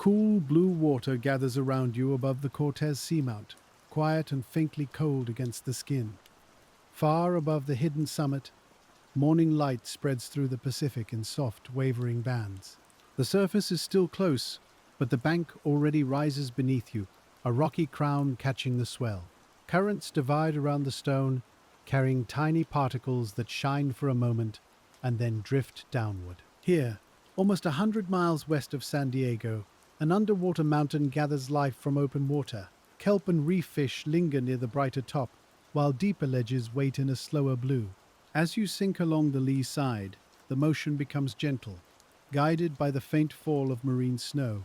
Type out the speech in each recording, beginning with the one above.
Cool blue water gathers around you above the Cortez Seamount, quiet and faintly cold against the skin. Far above the hidden summit, morning light spreads through the Pacific in soft, wavering bands. The surface is still close, but the bank already rises beneath you, a rocky crown catching the swell. Currents divide around the stone, carrying tiny particles that shine for a moment and then drift downward. Here, almost 100 miles west of San Diego, an underwater mountain gathers life from open water. Kelp and reef fish linger near the brighter top, while deeper ledges wait in a slower blue. As you sink along the lee side, the motion becomes gentle, guided by the faint fall of marine snow.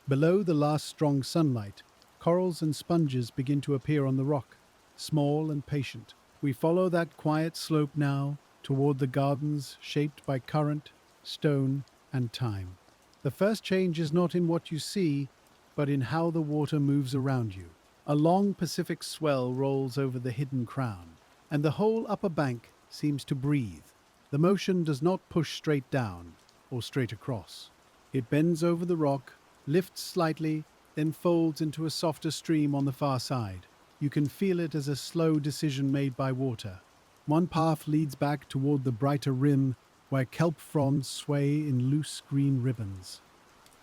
Below the last strong sunlight, corals and sponges begin to appear on the rock, small and patient. We follow that quiet slope now toward the gardens shaped by current, stone, and time. The first change is not in what you see, but in how the water moves around you. A long Pacific swell rolls over the hidden crown, and the whole upper bank seems to breathe. The motion does not push straight down or straight across. It bends over the rock, lifts slightly, then folds into a softer stream on the far side. You can feel it as a slow decision made by water. One path leads back toward the brighter rim where kelp fronds sway in loose green ribbons.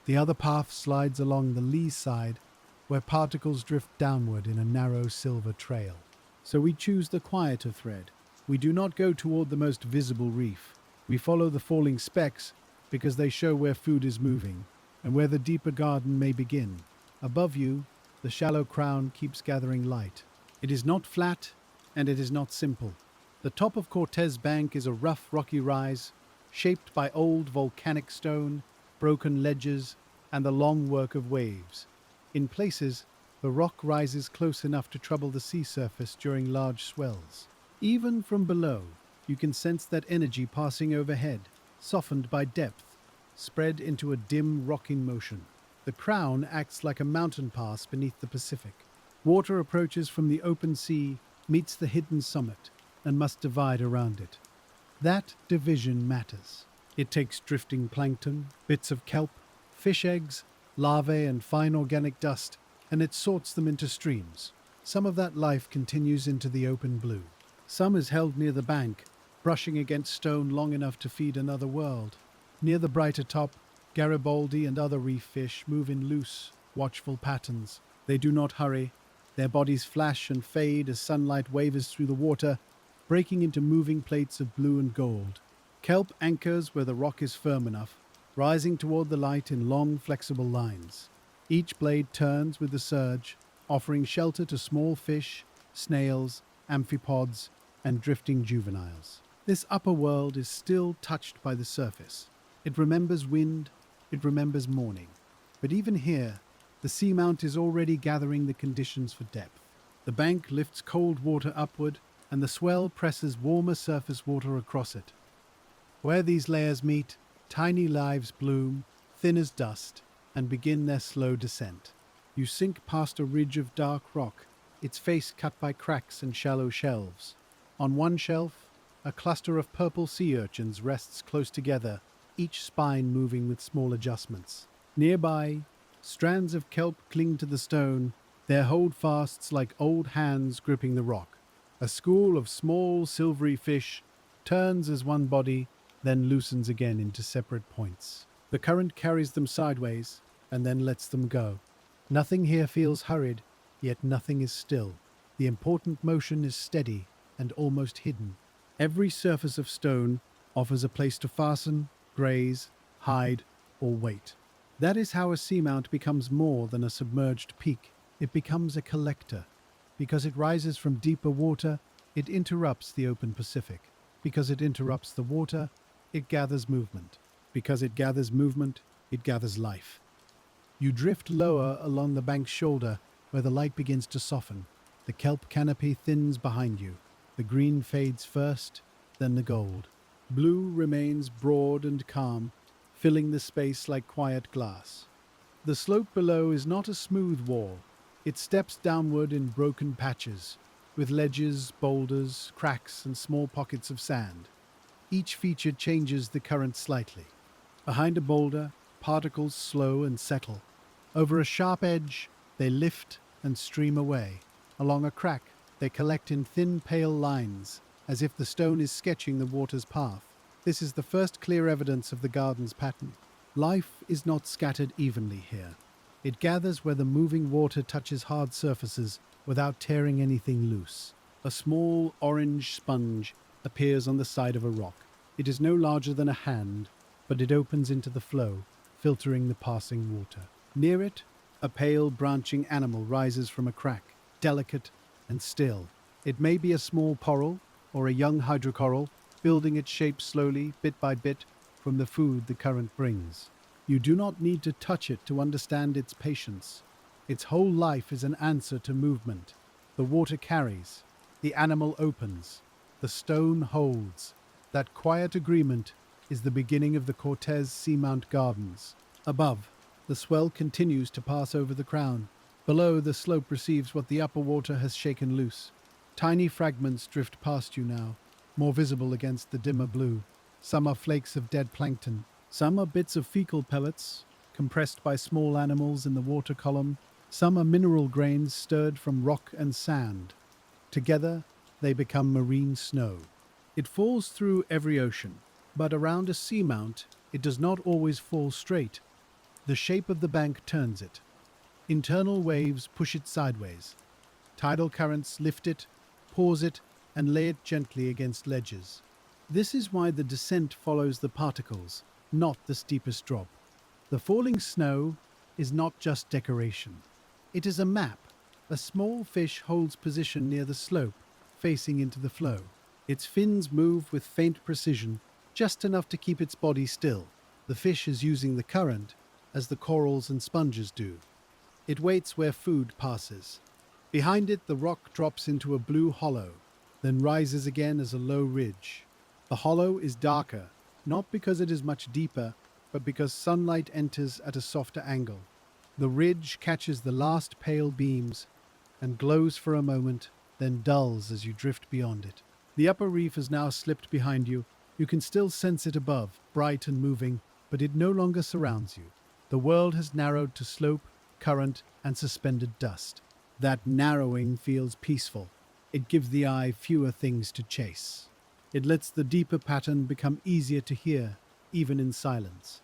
The other path slides along the lee side where particles drift downward in a narrow silver trail. So we choose the quieter thread. We do not go toward the most visible reef. We follow the falling specks because they show where food is moving and where the deeper garden may begin. Above you, the shallow crown keeps gathering light. It is not flat and it is not simple. The top of Cortez Bank is a rough, rocky rise, shaped by old volcanic stone, broken ledges, and the long work of waves. In places, the rock rises close enough to trouble the sea surface during large swells. Even from below, you can sense that energy passing overhead, softened by depth, spread into a dim, rocking motion. The crown acts like a mountain pass beneath the Pacific. Water approaches from the open sea, meets the hidden summit, and must divide around it. That division matters. It takes drifting plankton, bits of kelp, fish eggs, larvae, and fine organic dust, and it sorts them into streams. Some of that life continues into the open blue. Some is held near the bank, brushing against stone long enough to feed another world. Near the brighter top, Garibaldi and other reef fish move in loose, watchful patterns. They do not hurry. Their bodies flash and fade as sunlight wavers through the water, breaking into moving plates of blue and gold. Kelp anchors where the rock is firm enough, rising toward the light in long, flexible lines. Each blade turns with the surge, offering shelter to small fish, snails, amphipods, and drifting juveniles. This upper world is still touched by the surface. It remembers wind, it remembers morning. But even here, the seamount is already gathering the conditions for depth. The bank lifts cold water upward, and the swell presses warmer surface water across it. Where these layers meet, tiny lives bloom, thin as dust, and begin their slow descent. You sink past a ridge of dark rock, its face cut by cracks and shallow shelves. On one shelf, a cluster of purple sea urchins rests close together, each spine moving with small adjustments. Nearby, strands of kelp cling to the stone, their holdfasts like old hands gripping the rock. A school of small, silvery fish turns as one body, then loosens again into separate points. The current carries them sideways and then lets them go. Nothing here feels hurried, yet nothing is still. The important motion is steady and almost hidden. Every surface of stone offers a place to fasten, graze, hide, or wait. That is how a seamount becomes more than a submerged peak. It becomes a collector. Because it rises from deeper water, it interrupts the open Pacific. Because it interrupts the water, it gathers movement. Because it gathers movement, it gathers life. You drift lower along the bank's shoulder, where the light begins to soften. The kelp canopy thins behind you. The green fades first, then the gold. Blue remains broad and calm, filling the space like quiet glass. The slope below is not a smooth wall. It steps downward in broken patches, with ledges, boulders, cracks, and small pockets of sand. Each feature changes the current slightly. Behind a boulder, particles slow and settle. Over a sharp edge, they lift and stream away. Along a crack, they collect in thin, pale lines, as if the stone is sketching the water's path. This is the first clear evidence of the garden's pattern. Life is not scattered evenly here. It gathers where the moving water touches hard surfaces without tearing anything loose. A small orange sponge appears on the side of a rock. It is no larger than a hand, but it opens into the flow, filtering the passing water. Near it, a pale, branching animal rises from a crack, delicate and still. It may be a small coral or a young hydrocoral, building its shape slowly, bit by bit, from the food the current brings. You do not need to touch it to understand its patience. Its whole life is an answer to movement. The water carries, the animal opens, the stone holds. That quiet agreement is the beginning of the Cortez Seamount Gardens. Above, the swell continues to pass over the crown. Below, the slope receives what the upper water has shaken loose. Tiny fragments drift past you now, more visible against the dimmer blue. Some are flakes of dead plankton. Some are bits of fecal pellets, compressed by small animals in the water column. Some are mineral grains stirred from rock and sand. Together, they become marine snow. It falls through every ocean, but around a seamount, it does not always fall straight. The shape of the bank turns it. Internal waves push it sideways. Tidal currents lift it, pause it, and lay it gently against ledges. This is why the descent follows the particles, not the steepest drop. The falling snow is not just decoration. It is a map. A small fish holds position near the slope, facing into the flow. Its fins move with faint precision, just enough to keep its body still. The fish is using the current, as the corals and sponges do. It waits where food passes. Behind it, the rock drops into a blue hollow, then rises again as a low ridge. The hollow is darker, not because it is much deeper, but because sunlight enters at a softer angle. The ridge catches the last pale beams and glows for a moment, then dulls as you drift beyond it. The upper reef has now slipped behind you. You can still sense it above, bright and moving, but it no longer surrounds you. The world has narrowed to slope, current, and suspended dust. That narrowing feels peaceful. It gives the eye fewer things to chase. It lets the deeper pattern become easier to hear, even in silence.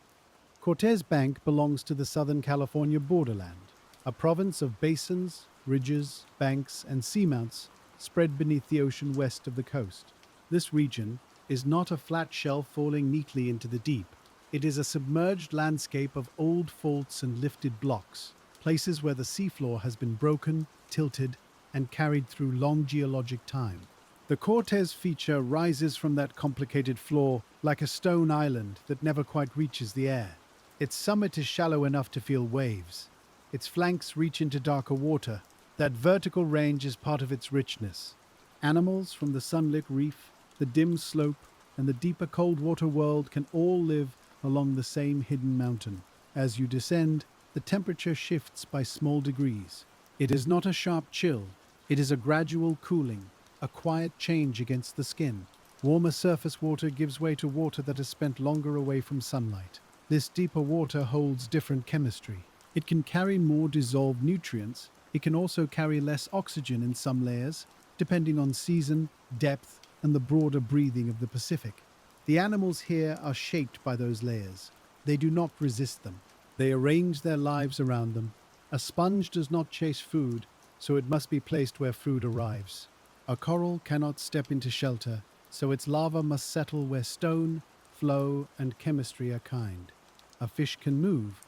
Cortez Bank belongs to the Southern California borderland, a province of basins, ridges, banks, and seamounts spread beneath the ocean west of the coast. This region is not a flat shelf falling neatly into the deep. It is a submerged landscape of old faults and lifted blocks, places where the seafloor has been broken, tilted, and carried through long geologic time. The Cortez feature rises from that complicated floor like a stone island that never quite reaches the air. Its summit is shallow enough to feel waves. Its flanks reach into darker water. That vertical range is part of its richness. Animals from the sunlit reef, the dim slope, and the deeper cold water world can all live along the same hidden mountain. As you descend, the temperature shifts by small degrees. It is not a sharp chill. It is a gradual cooling, a quiet change against the skin. Warmer surface water gives way to water that has spent longer away from sunlight. This deeper water holds different chemistry. It can carry more dissolved nutrients. It can also carry less oxygen in some layers, depending on season, depth, and the broader breathing of the Pacific. The animals here are shaped by those layers. They do not resist them. They arrange their lives around them. A sponge does not chase food, so it must be placed where food arrives. A coral cannot step into shelter, so its larva must settle where stone, flow, and chemistry are kind. A fish can move,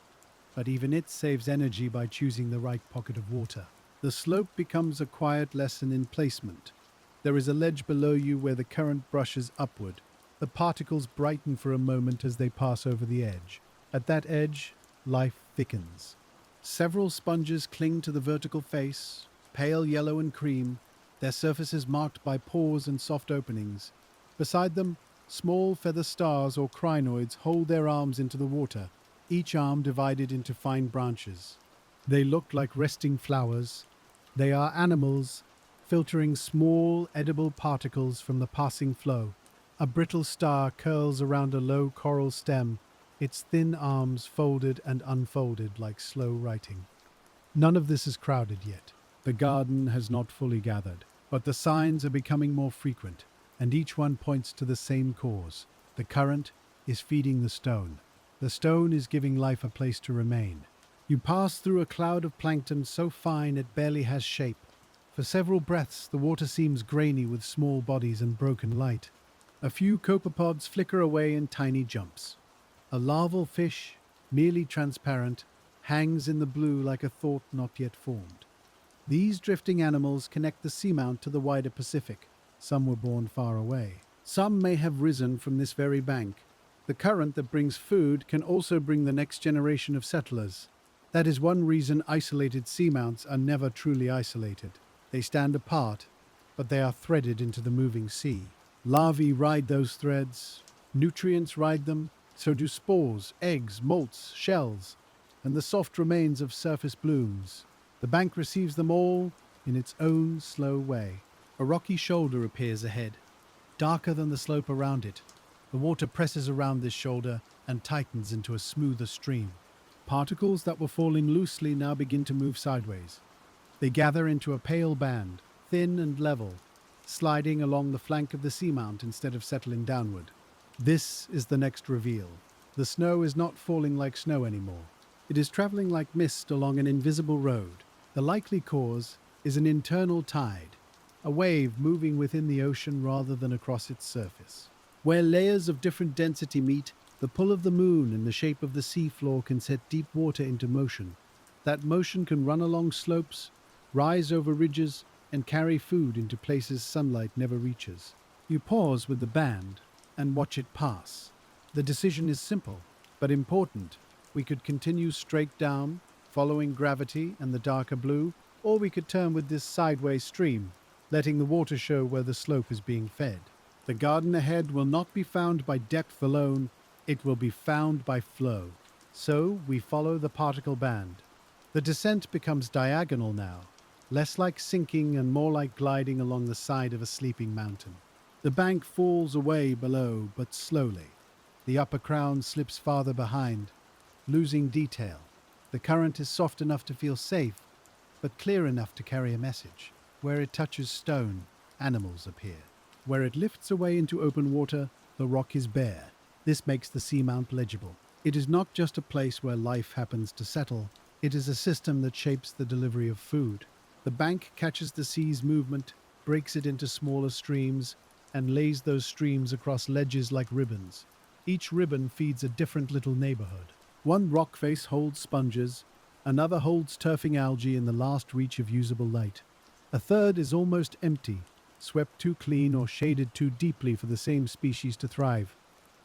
but even it saves energy by choosing the right pocket of water. The slope becomes a quiet lesson in placement. There is a ledge below you where the current brushes upward. The particles brighten for a moment as they pass over the edge. At that edge, life thickens. Several sponges cling to the vertical face, pale yellow and cream, their surfaces marked by pores and soft openings. Beside them, small feather stars or crinoids hold their arms into the water, each arm divided into fine branches. They look like resting flowers. They are animals, filtering small, edible particles from the passing flow. A brittle star curls around a low coral stem, its thin arms folded and unfolded like slow writing. None of this is crowded yet. The garden has not fully gathered, but the signs are becoming more frequent, and each one points to the same cause. The current is feeding the stone. The stone is giving life a place to remain. You pass through a cloud of plankton so fine it barely has shape. For several breaths, the water seems grainy with small bodies and broken light. A few copepods flicker away in tiny jumps. A larval fish, merely transparent, hangs in the blue like a thought not yet formed. These drifting animals connect the seamount to the wider Pacific. Some were born far away. Some may have risen from this very bank. The current that brings food can also bring the next generation of settlers. That is one reason isolated seamounts are never truly isolated. They stand apart, but they are threaded into the moving sea. Larvae ride those threads, nutrients ride them, so do spores, eggs, molts, shells, and the soft remains of surface blooms. The bank receives them all in its own slow way. A rocky shoulder appears ahead, darker than the slope around it. The water presses around this shoulder and tightens into a smoother stream. Particles that were falling loosely now begin to move sideways. They gather into a pale band, thin and level, sliding along the flank of the seamount instead of settling downward. This is the next reveal. The snow is not falling like snow anymore. It is traveling like mist along an invisible road. The likely cause is an internal tide, a wave moving within the ocean rather than across its surface. Where layers of different density meet, the pull of the moon and the shape of the seafloor can set deep water into motion. That motion can run along slopes, rise over ridges, and carry food into places sunlight never reaches. You pause with the band and watch it pass. The decision is simple, but important. We could continue straight down, following gravity and the darker blue, or we could turn with this sideways stream, letting the water show where the slope is being fed. The garden ahead will not be found by depth alone, it will be found by flow. So we follow the particle band. The descent becomes diagonal now, less like sinking and more like gliding along the side of a sleeping mountain. The bank falls away below, but slowly. The upper crown slips farther behind, losing detail. The current is soft enough to feel safe, but clear enough to carry a message. Where it touches stone, animals appear. Where it lifts away into open water, the rock is bare. This makes the seamount legible. It is not just a place where life happens to settle. It is a system that shapes the delivery of food. The bank catches the sea's movement, breaks it into smaller streams, and lays those streams across ledges like ribbons. Each ribbon feeds a different little neighborhood. One rock face holds sponges, another holds turfing algae in the last reach of usable light. A third is almost empty, swept too clean or shaded too deeply for the same species to thrive.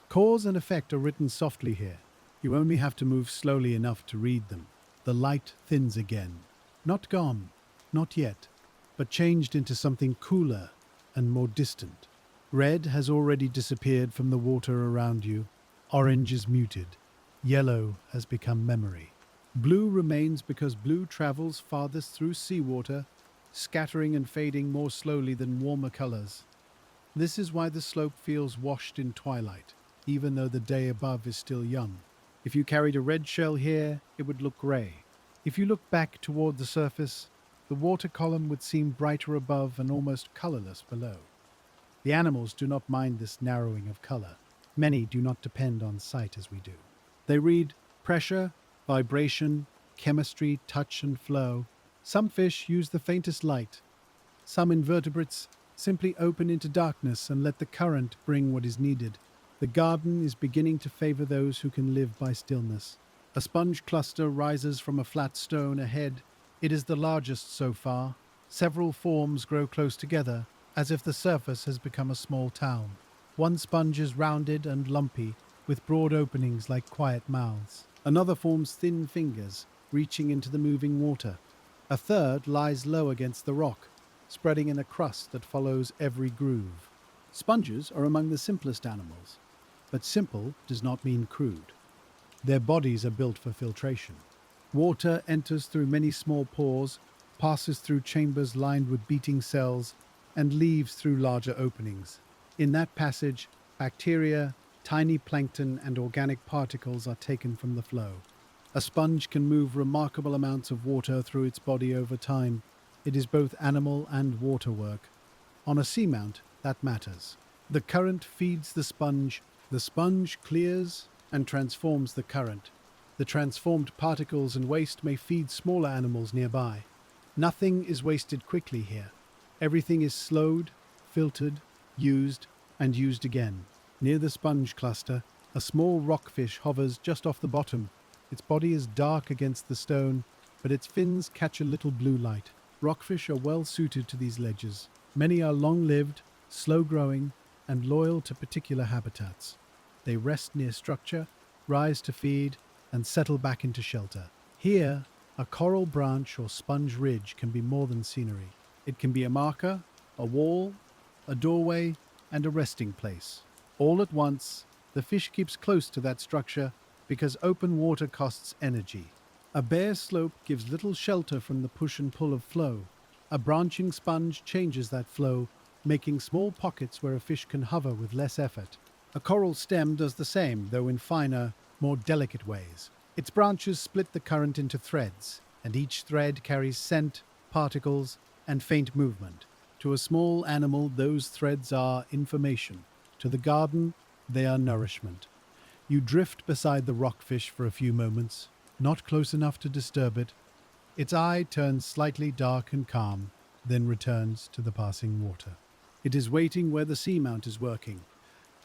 Cause and effect are written softly here. You only have to move slowly enough to read them. The light thins again. Not gone, not yet, but changed into something cooler and more distant. Red has already disappeared from the water around you. Orange is muted. Yellow has become memory. Blue remains because blue travels farthest through seawater, scattering and fading more slowly than warmer colors. This is why the slope feels washed in twilight, even though the day above is still young. If you carried a red shell here, it would look gray. If you look back toward the surface, the water column would seem brighter above and almost colorless below. The animals do not mind this narrowing of color. Many do not depend on sight as we do. They read pressure, vibration, chemistry, touch, and flow. Some fish use the faintest light. Some invertebrates simply open into darkness and let the current bring what is needed. The garden is beginning to favor those who can live by stillness. A sponge cluster rises from a flat stone ahead. It is the largest so far. Several forms grow close together, as if the surface has become a small town. One sponge is rounded and lumpy, with broad openings like quiet mouths. Another forms thin fingers, reaching into the moving water. A third lies low against the rock, spreading in a crust that follows every groove. Sponges are among the simplest animals, but simple does not mean crude. Their bodies are built for filtration. Water enters through many small pores, passes through chambers lined with beating cells, and leaves through larger openings. In that passage, bacteria, Tiny plankton and organic particles are taken from the flow. A sponge can move remarkable amounts of water through its body over time. It is both animal and water work. On a seamount, that matters. The current feeds the sponge clears and transforms the current. The transformed particles and waste may feed smaller animals nearby. Nothing is wasted quickly here. Everything is slowed, filtered, used, and used again. Near the sponge cluster, a small rockfish hovers just off the bottom. Its body is dark against the stone, but its fins catch a little blue light. Rockfish are well suited to these ledges. Many are long-lived, slow-growing, and loyal to particular habitats. They rest near structure, rise to feed, and settle back into shelter. Here, a coral branch or sponge ridge can be more than scenery. It can be a marker, a wall, a doorway, and a resting place. All at once, the fish keeps close to that structure because open water costs energy. A bare slope gives little shelter from the push and pull of flow. A branching sponge changes that flow, making small pockets where a fish can hover with less effort. A coral stem does the same, though in finer, more delicate ways. Its branches split the current into threads, and each thread carries scent, particles, and faint movement. To a small animal, those threads are information. To the garden, they are nourishment. You drift beside the rockfish for a few moments, not close enough to disturb it. Its eye turns slightly dark and calm, then returns to the passing water. It is waiting where the seamount is working.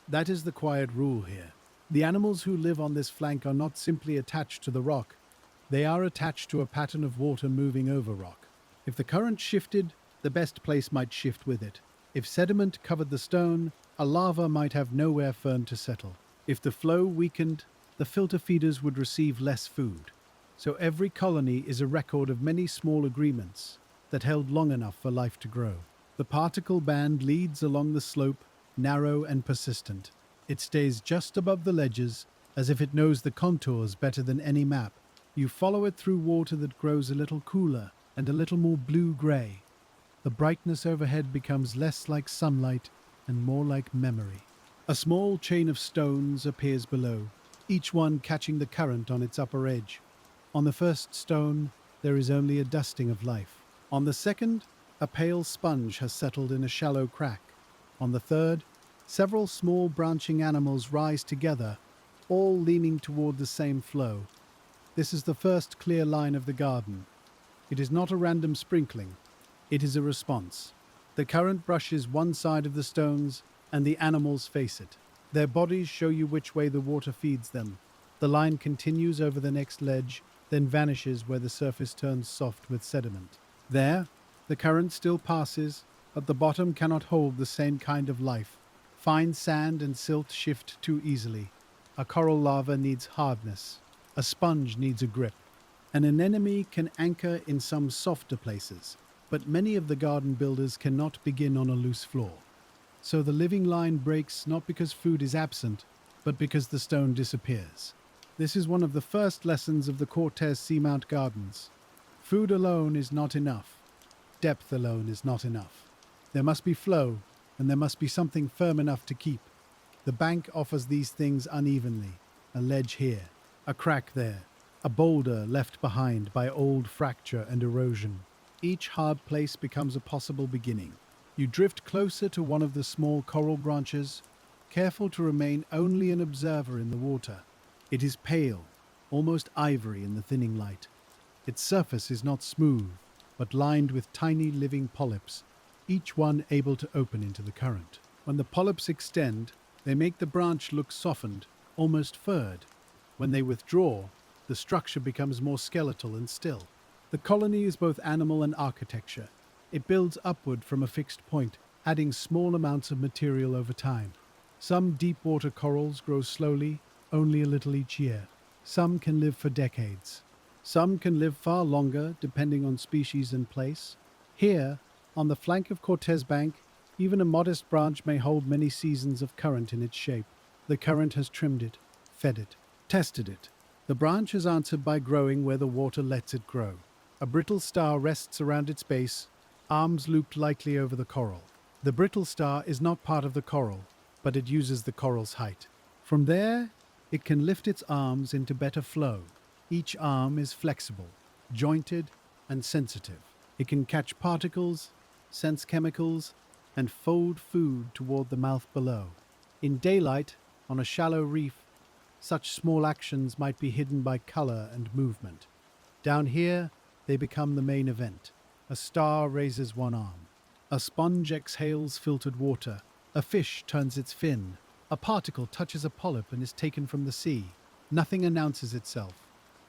That is the quiet rule here. The animals who live on this flank are not simply attached to the rock. They are attached to a pattern of water moving over rock. If the current shifted, the best place might shift with it. If sediment covered the stone, a lava might have nowhere firm to settle. If the flow weakened, the filter feeders would receive less food. So every colony is a record of many small agreements that held long enough for life to grow. The particle band leads along the slope, narrow and persistent. It stays just above the ledges, as if it knows the contours better than any map. You follow it through water that grows a little cooler and a little more blue-gray. The brightness overhead becomes less like sunlight and more like memory. A small chain of stones appears below, each one catching the current on its upper edge. On the first stone, there is only a dusting of life. On the second, a pale sponge has settled in a shallow crack. On the third, several small branching animals rise together, all leaning toward the same flow. This is the first clear line of the garden. It is not a random sprinkling. It is a response. The current brushes one side of the stones, and the animals face it. Their bodies show you which way the water feeds them. The line continues over the next ledge, then vanishes where the surface turns soft with sediment. There, the current still passes, but the bottom cannot hold the same kind of life. Fine sand and silt shift too easily. A coral lava needs hardness. A sponge needs a grip. An anemone can anchor in some softer places, but many of the garden builders cannot begin on a loose floor. So the living line breaks not because food is absent, but because the stone disappears. This is one of the first lessons of the Cortez Seamount Gardens. Food alone is not enough. Depth alone is not enough. There must be flow, and there must be something firm enough to keep. The bank offers these things unevenly. A ledge here, a crack there, a boulder left behind by old fracture and erosion. Each hard place becomes a possible beginning. You drift closer to one of the small coral branches, careful to remain only an observer in the water. It is pale, almost ivory in the thinning light. Its surface is not smooth, but lined with tiny living polyps, each one able to open into the current. When the polyps extend, they make the branch look softened, almost furred. When they withdraw, the structure becomes more skeletal and still. The colony is both animal and architecture. It builds upward from a fixed point, adding small amounts of material over time. Some deep-water corals grow slowly, only a little each year. Some can live for decades. Some can live far longer, depending on species and place. Here, on the flank of Cortez Bank, even a modest branch may hold many seasons of current in its shape. The current has trimmed it, fed it, tested it. The branch has answered by growing where the water lets it grow. A brittle star rests around its base, arms looped lightly over the coral. The brittle star is not part of the coral, but it uses the coral's height. From there, it can lift its arms into better flow. Each arm is flexible, jointed, and sensitive. It can catch particles, sense chemicals, and fold food toward the mouth below. In daylight, on a shallow reef, such small actions might be hidden by color and movement. Down here, they become the main event. A star raises one arm. A sponge exhales filtered water. A fish turns its fin. A particle touches a polyp and is taken from the sea. Nothing announces itself.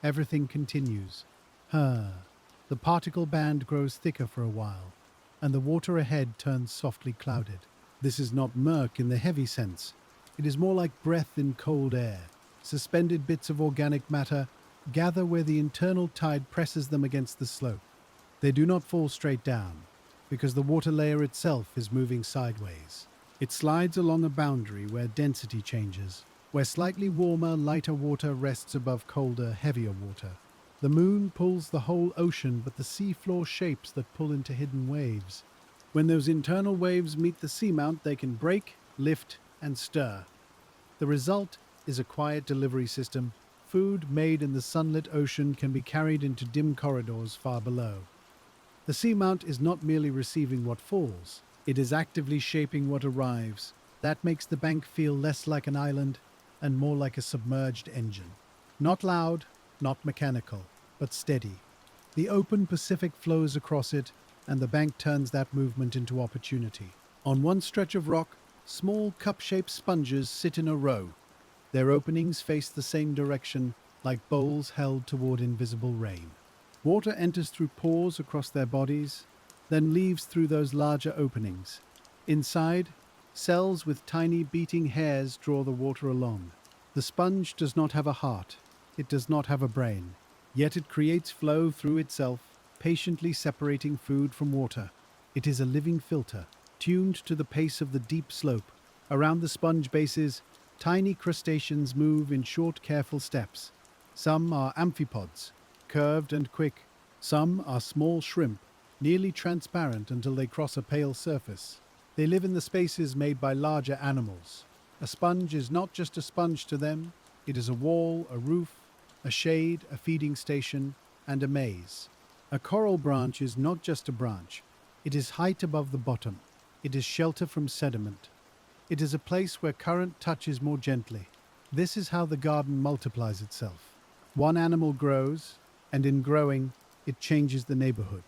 Everything continues. The particle band grows thicker for a while, and the water ahead turns softly clouded. This is not murk in the heavy sense. It is more like breath in cold air. Suspended bits of organic matter gather where the internal tide presses them against the slope. They do not fall straight down, because the water layer itself is moving sideways. It slides along a boundary where density changes, where slightly warmer, lighter water rests above colder, heavier water. The moon pulls the whole ocean, but the seafloor shapes that pull into hidden waves. When those internal waves meet the seamount, they can break, lift, and stir. The result is a quiet delivery system. Food made in the sunlit ocean can be carried into dim corridors far below. The seamount is not merely receiving what falls, it is actively shaping what arrives. That makes the bank feel less like an island and more like a submerged engine. Not loud, not mechanical, but steady. The open Pacific flows across it, and the bank turns that movement into opportunity. On one stretch of rock, small cup-shaped sponges sit in a row. Their openings face the same direction, like bowls held toward invisible rain. Water enters through pores across their bodies, then leaves through those larger openings. Inside, cells with tiny beating hairs draw the water along. The sponge does not have a heart. It does not have a brain. Yet it creates flow through itself, patiently separating food from water. It is a living filter, tuned to the pace of the deep slope. Around the sponge bases, tiny crustaceans move in short, careful steps. Some are amphipods, curved and quick. Some are small shrimp, nearly transparent until they cross a pale surface. They live in the spaces made by larger animals. A sponge is not just a sponge to them. It is a wall, a roof, a shade, a feeding station, and a maze. A coral branch is not just a branch. It is height above the bottom. It is shelter from sediment. It is a place where current touches more gently. This is how the garden multiplies itself. One animal grows, and in growing, it changes the neighborhood.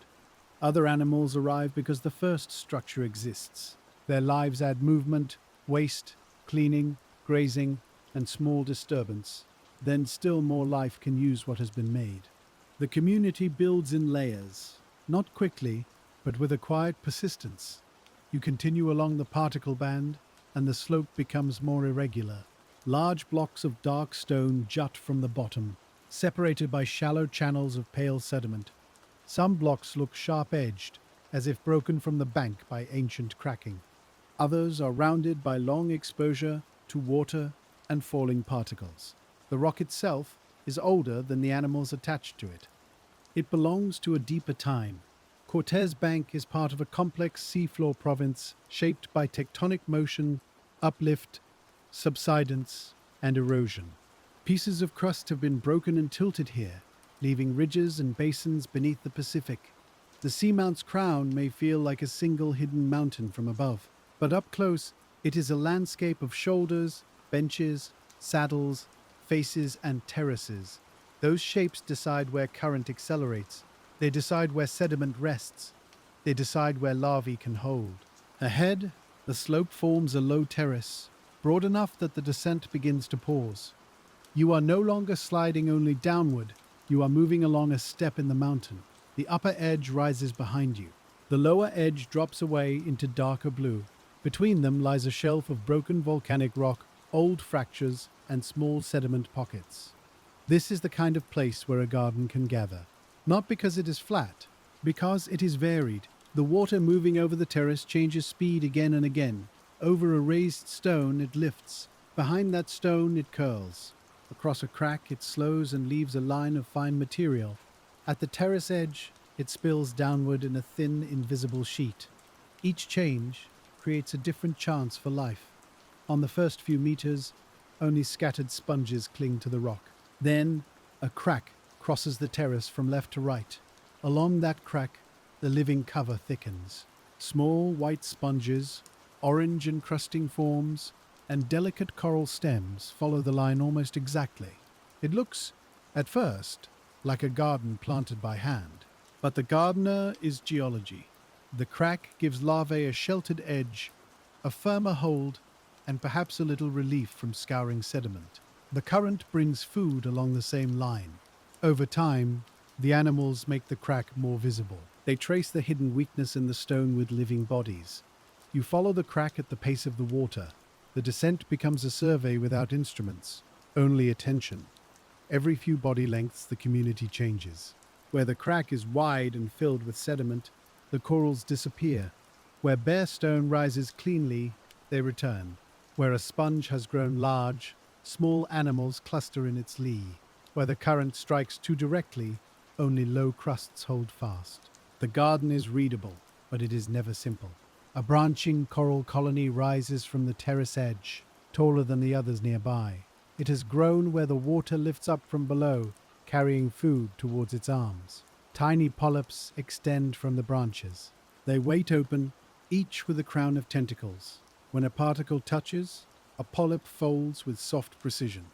Other animals arrive because the first structure exists. Their lives add movement, waste, cleaning, grazing, and small disturbance. Then still more life can use what has been made. The community builds in layers, not quickly, but with a quiet persistence. You continue along the particle band, and the slope becomes more irregular. Large blocks of dark stone jut from the bottom, separated by shallow channels of pale sediment. Some blocks look sharp-edged, as if broken from the bank by ancient cracking. Others are rounded by long exposure to water and falling particles. The rock itself is older than the animals attached to it. It belongs to a deeper time. Cortez Bank is part of a complex seafloor province shaped by tectonic motion, uplift, subsidence, and erosion. Pieces of crust have been broken and tilted here, leaving ridges and basins beneath the Pacific. The seamount's crown may feel like a single hidden mountain from above, but up close, it is a landscape of shoulders, benches, saddles, faces, and terraces. Those shapes decide where current accelerates. They decide where sediment rests. They decide where larvae can hold. Ahead, the slope forms a low terrace, broad enough that the descent begins to pause. You are no longer sliding only downward. You are moving along a step in the mountain. The upper edge rises behind you. The lower edge drops away into darker blue. Between them lies a shelf of broken volcanic rock, old fractures, and small sediment pockets. This is the kind of place where a garden can gather. Not because it is flat, because it is varied. The water moving over the terrace changes speed again and again. Over a raised stone, it lifts. Behind that stone, it curls. Across a crack, it slows and leaves a line of fine material. At the terrace edge, it spills downward in a thin, invisible sheet. Each change creates a different chance for life. On the first few meters, Only scattered sponges cling to the rock. Then, a crack crosses the terrace from left to right. Along that crack, the living cover thickens. Small white sponges, orange encrusting forms, and delicate coral stems follow the line almost exactly. It looks, at first, like a garden planted by hand. But the gardener is geology. The crack gives larvae a sheltered edge, a firmer hold, and perhaps a little relief from scouring sediment. The current brings food along the same line. Over time, the animals make the crack more visible. They trace the hidden weakness in the stone with living bodies. You follow the crack at the pace of the water. The descent becomes a survey without instruments, only attention. Every few body lengths, the community changes. Where the crack is wide and filled with sediment, the corals disappear. Where bare stone rises cleanly, they return. Where a sponge has grown large, small animals cluster in its lee. Where the current strikes too directly, only low crusts hold fast. The garden is readable, but it is never simple. A branching coral colony rises from the terrace edge, taller than the others nearby. It has grown where the water lifts up from below, carrying food towards its arms. Tiny polyps extend from the branches. They wait open, each with a crown of tentacles. When a particle touches, a polyp folds with soft precision.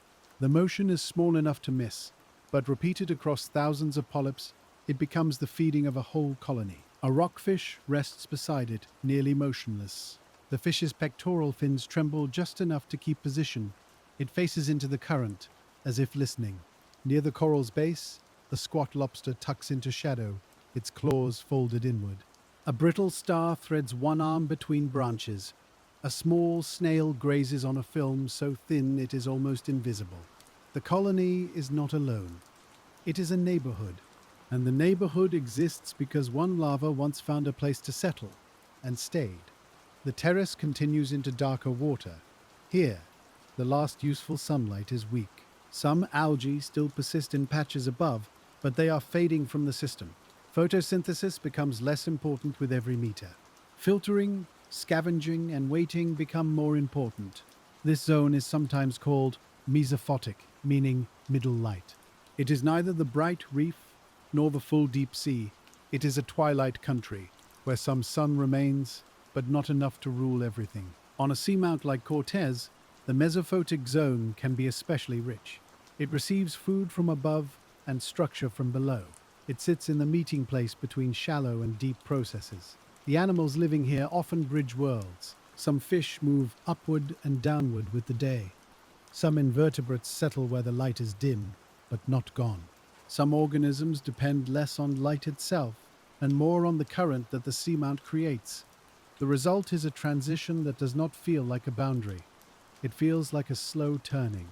The motion is small enough to miss, but repeated across thousands of polyps, it becomes the feeding of a whole colony. A rockfish rests beside it, nearly motionless. The fish's pectoral fins tremble just enough to keep position. It faces into the current, as if listening. Near the coral's base, the squat lobster tucks into shadow, its claws folded inward. A brittle star threads one arm between branches. A small snail grazes on a film so thin it is almost invisible. The colony is not alone. It is a neighborhood, and the neighborhood exists because one larva once found a place to settle, and stayed. The terrace continues into darker water. Here, the last useful sunlight is weak. Some algae still persist in patches above, but they are fading from the system. Photosynthesis becomes less important with every meter. Filtering, scavenging, and waiting become more important. This zone is sometimes called mesophotic, meaning middle light. It is neither the bright reef nor the full deep sea. It is a twilight country, where some sun remains, but not enough to rule everything. On a seamount like Cortez, the mesophotic zone can be especially rich. It receives food from above and structure from below. It sits in the meeting place between shallow and deep processes. The animals living here often bridge worlds. Some fish move upward and downward with the day. Some invertebrates settle where the light is dim, but not gone. Some organisms depend less on light itself and more on the current that the seamount creates. The result is a transition that does not feel like a boundary. It feels like a slow turning.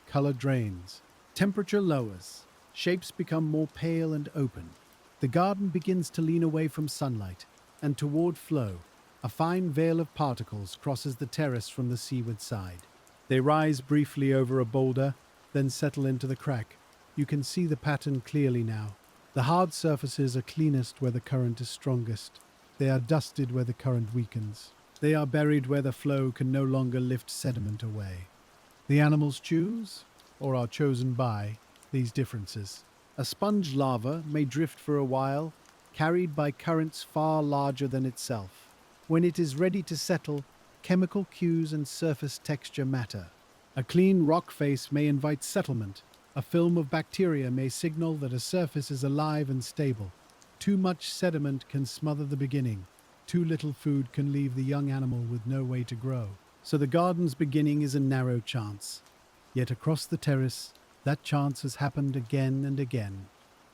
Color drains. Temperature lowers. Shapes become more pale and open. The garden begins to lean away from sunlight and toward flow. A fine veil of particles crosses the terrace from the seaward side. They rise briefly over a boulder, then settle into the crack. You can see the pattern clearly now. The hard surfaces are cleanest where the current is strongest. They are dusted where the current weakens. They are buried where the flow can no longer lift sediment away. The animals choose, or are chosen by, these differences. A sponge larva may drift for a while, carried by currents far larger than itself. When it is ready to settle, chemical cues and surface texture matter. A clean rock face may invite settlement. A film of bacteria may signal that a surface is alive and stable. Too much sediment can smother the beginning. Too little food can leave the young animal with no way to grow. So the garden's beginning is a narrow chance. Yet across the terrace, that chance has happened again and again.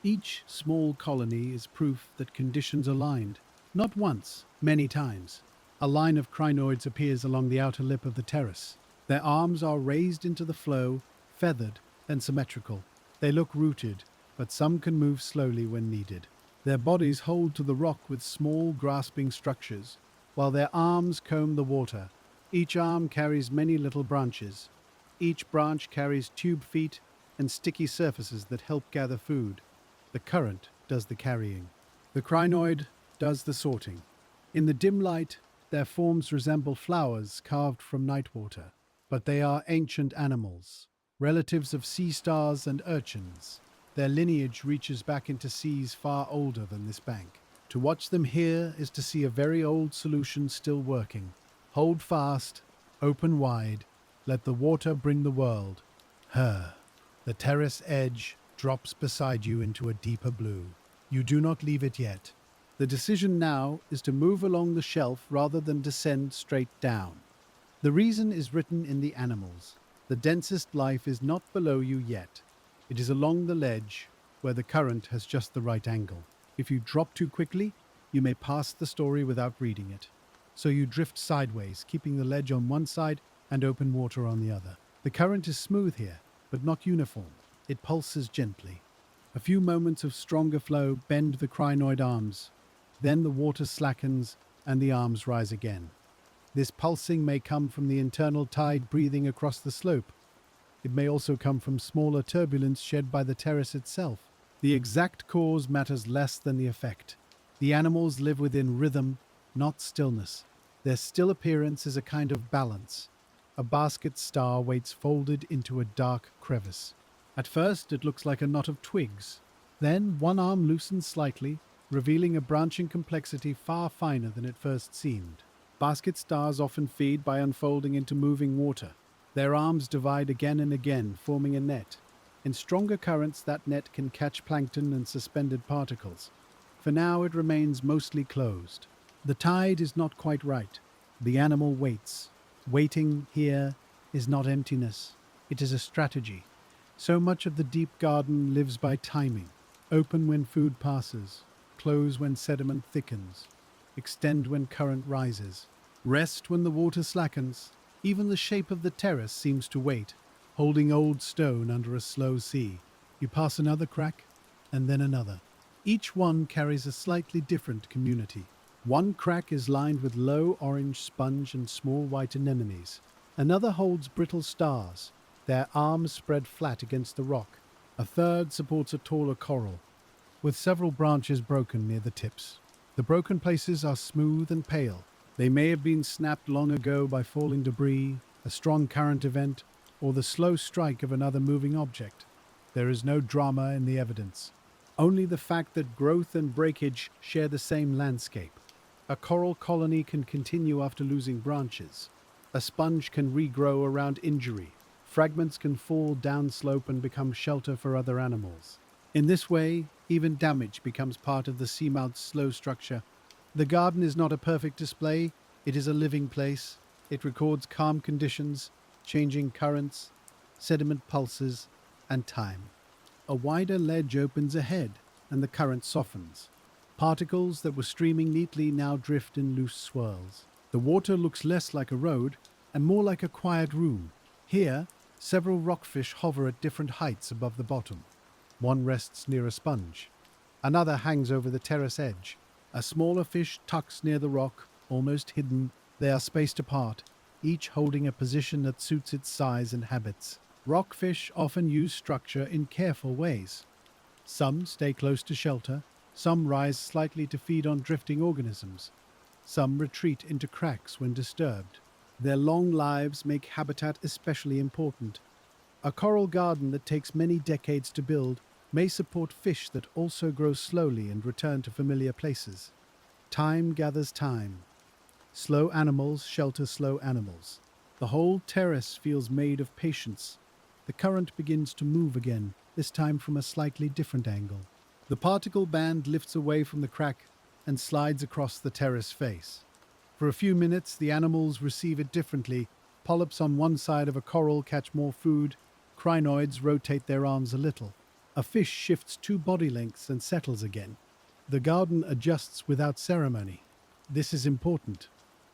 Each small colony is proof that conditions aligned. Not once, many times. A line of crinoids appears along the outer lip of the terrace. Their arms are raised into the flow, feathered and symmetrical. They look rooted, but some can move slowly when needed. Their bodies hold to the rock with small, grasping structures, while their arms comb the water. Each arm carries many little branches. Each branch carries tube feet and sticky surfaces that help gather food. The current does the carrying. The crinoid does the sorting. In the dim light, their forms resemble flowers carved from night water. but they are ancient animals, relatives of sea stars and urchins. Their lineage reaches back into seas far older than this bank. To watch them here is to see a very old solution still working. Hold fast, open wide, let the water bring the world. Her. The terrace edge drops beside you into a deeper blue. You do not leave it yet. The decision now is to move along the shelf rather than descend straight down. The reason is written in the animals. The densest life is not below you yet. It is along the ledge, where the current has just the right angle. If you drop too quickly, you may pass the story without reading it. So you drift sideways, keeping the ledge on one side and open water on the other. The current is smooth here, but not uniform. It pulses gently. A few moments of stronger flow bend the crinoid arms. Then the water slackens and the arms rise again. This pulsing may come from the internal tide breathing across the slope. It may also come from smaller turbulence shed by the terrace itself. The exact cause matters less than the effect. The animals live within rhythm, not stillness. Their still appearance is a kind of balance. A basket star waits folded into a dark crevice. At first it looks like a knot of twigs. Then one arm loosens slightly, revealing a branching complexity far finer than it first seemed. Basket stars often feed by unfolding into moving water. Their arms divide again and again, forming a net. In stronger currents, that net can catch plankton and suspended particles. For now, it remains mostly closed. The tide is not quite right. The animal waits. Waiting here is not emptiness. It is a strategy. So much of the deep garden lives by timing. Open when food passes. Close when sediment thickens. Extend when current rises. Rest when the water slackens. Even the shape of the terrace seems to wait, holding old stone under a slow sea. You pass another crack, and then another. Each one carries a slightly different community. One crack is lined with low orange sponge and small white anemones. Another holds brittle stars, their arms spread flat against the rock. A third supports a taller coral, with several branches broken near the tips. The broken places are smooth and pale. They may have been snapped long ago by falling debris, a strong current event, or the slow strike of another moving object. There is no drama in the evidence. Only the fact that growth and breakage share the same landscape. A coral colony can continue after losing branches. A sponge can regrow around injury. Fragments can fall downslope and become shelter for other animals. In this way, even damage becomes part of the seamount's slow structure. The garden is not a perfect display. It is a living place. It records calm conditions, changing currents, sediment pulses, and time. A wider ledge opens ahead, and the current softens. Particles that were streaming neatly now drift in loose swirls. The water looks less like a road and more like a quiet room. Here, several rockfish hover at different heights above the bottom. One rests near a sponge. Another hangs over the terrace edge. A smaller fish tucks near the rock, almost hidden. They are spaced apart, each holding a position that suits its size and habits. Rockfish often use structure in careful ways. Some stay close to shelter, some rise slightly to feed on drifting organisms. Some retreat into cracks when disturbed. Their long lives make habitat especially important. A coral garden that takes many decades to build may support fish that also grow slowly and return to familiar places. Time gathers time. Slow animals shelter slow animals. The whole terrace feels made of patience. The current begins to move again, this time from a slightly different angle. The particle band lifts away from the crack and slides across the terrace face. For a few minutes, the animals receive it differently. Polyps on one side of a coral catch more food. Crinoids rotate their arms a little. A fish shifts 2 body lengths and settles again. The garden adjusts without ceremony. This is important.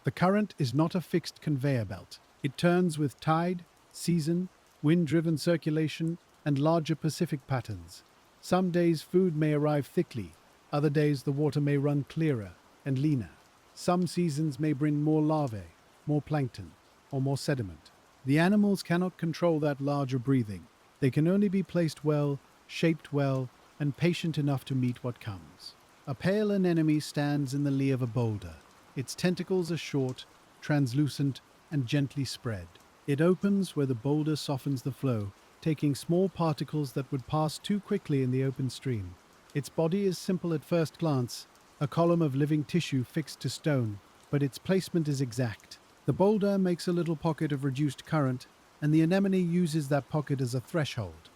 The current is not a fixed conveyor belt. It turns with tide, season, wind-driven circulation, and larger Pacific patterns. Some days food may arrive thickly. Other days the water may run clearer and leaner. Some seasons may bring more larvae, more plankton, or more sediment. The animals cannot control that larger breathing. They can only be placed well, shaped well, and patient enough to meet what comes. A pale anemone stands in the lee of a boulder. Its tentacles are short, translucent, and gently spread. It opens where the boulder softens the flow, taking small particles that would pass too quickly in the open stream. Its body is simple at first glance, a column of living tissue fixed to stone, but its placement is exact. The boulder makes a little pocket of reduced current, and the anemone uses that pocket as a threshold.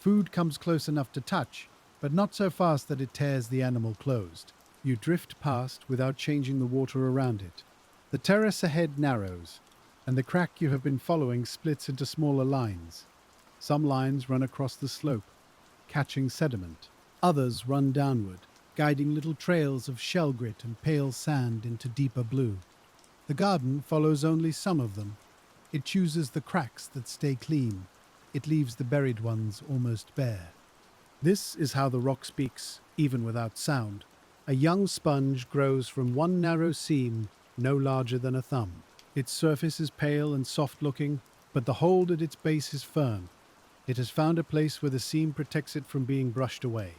Food comes close enough to touch, but not so fast that it tears the animal closed. You drift past without changing the water around it. The terrace ahead narrows, and the crack you have been following splits into smaller lines. Some lines run across the slope, catching sediment. Others run downward, guiding little trails of shell grit and pale sand into deeper blue. The garden follows only some of them. It chooses the cracks that stay clean. It leaves the buried ones almost bare. This is how the rock speaks, even without sound. A young sponge grows from one narrow seam, no larger than a thumb. Its surface is pale and soft-looking, but the hold at its base is firm. It has found a place where the seam protects it from being brushed away.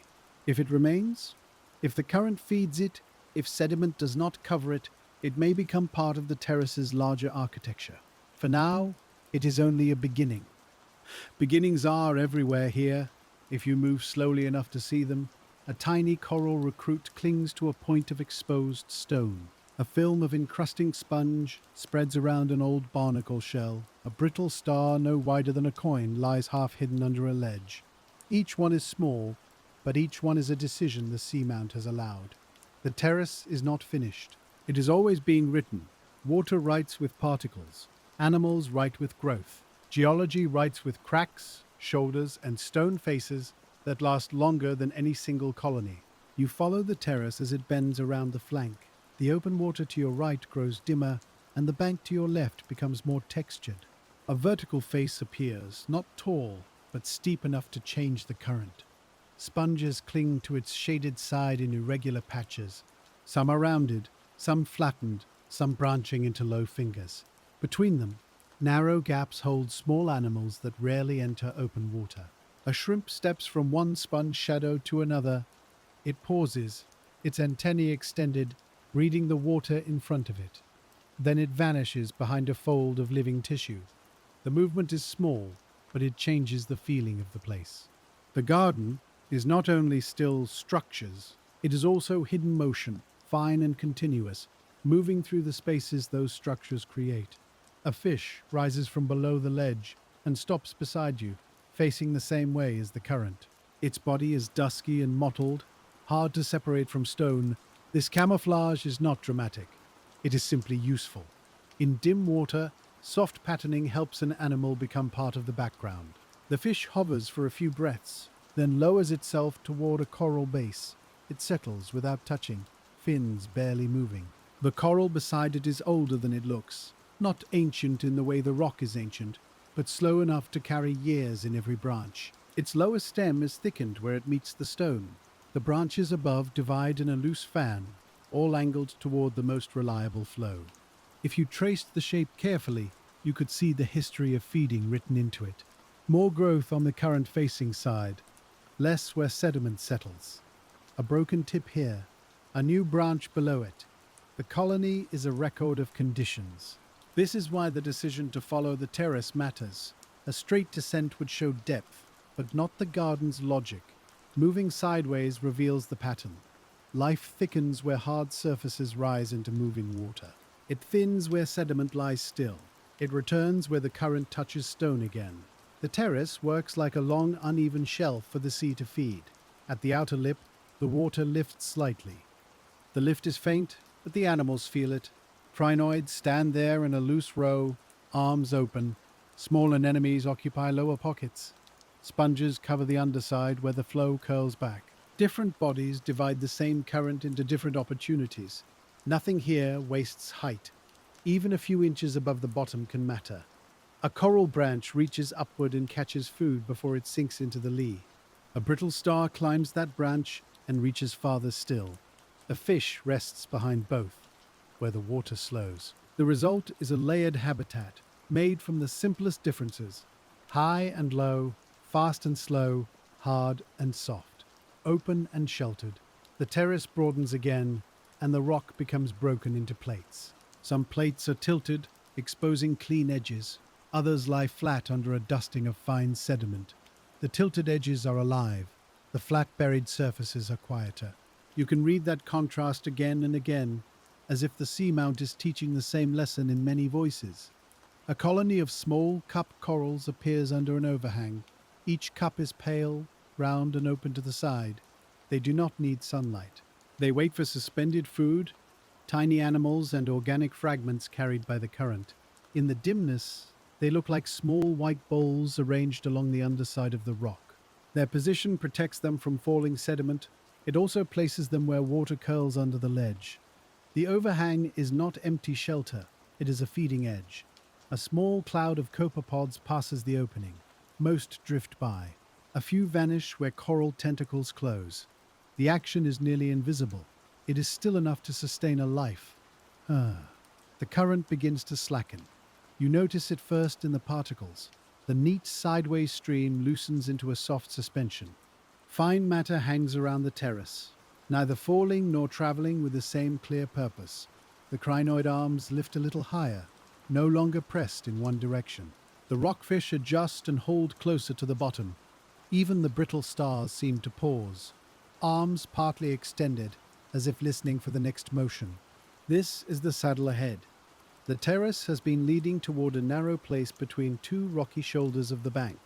If it remains, if the current feeds it, if sediment does not cover it, it may become part of the terrace's larger architecture. For now, it is only a beginning. Beginnings are everywhere here, if you move slowly enough to see them. A tiny coral recruit clings to a point of exposed stone. A film of encrusting sponge spreads around an old barnacle shell. A brittle star no wider than a coin lies half hidden under a ledge. Each one is small, but each one is a decision the seamount has allowed. The terrace is not finished. It is always being written. Water writes with particles. Animals write with growth. Geology writes with cracks, shoulders, and stone faces that last longer than any single colony. You follow the terrace as it bends around the flank. The open water to your right grows dimmer, and the bank to your left becomes more textured. A vertical face appears, not tall, but steep enough to change the current. Sponges cling to its shaded side in irregular patches. Some are rounded, some flattened, some branching into low fingers. Between them, narrow gaps hold small animals that rarely enter open water. A shrimp steps from one sponge shadow to another. It pauses, its antennae extended, reading the water in front of it. Then it vanishes behind a fold of living tissue. The movement is small, but it changes the feeling of the place. The garden is not only still structures, it is also hidden motion, fine and continuous, moving through the spaces those structures create. A fish rises from below the ledge and stops beside you, facing the same way as the current. Its body is dusky and mottled, hard to separate from stone. This camouflage is not dramatic. It is simply useful. In dim water, soft patterning helps an animal become part of the background. The fish hovers for a few breaths, then lowers itself toward a coral base. It settles without touching, fins barely moving. The coral beside it is older than it looks, not ancient in the way the rock is ancient, but slow enough to carry years in every branch. Its lower stem is thickened where it meets the stone. The branches above divide in a loose fan, all angled toward the most reliable flow. If you traced the shape carefully, you could see the history of feeding written into it. More growth on the current-facing side, less where sediment settles. A broken tip here, a new branch below it. The colony is a record of conditions. This is why the decision to follow the terrace matters. A straight descent would show depth, but not the garden's logic. Moving sideways reveals the pattern. Life thickens where hard surfaces rise into moving water. It thins where sediment lies still. It returns where the current touches stone again. The terrace works like a long, uneven shelf for the sea to feed. At the outer lip, the water lifts slightly. The lift is faint, but the animals feel it. Crinoids stand there in a loose row, arms open. Small anemones occupy lower pockets. Sponges cover the underside where the flow curls back. Different bodies divide the same current into different opportunities. Nothing here wastes height. Even a few inches above the bottom can matter. A coral branch reaches upward and catches food before it sinks into the lee. A brittle star climbs that branch and reaches farther still. A fish rests behind both, where the water slows. The result is a layered habitat, made from the simplest differences. High and low, fast and slow, hard and soft, open and sheltered. The terrace broadens again, and the rock becomes broken into plates. Some plates are tilted, exposing clean edges. Others lie flat under a dusting of fine sediment. The tilted edges are alive. The flat buried surfaces are quieter. You can read that contrast again and again, as if the seamount is teaching the same lesson in many voices. A colony of small cup corals appears under an overhang. Each cup is pale, round and open to the side. They do not need sunlight. They wait for suspended food, tiny animals and organic fragments carried by the current. In the dimness, they look like small white bowls arranged along the underside of the rock. Their position protects them from falling sediment. It also places them where water curls under the ledge. The overhang is not empty shelter, it is a feeding edge. A small cloud of copepods passes the opening. Most drift by. A few vanish where coral tentacles close. The action is nearly invisible. It is still enough to sustain a life. The current begins to slacken. You notice it first in the particles. The neat sideways stream loosens into a soft suspension. Fine matter hangs around the terrace, neither falling nor traveling with the same clear purpose. The crinoid arms lift a little higher, no longer pressed in one direction. The rockfish adjust and hold closer to the bottom. Even the brittle stars seem to pause, arms partly extended, as if listening for the next motion. This is the saddle ahead. The terrace has been leading toward a narrow place between two rocky shoulders of the bank.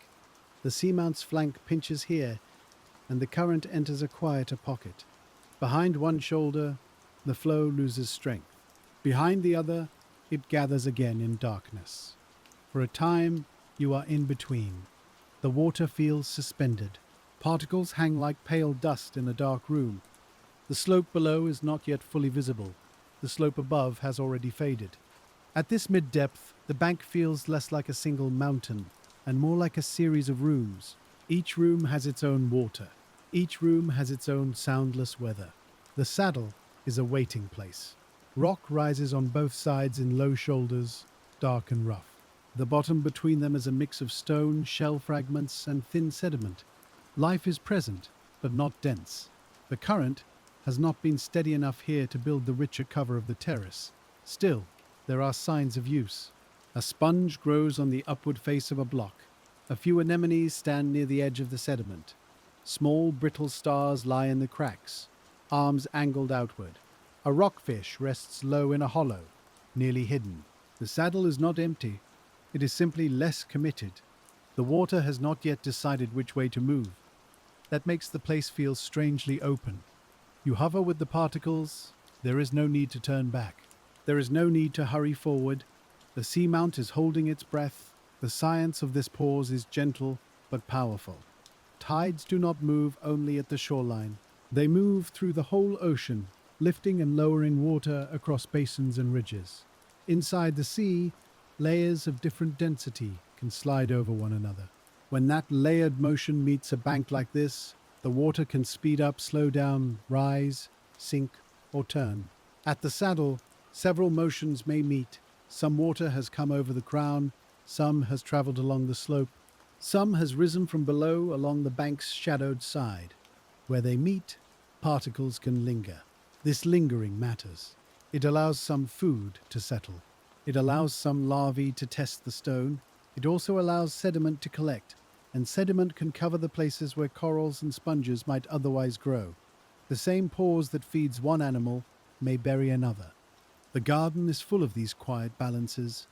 The seamount's flank pinches here, and the current enters a quieter pocket. Behind one shoulder, the flow loses strength. Behind the other, it gathers again in darkness. For a time, you are in between. The water feels suspended. Particles hang like pale dust in a dark room. The slope below is not yet fully visible. The slope above has already faded. At this mid-depth, the bank feels less like a single mountain and more like a series of rooms. Each room has its own water. Each room has its own soundless weather. The saddle is a waiting place. Rock rises on both sides in low shoulders, dark and rough. The bottom between them is a mix of stone, shell fragments, and thin sediment. Life is present, but not dense. The current has not been steady enough here to build the richer cover of the terrace. Still, there are signs of use. A sponge grows on the upward face of a block. A few anemones stand near the edge of the sediment. Small, brittle stars lie in the cracks, arms angled outward. A rockfish rests low in a hollow, nearly hidden. The saddle is not empty. It is simply less committed. The water has not yet decided which way to move. That makes the place feel strangely open. You hover with the particles. There is no need to turn back. There is no need to hurry forward. The seamount is holding its breath. The science of this pause is gentle but powerful. Tides do not move only at the shoreline. They move through the whole ocean, lifting and lowering water across basins and ridges. Inside the sea, layers of different density can slide over one another. When that layered motion meets a bank like this, the water can speed up, slow down, rise, sink, or turn. At the saddle, several motions may meet. Some water has come over the crown, some has traveled along the slope, some has risen from below along the bank's shadowed side. Where they meet, particles can linger. This lingering matters. It allows some food to settle. It allows some larvae to test the stone. It also allows sediment to collect, and sediment can cover the places where corals and sponges might otherwise grow. The same pause that feeds one animal may bury another. The garden is full of these quiet balances.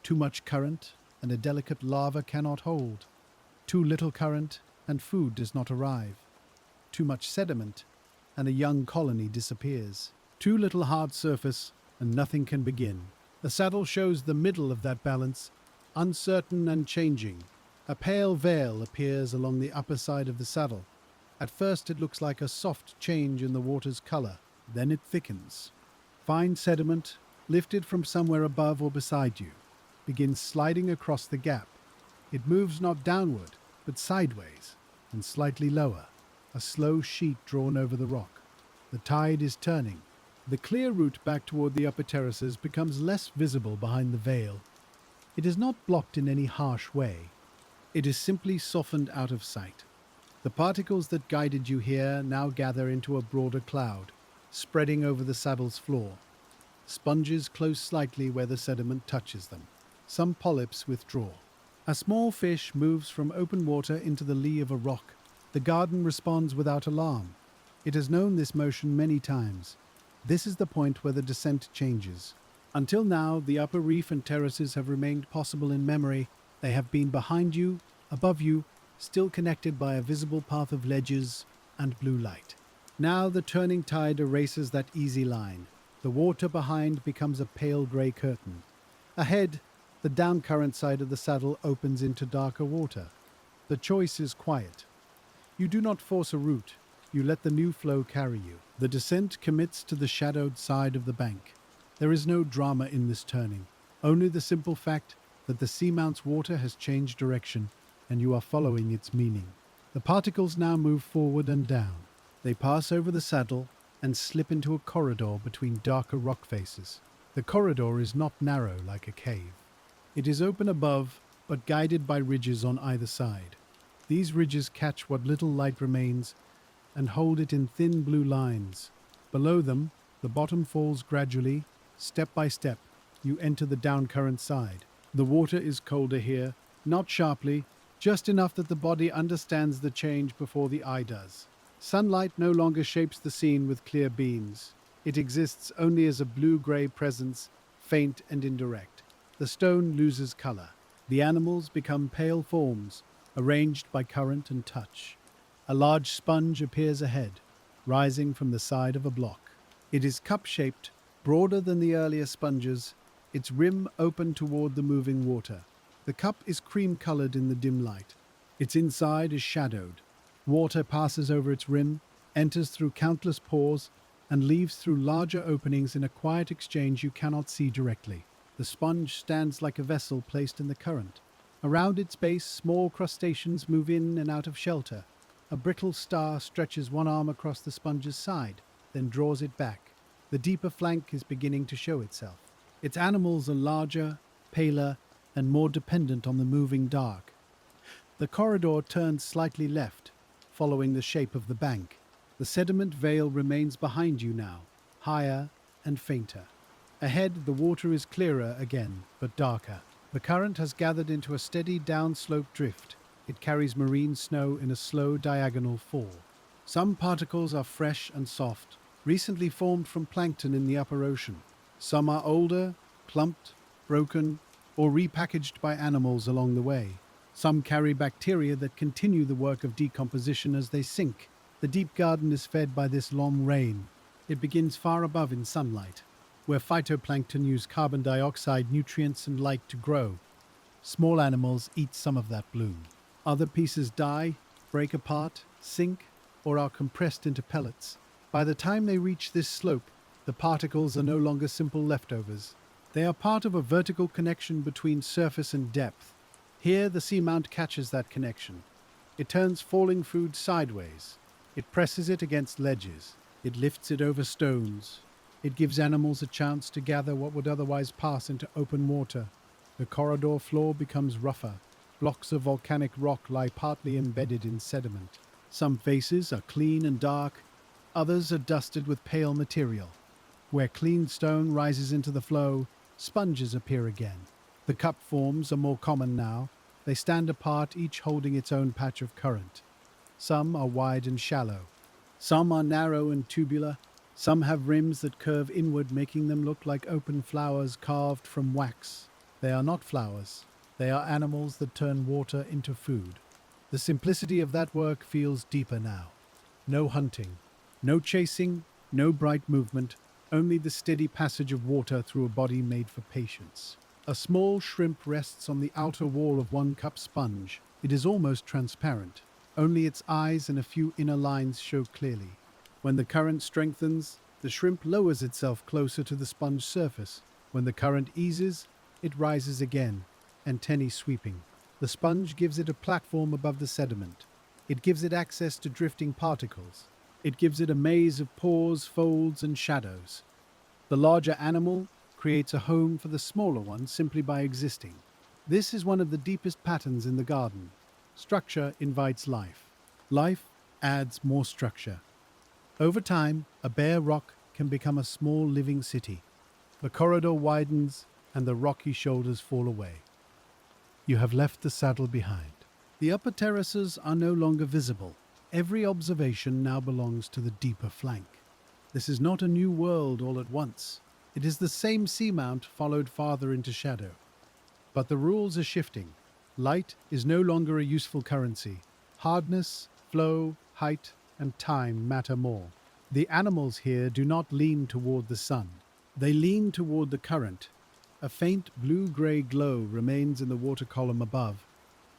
Too much current, and a delicate larva cannot hold. Too little current, and food does not arrive. Too much sediment, and a young colony disappears. Too little hard surface, and nothing can begin. The saddle shows the middle of that balance, uncertain and changing. A pale veil appears along the upper side of the saddle. At first it looks like a soft change in the water's color. Then it thickens. Fine sediment, lifted from somewhere above or beside you, begins sliding across the gap. It moves not downward, but sideways, and slightly lower. A slow sheet drawn over the rock. The tide is turning. The clear route back toward the upper terraces becomes less visible behind the veil. It is not blocked in any harsh way. It is simply softened out of sight. The particles that guided you here now gather into a broader cloud, spreading over the saddle's floor. Sponges close slightly where the sediment touches them. Some polyps withdraw. A small fish moves from open water into the lee of a rock. The garden responds without alarm. It has known this motion many times. This is the point where the descent changes. Until now, the upper reef and terraces have remained possible in memory. They have been behind you, above you, still connected by a visible path of ledges and blue light. Now the turning tide erases that easy line. The water behind becomes a pale grey curtain. Ahead, the downcurrent side of the saddle opens into darker water. The choice is quiet. You do not force a route. You let the new flow carry you. The descent commits to the shadowed side of the bank. There is no drama in this turning, only the simple fact that the seamount's water has changed direction and you are following its meaning. The particles now move forward and down. They pass over the saddle and slip into a corridor between darker rock faces. The corridor is not narrow like a cave. It is open above, but guided by ridges on either side. These ridges catch what little light remains and hold it in thin blue lines. Below them, the bottom falls gradually. Step by step, you enter the downcurrent side. The water is colder here, not sharply, just enough that the body understands the change before the eye does. Sunlight no longer shapes the scene with clear beams. It exists only as a blue-grey presence, faint and indirect. The stone loses color. The animals become pale forms, arranged by current and touch. A large sponge appears ahead, rising from the side of a block. It is cup-shaped, broader than the earlier sponges, its rim open toward the moving water. The cup is cream-colored in the dim light. Its inside is shadowed. Water passes over its rim, enters through countless pores, and leaves through larger openings in a quiet exchange you cannot see directly. The sponge stands like a vessel placed in the current. Around its base, small crustaceans move in and out of shelter. A brittle star stretches one arm across the sponge's side, then draws it back. The deeper flank is beginning to show itself. Its animals are larger, paler, and more dependent on the moving dark. The corridor turns slightly left, following the shape of the bank. The sediment veil remains behind you now, higher and fainter. Ahead, the water is clearer again, but darker. The current has gathered into a steady downslope drift. It carries marine snow in a slow diagonal fall. Some particles are fresh and soft, recently formed from plankton in the upper ocean. Some are older, clumped, broken, or repackaged by animals along the way. Some carry bacteria that continue the work of decomposition as they sink. The deep garden is fed by this long rain. It begins far above in sunlight, where phytoplankton use carbon dioxide, nutrients, and light to grow. Small animals eat some of that bloom. Other pieces die, break apart, sink, or are compressed into pellets. By the time they reach this slope, the particles are no longer simple leftovers. They are part of a vertical connection between surface and depth. Here, the seamount catches that connection. It turns falling food sideways. It presses it against ledges. It lifts it over stones. It gives animals a chance to gather what would otherwise pass into open water. The corridor floor becomes rougher. Blocks of volcanic rock lie partly embedded in sediment. Some faces are clean and dark. Others are dusted with pale material. Where clean stone rises into the flow, sponges appear again. The cup forms are more common now. They stand apart, each holding its own patch of current. Some are wide and shallow. Some are narrow and tubular. Some have rims that curve inward, making them look like open flowers carved from wax. They are not flowers. They are animals that turn water into food. The simplicity of that work feels deeper now. No hunting, no chasing, no bright movement, only the steady passage of water through a body made for patience. A small shrimp rests on the outer wall of one cup sponge. It is almost transparent. Only its eyes and a few inner lines show clearly. When the current strengthens, the shrimp lowers itself closer to the sponge surface. When the current eases, it rises again, antennae sweeping. The sponge gives it a platform above the sediment. It gives it access to drifting particles. It gives it a maze of pores, folds, and shadows. The larger animal creates a home for the smaller one simply by existing. This is one of the deepest patterns in the garden. Structure invites life. Life adds more structure. Over time, a bare rock can become a small living city. The corridor widens, and the rocky shoulders fall away. You have left the saddle behind. The upper terraces are no longer visible. Every observation now belongs to the deeper flank. This is not a new world all at once. It is the same seamount followed farther into shadow. But the rules are shifting. Light is no longer a useful currency. Hardness, flow, height, and time matter more. The animals here do not lean toward the sun. They lean toward the current. A faint blue-gray glow remains in the water column above,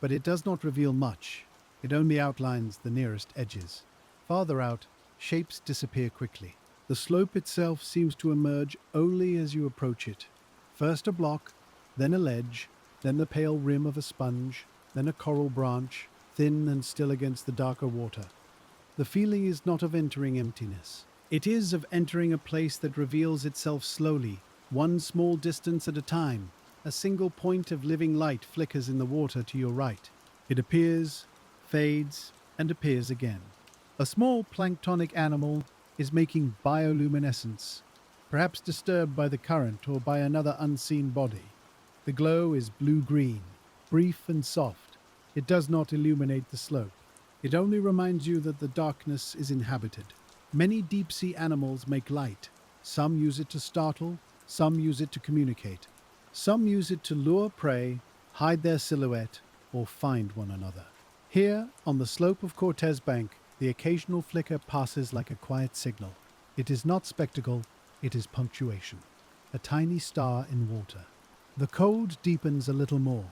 but it does not reveal much. It only outlines the nearest edges. Farther out, shapes disappear quickly. The slope itself seems to emerge only as you approach it. First a block, then a ledge, then the pale rim of a sponge, then a coral branch, thin and still against the darker water. The feeling is not of entering emptiness. It is of entering a place that reveals itself slowly, one small distance at a time. A single point of living light flickers in the water to your right. It appears, fades, and appears again. A small planktonic animal is making bioluminescence, perhaps disturbed by the current or by another unseen body. The glow is blue-green, brief and soft. It does not illuminate the slope. It only reminds you that the darkness is inhabited. Many deep-sea animals make light. Some use it to startle, some use it to communicate. Some use it to lure prey, hide their silhouette, or find one another. Here, on the slope of Cortez Bank, the occasional flicker passes like a quiet signal. It is not spectacle, it is punctuation. A tiny star in water. The cold deepens a little more.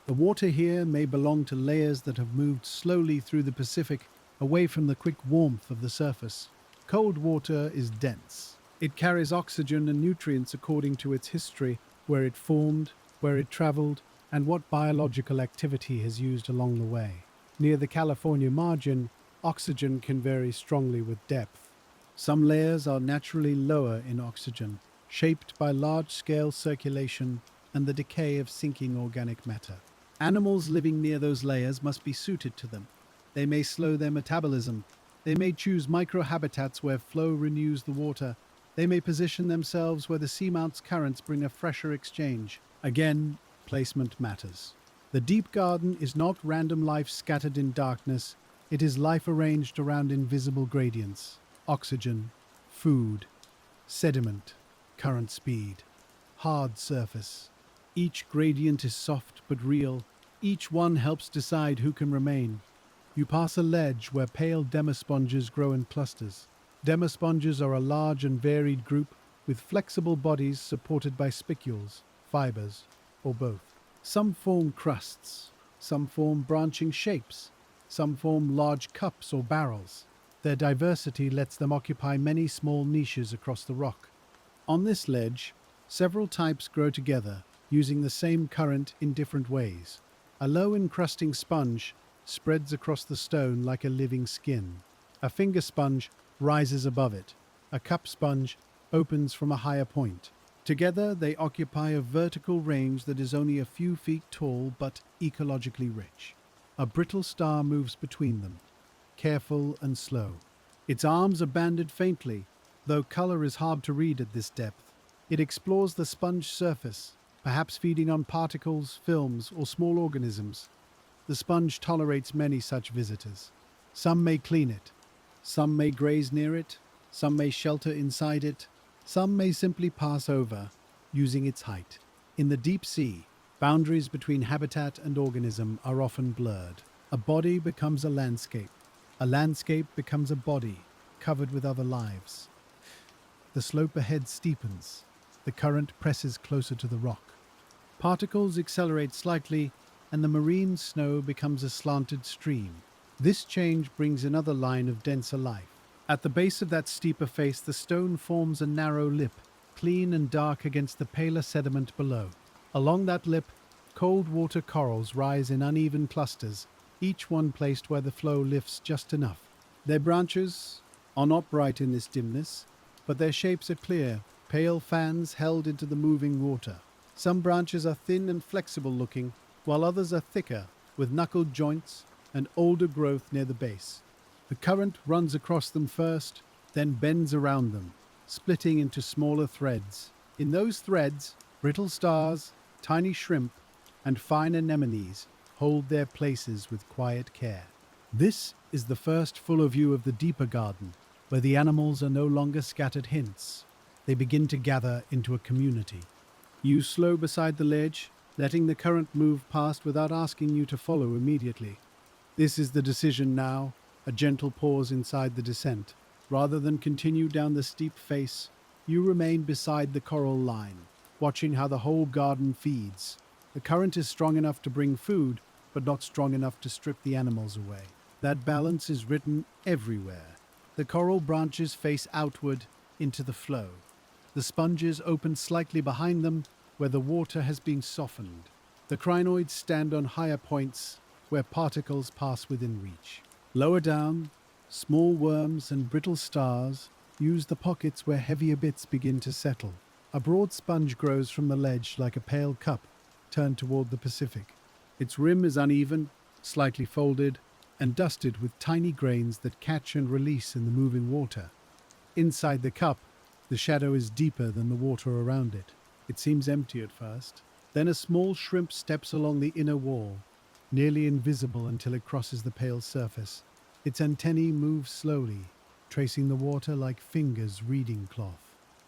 The water here may belong to layers that have moved slowly through the Pacific, away from the quick warmth of the surface. Cold water is dense. It carries oxygen and nutrients according to its history, where it formed, where it traveled, and what biological activity has used along the way. Near the California margin, oxygen can vary strongly with depth. Some layers are naturally lower in oxygen, shaped by large-scale circulation and the decay of sinking organic matter. Animals living near those layers must be suited to them. They may slow their metabolism. They may choose microhabitats where flow renews the water. They may position themselves where the seamount's currents bring a fresher exchange. Again, placement matters. The deep garden is not random life scattered in darkness. It is life arranged around invisible gradients. Oxygen, food, sediment, current speed, hard surface. Each gradient is soft but real. Each one helps decide who can remain. You pass a ledge where pale demosponges grow in clusters. Demosponges are a large and varied group with flexible bodies supported by spicules, fibers, or both. Some form crusts, some form branching shapes, some form large cups or barrels. Their diversity lets them occupy many small niches across the rock. On this ledge, several types grow together, using the same current in different ways. A low encrusting sponge spreads across the stone like a living skin. A finger sponge rises above it. A cup sponge opens from a higher point. Together, they occupy a vertical range that is only a few feet tall but ecologically rich. A brittle star moves between them, careful and slow. Its arms are banded faintly, though color is hard to read at this depth. It explores the sponge surface, perhaps feeding on particles, films, or small organisms. The sponge tolerates many such visitors. Some may clean it. Some may graze near it. Some may shelter inside it. Some may simply pass over, using its height. In the deep sea, boundaries between habitat and organism are often blurred. A body becomes a landscape. A landscape becomes a body, covered with other lives. The slope ahead steepens. The current presses closer to the rock. Particles accelerate slightly, and the marine snow becomes a slanted stream. This change brings another line of denser life. At the base of that steeper face, the stone forms a narrow lip, clean and dark against the paler sediment below. Along that lip, cold water corals rise in uneven clusters, each one placed where the flow lifts just enough. Their branches are not bright in this dimness, but their shapes are clear, pale fans held into the moving water. Some branches are thin and flexible looking, while others are thicker, with knuckled joints and older growth near the base. The current runs across them first, then bends around them, splitting into smaller threads. In those threads, Brittle stars, tiny shrimp, and fine anemones hold their places with quiet care. This is the first fuller view of the deeper garden, where the animals are no longer scattered hints. They begin to gather into a community. You slow beside the ledge, letting the current move past without asking you to follow immediately. This is the decision now, a gentle pause inside the descent. Rather than continue down the steep face, you remain beside the coral line, watching how the whole garden feeds. The current is strong enough to bring food, but not strong enough to strip the animals away. That balance is written everywhere. The coral branches face outward into the flow. The sponges open slightly behind them where the water has been softened. The crinoids stand on higher points where particles pass within reach. Lower down, small worms and brittle stars use the pockets where heavier bits begin to settle. A broad sponge grows from the ledge like a pale cup turned toward the Pacific. Its rim is uneven, slightly folded, and dusted with tiny grains that catch and release in the moving water. Inside the cup, the shadow is deeper than the water around it. It seems empty at first. Then a small shrimp steps along the inner wall, nearly invisible until it crosses the pale surface. Its antennae move slowly, tracing the water like fingers reading cloth.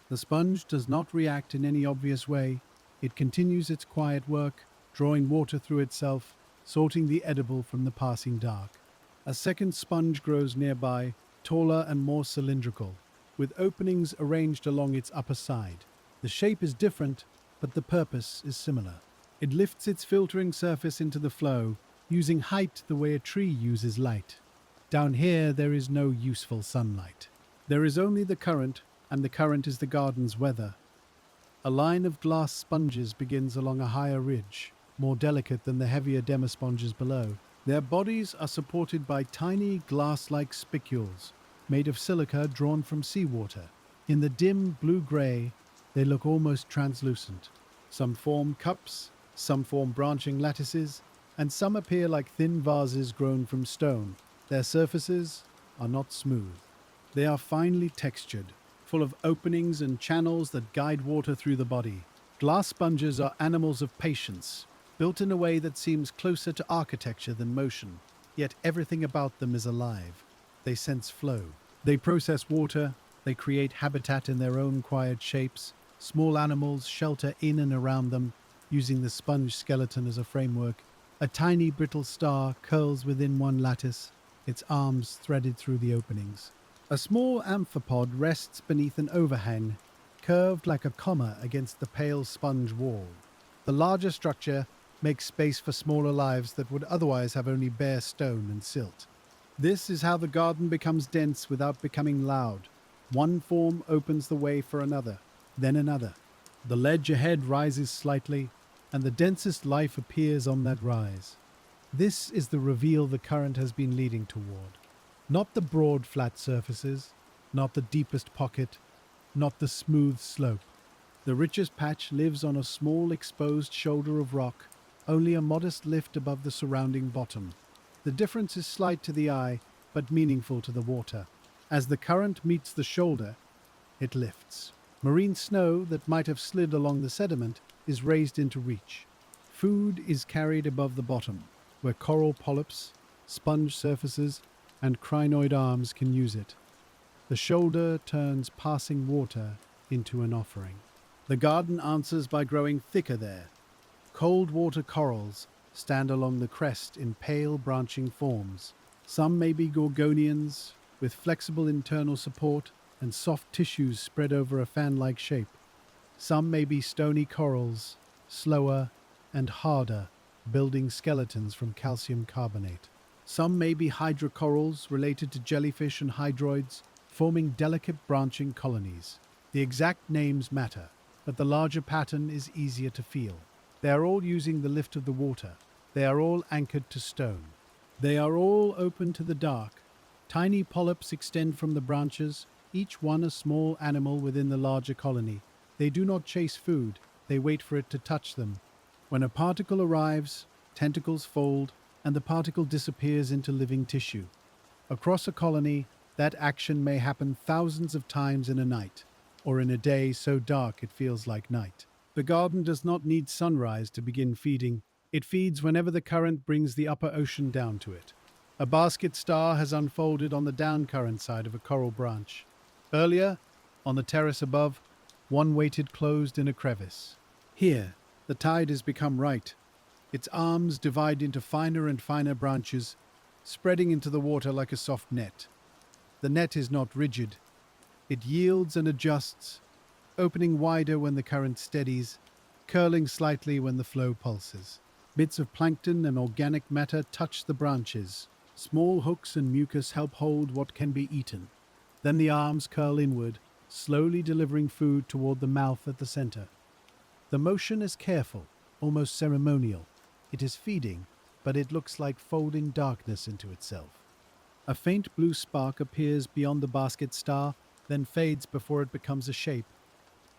The sponge does not react in any obvious way. It continues its quiet work, drawing water through itself, sorting the edible from the passing dark. A second sponge grows nearby, taller and more cylindrical, with openings arranged along its upper side. The shape is different, but the purpose is similar. It lifts its filtering surface into the flow, using height the way a tree uses light. Down here, there is no useful sunlight. There is only the current, and the current is the garden's weather. A line of glass sponges begins along a higher ridge, more delicate than the heavier demasponges below. Their bodies are supported by tiny glass-like spicules, made of silica drawn from seawater. In the dim blue-gray, they look almost translucent. Some form cups, some form branching lattices, and some appear like thin vases grown from stone. Their surfaces are not smooth. They are finely textured, full of openings and channels that guide water through the body. Glass sponges are animals of patience, built in a way that seems closer to architecture than motion, yet everything about them is alive. They sense flow. They process water. They create habitat in their own quiet shapes. Small animals shelter in and around them, using the sponge skeleton as a framework. A tiny brittle star curls within one lattice, its arms threaded through the openings. A small amphipod rests beneath an overhang, curved like a comma against the pale sponge wall. The larger structure makes space for smaller lives that would otherwise have only bare stone and silt. This is how the garden becomes dense without becoming loud. One form opens the way for another, then another. The ledge ahead rises slightly, and the densest life appears on that rise. This is the reveal the current has been leading toward. Not the broad, flat surfaces, not the deepest pocket, not the smooth slope. The richest patch lives on a small exposed shoulder of rock, only a modest lift above the surrounding bottom. The difference is slight to the eye, but meaningful to the water. As the current meets the shoulder, it lifts. Marine snow that might have slid along the sediment is raised into reach. Food is carried above the bottom, where coral polyps, sponge surfaces, and crinoid arms can use it. The shoulder turns passing water into an offering. The garden answers by growing thicker there. Cold water corals stand along the crest in pale branching forms. Some may be gorgonians, with flexible internal support and soft tissues spread over a fan-like shape. Some may be stony corals, slower and harder, building skeletons from calcium carbonate. Some may be hydrocorals related to jellyfish and hydroids, forming delicate branching colonies. The exact names matter, but the larger pattern is easier to feel. They are all using the lift of the water. They are all anchored to stone. They are all open to the dark. Tiny polyps extend from the branches, each one a small animal within the larger colony. They do not chase food, they wait for it to touch them. When a particle arrives, tentacles fold, and the particle disappears into living tissue. Across a colony, that action may happen thousands of times in a night, or in a day so dark it feels like night. The The garden does not need sunrise to begin feeding. It feeds whenever the current brings the upper ocean down to it. A basket star has unfolded on the downcurrent side of a coral branch. Earlier, on the terrace above, one waited closed in a crevice. Here, the tide has become right. Its arms divide into finer and finer branches, spreading into the water like a soft net. The net is not rigid. It yields and adjusts, opening wider when the current steadies, curling slightly when the flow pulses. Bits of plankton and organic matter touch the branches. Small hooks and mucus help hold what can be eaten. Then the arms curl inward, slowly delivering food toward the mouth at the center. The motion is careful, almost ceremonial. It is feeding, but it looks like folding darkness into itself. A faint blue spark appears beyond the basket star, then fades before it becomes a shape.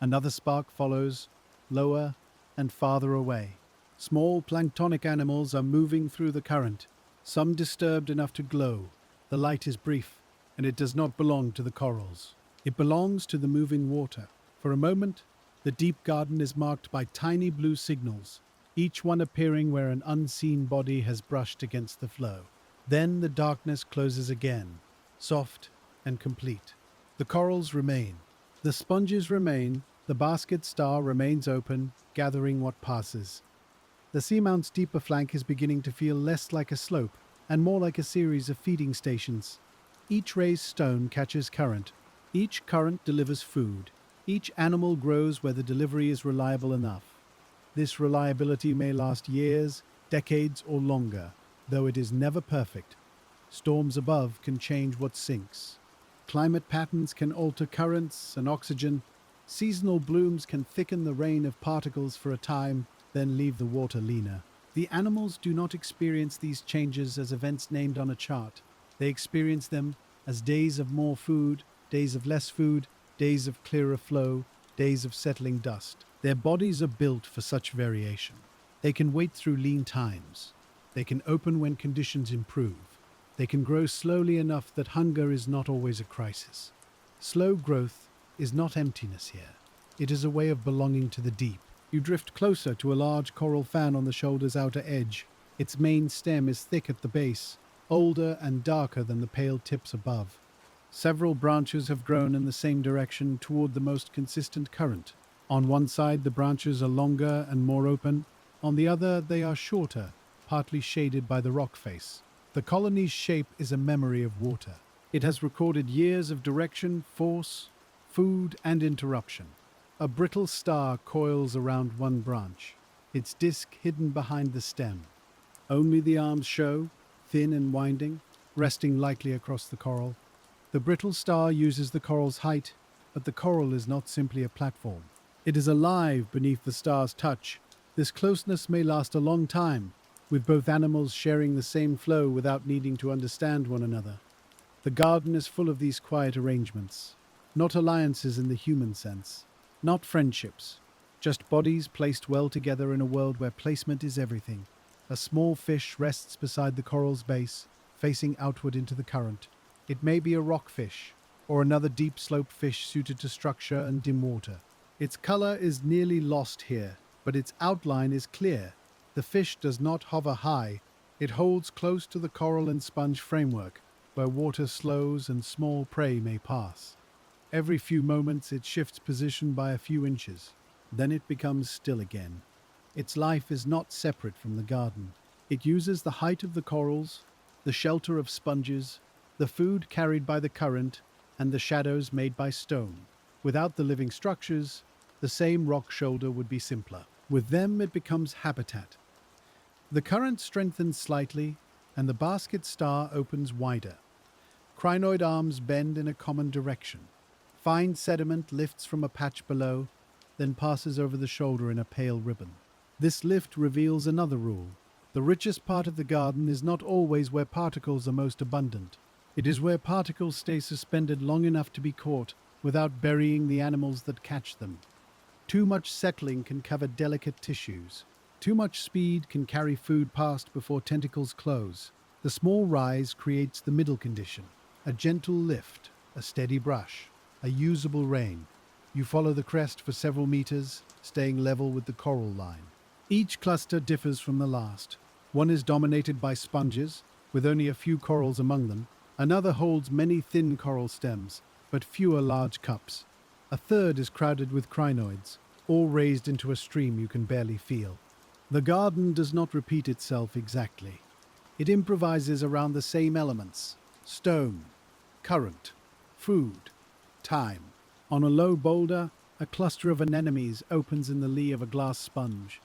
Another spark follows, lower and farther away. Small planktonic animals are moving through the current, some disturbed enough to glow. The light is brief, and it does not belong to the corals. It belongs to the moving water. For a moment, the deep garden is marked by tiny blue signals, each one appearing where an unseen body has brushed against the flow. Then the darkness closes again, soft and complete. The corals remain. The sponges remain. The basket star remains open, gathering what passes. The seamount's deeper flank is beginning to feel less like a slope and more like a series of feeding stations. Each raised stone catches current. Each current delivers food. Each animal grows where the delivery is reliable enough. This reliability may last years, decades, or longer, though it is never perfect. Storms above can change what sinks. Climate patterns can alter currents and oxygen. Seasonal blooms can thicken the rain of particles for a time, then leave the water leaner. The animals do not experience these changes as events named on a chart. They experience them as days of more food, days of less food, days of clearer flow, days of settling dust. Their bodies are built for such variation. They can wait through lean times. They can open when conditions improve. They can grow slowly enough that hunger is not always a crisis. Slow growth is not emptiness here. It is a way of belonging to the deep. You drift closer to a large coral fan on the shoulder's outer edge. Its main stem is thick at the base, older and darker than the pale tips above. Several branches have grown in the same direction toward the most consistent current. On one side, the branches are longer and more open. On the other, they are shorter, partly shaded by the rock face. The colony's shape is a memory of water. It has recorded years of direction, force, food, and interruption. A brittle star coils around one branch, its disk hidden behind the stem. Only the arms show, thin and winding, resting lightly across the coral. The brittle star uses the coral's height, but the coral is not simply a platform. It is alive beneath the star's touch. This closeness may last a long time, with both animals sharing the same flow without needing to understand one another. The garden is full of these quiet arrangements, not alliances in the human sense, not friendships, just bodies placed well together in a world where placement is everything. A small fish rests beside the coral's base, facing outward into the current. It may be a rockfish, or another deep-sloped fish suited to structure and dim water. Its color is nearly lost here, but its outline is clear. The fish does not hover high. It holds close to the coral and sponge framework, where water slows and small prey may pass. Every few moments it shifts position by a few inches. Then it becomes still again. Its life is not separate from the garden. It uses the height of the corals, the shelter of sponges, the food carried by the current, and the shadows made by stone. Without the living structures, the same rock shoulder would be simpler. With them, it becomes habitat. The current strengthens slightly, and the basket star opens wider. Crinoid arms bend in a common direction. Fine sediment lifts from a patch below, then passes over the shoulder in a pale ribbon. This lift reveals another rule. The richest part of the garden is not always where particles are most abundant. It is where particles stay suspended long enough to be caught without burying the animals that catch them. Too much settling can cover delicate tissues. Too much speed can carry food past before tentacles close. The small rise creates the middle condition. A gentle lift, a steady brush, a usable rein. You follow the crest for several meters, staying level with the coral line. Each cluster differs from the last. One is dominated by sponges, with only a few corals among them. Another holds many thin coral stems, but fewer large cups. A third is crowded with crinoids, all raised into a stream you can barely feel. The garden does not repeat itself exactly. It improvises around the same elements: stone, current, food, time. On a low boulder, a cluster of anemones opens in the lee of a glass sponge.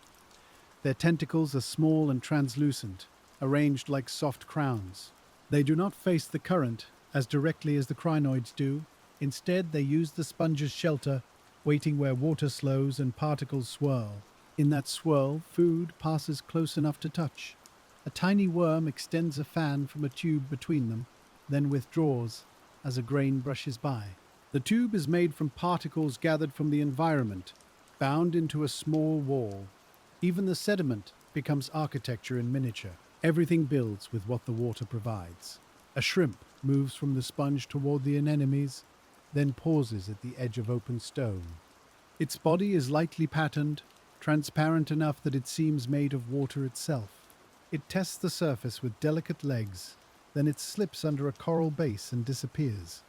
Their tentacles are small and translucent, arranged like soft crowns. They do not face the current as directly as the crinoids do. Instead, they use the sponge's shelter, waiting where water slows and particles swirl. In that swirl, food passes close enough to touch. A tiny worm extends a fan from a tube between them, then withdraws as a grain brushes by. The tube is made from particles gathered from the environment, bound into a small wall. Even the sediment becomes architecture in miniature. Everything builds with what the water provides. A shrimp moves from the sponge toward the anemones, then pauses at the edge of open stone. Its body is lightly patterned, transparent enough that it seems made of water itself. It tests the surface with delicate legs, then it slips under a coral base and disappears.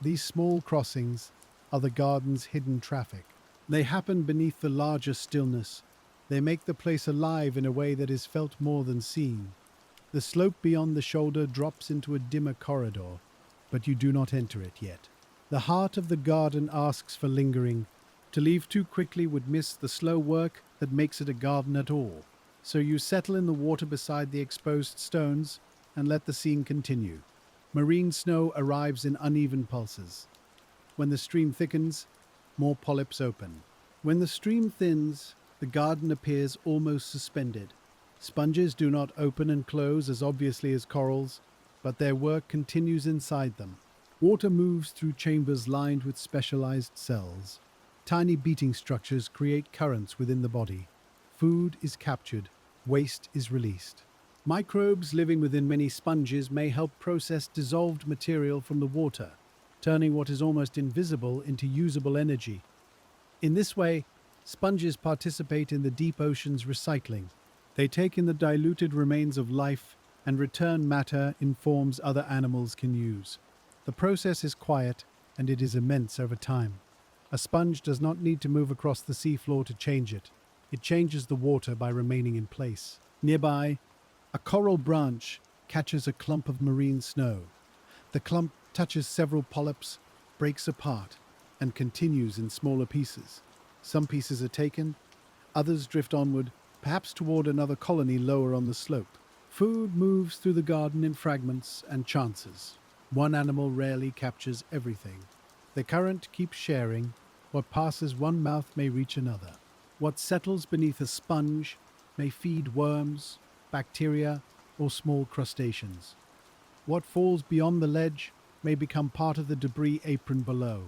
These small crossings are the garden's hidden traffic. They happen beneath the larger stillness. They make the place alive in a way that is felt more than seen. The slope beyond the shoulder drops into a dimmer corridor, but you do not enter it yet. The heart of the garden asks for lingering. To leave too quickly would miss the slow work that makes it a garden at all. So you settle in the water beside the exposed stones and let the scene continue. Marine snow arrives in uneven pulses. When the stream thickens, more polyps open. When the stream thins, the garden appears almost suspended. Sponges do not open and close as obviously as corals, but their work continues inside them. Water moves through chambers lined with specialized cells. Tiny beating structures create currents within the body. Food is captured, waste is released. Microbes living within many sponges may help process dissolved material from the water, turning what is almost invisible into usable energy. In this way, sponges participate in the deep ocean's recycling. They take in the diluted remains of life and return matter in forms other animals can use. The process is quiet, and it is immense over time. A sponge does not need to move across the seafloor to change it. It changes the water by remaining in place. Nearby, a coral branch catches a clump of marine snow. The clump touches several polyps, breaks apart, and continues in smaller pieces. Some pieces are taken, others drift onward, perhaps toward another colony lower on the slope. Food moves through the garden in fragments and chances. One animal rarely captures everything. The current keeps sharing. What passes one mouth may reach another. What settles beneath a sponge may feed worms, bacteria, or small crustaceans. What falls beyond the ledge may become part of the debris apron below.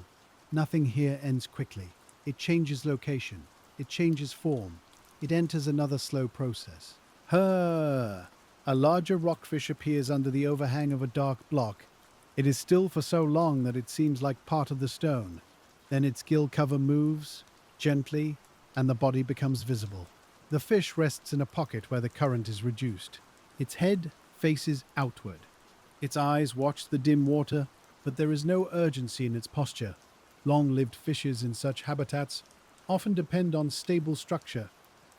Nothing here ends quickly. It changes location. It changes form. It enters another slow process. A larger rockfish appears under the overhang of a dark block. It is still for so long that it seems like part of the stone. Then its gill cover moves, gently, and the body becomes visible. The fish rests in a pocket where the current is reduced. Its head faces outward. Its eyes watch the dim water, but there is no urgency in its posture. Long-lived fishes in such habitats often depend on stable structure.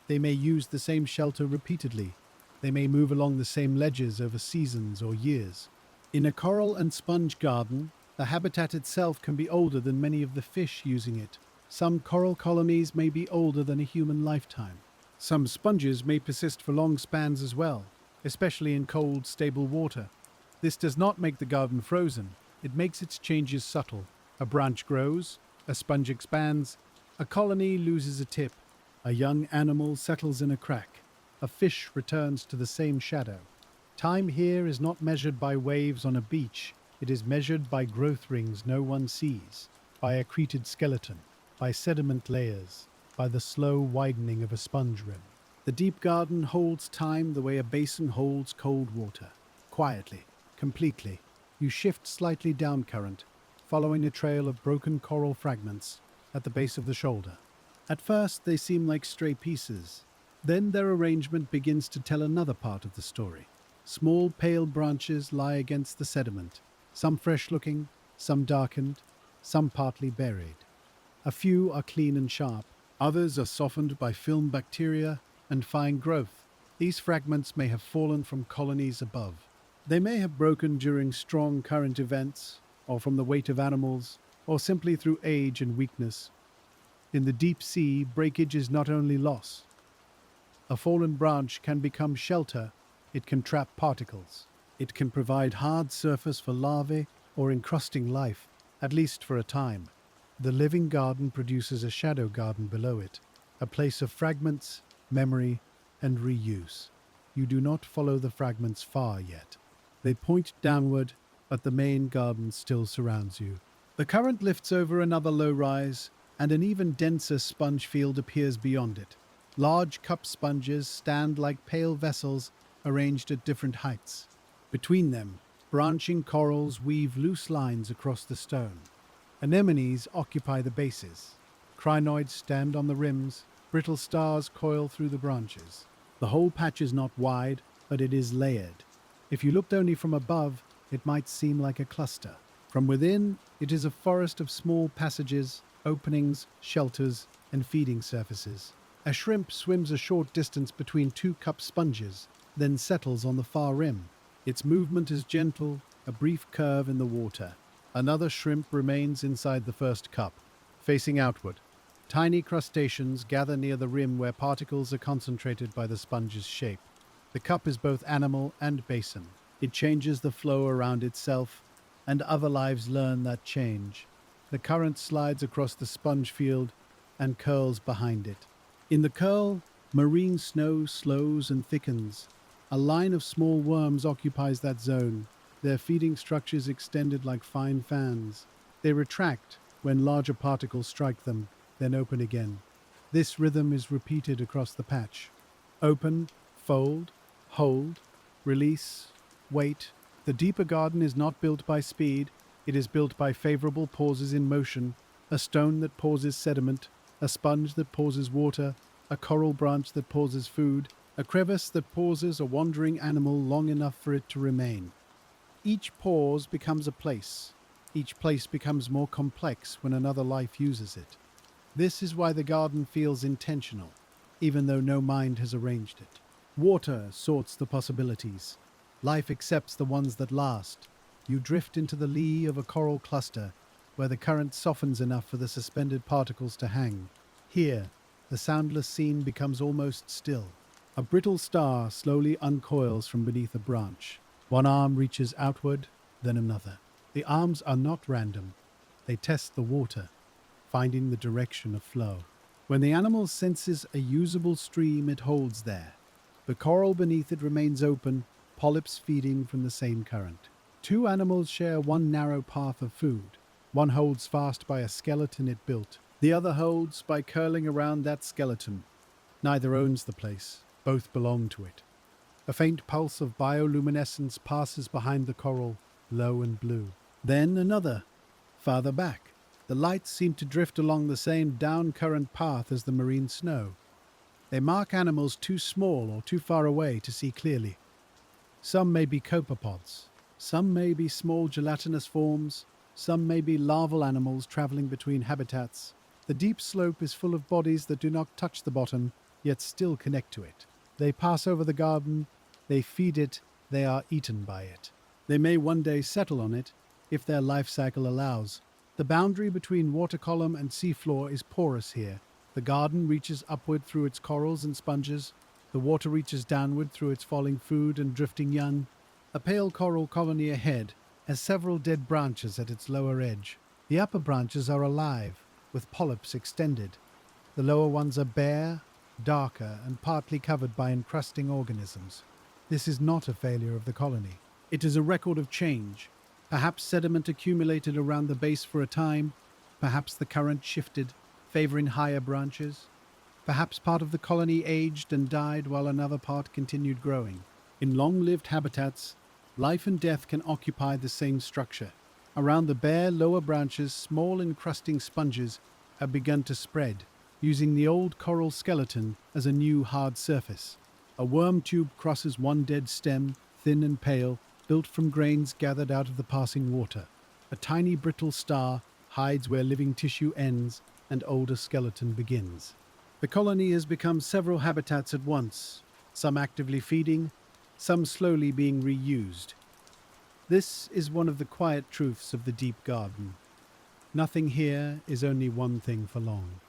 They may use the same shelter repeatedly. They may move along the same ledges over seasons or years. In a coral and sponge garden, the habitat itself can be older than many of the fish using it. Some coral colonies may be older than a human lifetime. Some sponges may persist for long spans as well, especially in cold, stable water. This does not make the garden frozen. It makes its changes subtle. A branch grows, a sponge expands, a colony loses a tip, a young animal settles in a crack, a fish returns to the same shadow. Time here is not measured by waves on a beach. It is measured by growth rings no one sees, by accreted skeleton, by sediment layers, by the slow widening of a sponge rim. The deep garden holds time the way a basin holds cold water. Quietly, completely, you shift slightly down current, following a trail of broken coral fragments, at the base of the shoulder. At first, they seem like stray pieces. Then their arrangement begins to tell another part of the story. Small, pale branches lie against the sediment, some fresh-looking, some darkened, some partly buried. A few are clean and sharp, others are softened by film bacteria and fine growth. These fragments may have fallen from colonies above. They may have broken during strong current events, or from the weight of animals, or simply through age and weakness. In the deep sea, breakage is not only loss. A fallen branch can become shelter, it can trap particles. It can provide hard surface for larvae or encrusting life, at least for a time. The living garden produces a shadow garden below it, a place of fragments, memory, and reuse. You do not follow the fragments far yet. They point downward, but the main garden still surrounds you. The current lifts over another low rise, and an even denser sponge field appears beyond it. Large cup sponges stand like pale vessels arranged at different heights. Between them, branching corals weave loose lines across the stone. Anemones occupy the bases. Crinoids stand on the rims. Brittle stars coil through the branches. The whole patch is not wide, but it is layered. If you looked only from above, it might seem like a cluster. From within, it is a forest of small passages, openings, shelters, and feeding surfaces. A shrimp swims a short distance between two cup sponges, then settles on the far rim. Its movement is gentle, a brief curve in the water. Another shrimp remains inside the first cup, facing outward. Tiny crustaceans gather near the rim where particles are concentrated by the sponge's shape. The cup is both animal and basin. It changes the flow around itself, and other lives learn that change. The current slides across the sponge field and curls behind it. In the curl, marine snow slows and thickens. A line of small worms occupies that zone, their feeding structures extended like fine fans. They retract when larger particles strike them, then open again. This rhythm is repeated across the patch. Open, fold, hold, release, wait. The deeper garden is not built by speed, it is built by favorable pauses in motion, a stone that pauses sediment, a sponge that pauses water, a coral branch that pauses food, a crevice that pauses a wandering animal long enough for it to remain. Each pause becomes a place. Each place becomes more complex when another life uses it. This is why the garden feels intentional, even though no mind has arranged it. Water sorts the possibilities. Life accepts the ones that last. You drift into the lee of a coral cluster, where the current softens enough for the suspended particles to hang. Here, the soundless scene becomes almost still. A brittle star slowly uncoils from beneath a branch. One arm reaches outward, then another. The arms are not random. They test the water, finding the direction of flow. When the animal senses a usable stream, it holds there. The coral beneath it remains open, polyps feeding from the same current. Two animals share one narrow path of food. One holds fast by a skeleton it built. The other holds by curling around that skeleton. Neither owns the place. Both belong to it. A faint pulse of bioluminescence passes behind the coral, low and blue. Then another, farther back. The lights seem to drift along the same down-current path as the marine snow. They mark animals too small or too far away to see clearly. Some may be copepods. Some may be small gelatinous forms. Some may be larval animals traveling between habitats. The deep slope is full of bodies that do not touch the bottom, yet still connect to it. They pass over the garden, they feed it, they are eaten by it. They may one day settle on it, if their life cycle allows. The boundary between water column and seafloor is porous here. The garden reaches upward through its corals and sponges. The water reaches downward through its falling food and drifting young. A pale coral colony ahead has several dead branches at its lower edge. The upper branches are alive, with polyps extended. The lower ones are bare, darker, and partly covered by encrusting organisms. This is not a failure of the colony. It is a record of change. Perhaps sediment accumulated around the base for a time. Perhaps the current shifted, favoring higher branches. Perhaps part of the colony aged and died while another part continued growing. In long-lived habitats, life and death can occupy the same structure. Around the bare lower branches, small encrusting sponges have begun to spread, using the old coral skeleton as a new hard surface. A worm tube crosses one dead stem, thin and pale, built from grains gathered out of the passing water. A tiny brittle star hides where living tissue ends and older skeleton begins. The colony has become several habitats at once, some actively feeding, some slowly being reused. This is one of the quiet truths of the deep garden. Nothing here is only one thing for long.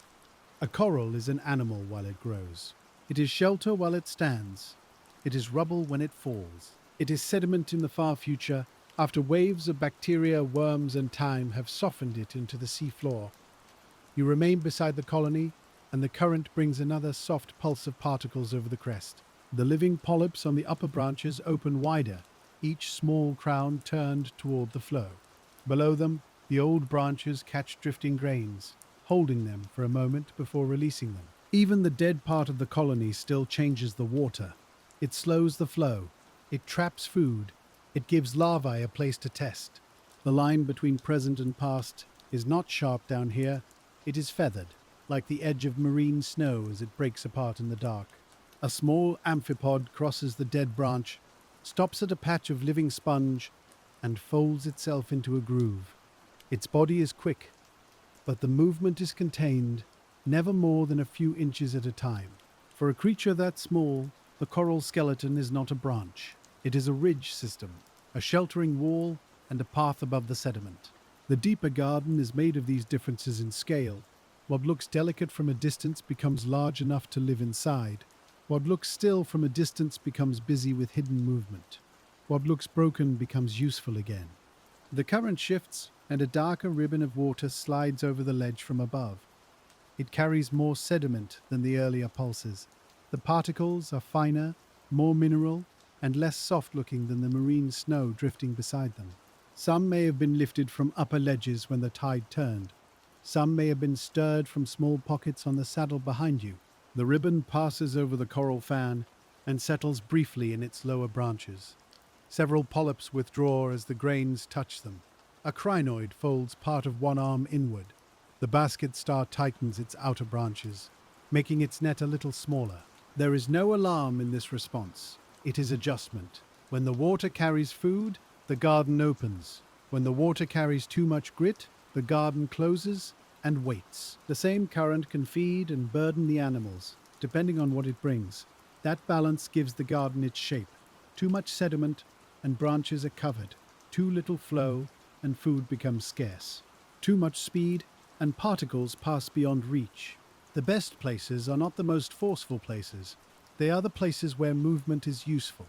A coral is an animal while it grows. It is shelter while it stands. It is rubble when it falls. It is sediment in the far future, after waves of bacteria, worms, and time have softened it into the seafloor. You remain beside the colony, and the current brings another soft pulse of particles over the crest. The living polyps on the upper branches open wider, each small crown turned toward the flow. Below them, the old branches catch drifting grains, holding them for a moment before releasing them. Even the dead part of the colony still changes the water. It slows the flow. It traps food. It gives larvae a place to test. The line between present and past is not sharp down here. It is feathered, like the edge of marine snow as it breaks apart in the dark. A small amphipod crosses the dead branch, stops at a patch of living sponge, and folds itself into a groove. Its body is quick, but the movement is contained, never more than a few inches at a time. For a creature that small, the coral skeleton is not a branch. It is a ridge system, a sheltering wall, and a path above the sediment. The deeper garden is made of these differences in scale. What looks delicate from a distance becomes large enough to live inside. What looks still from a distance becomes busy with hidden movement. What looks broken becomes useful again. The current shifts, and a darker ribbon of water slides over the ledge from above. It carries more sediment than the earlier pulses. The particles are finer, more mineral, and less soft-looking than the marine snow drifting beside them. Some may have been lifted from upper ledges when the tide turned. Some may have been stirred from small pockets on the saddle behind you. The ribbon passes over the coral fan and settles briefly in its lower branches. Several polyps withdraw as the grains touch them. A crinoid folds part of one arm inward. The basket star tightens its outer branches, making its net a little smaller. There is no alarm in this response. It is adjustment. When the water carries food, the garden opens. When the water carries too much grit, the garden closes and waits. The same current can feed and burden the animals, depending on what it brings. That balance gives the garden its shape. Too much sediment and branches are covered. Too little flow and food becomes scarce. Too much speed and particles pass beyond reach. The best places are not the most forceful places. They are the places where movement is useful.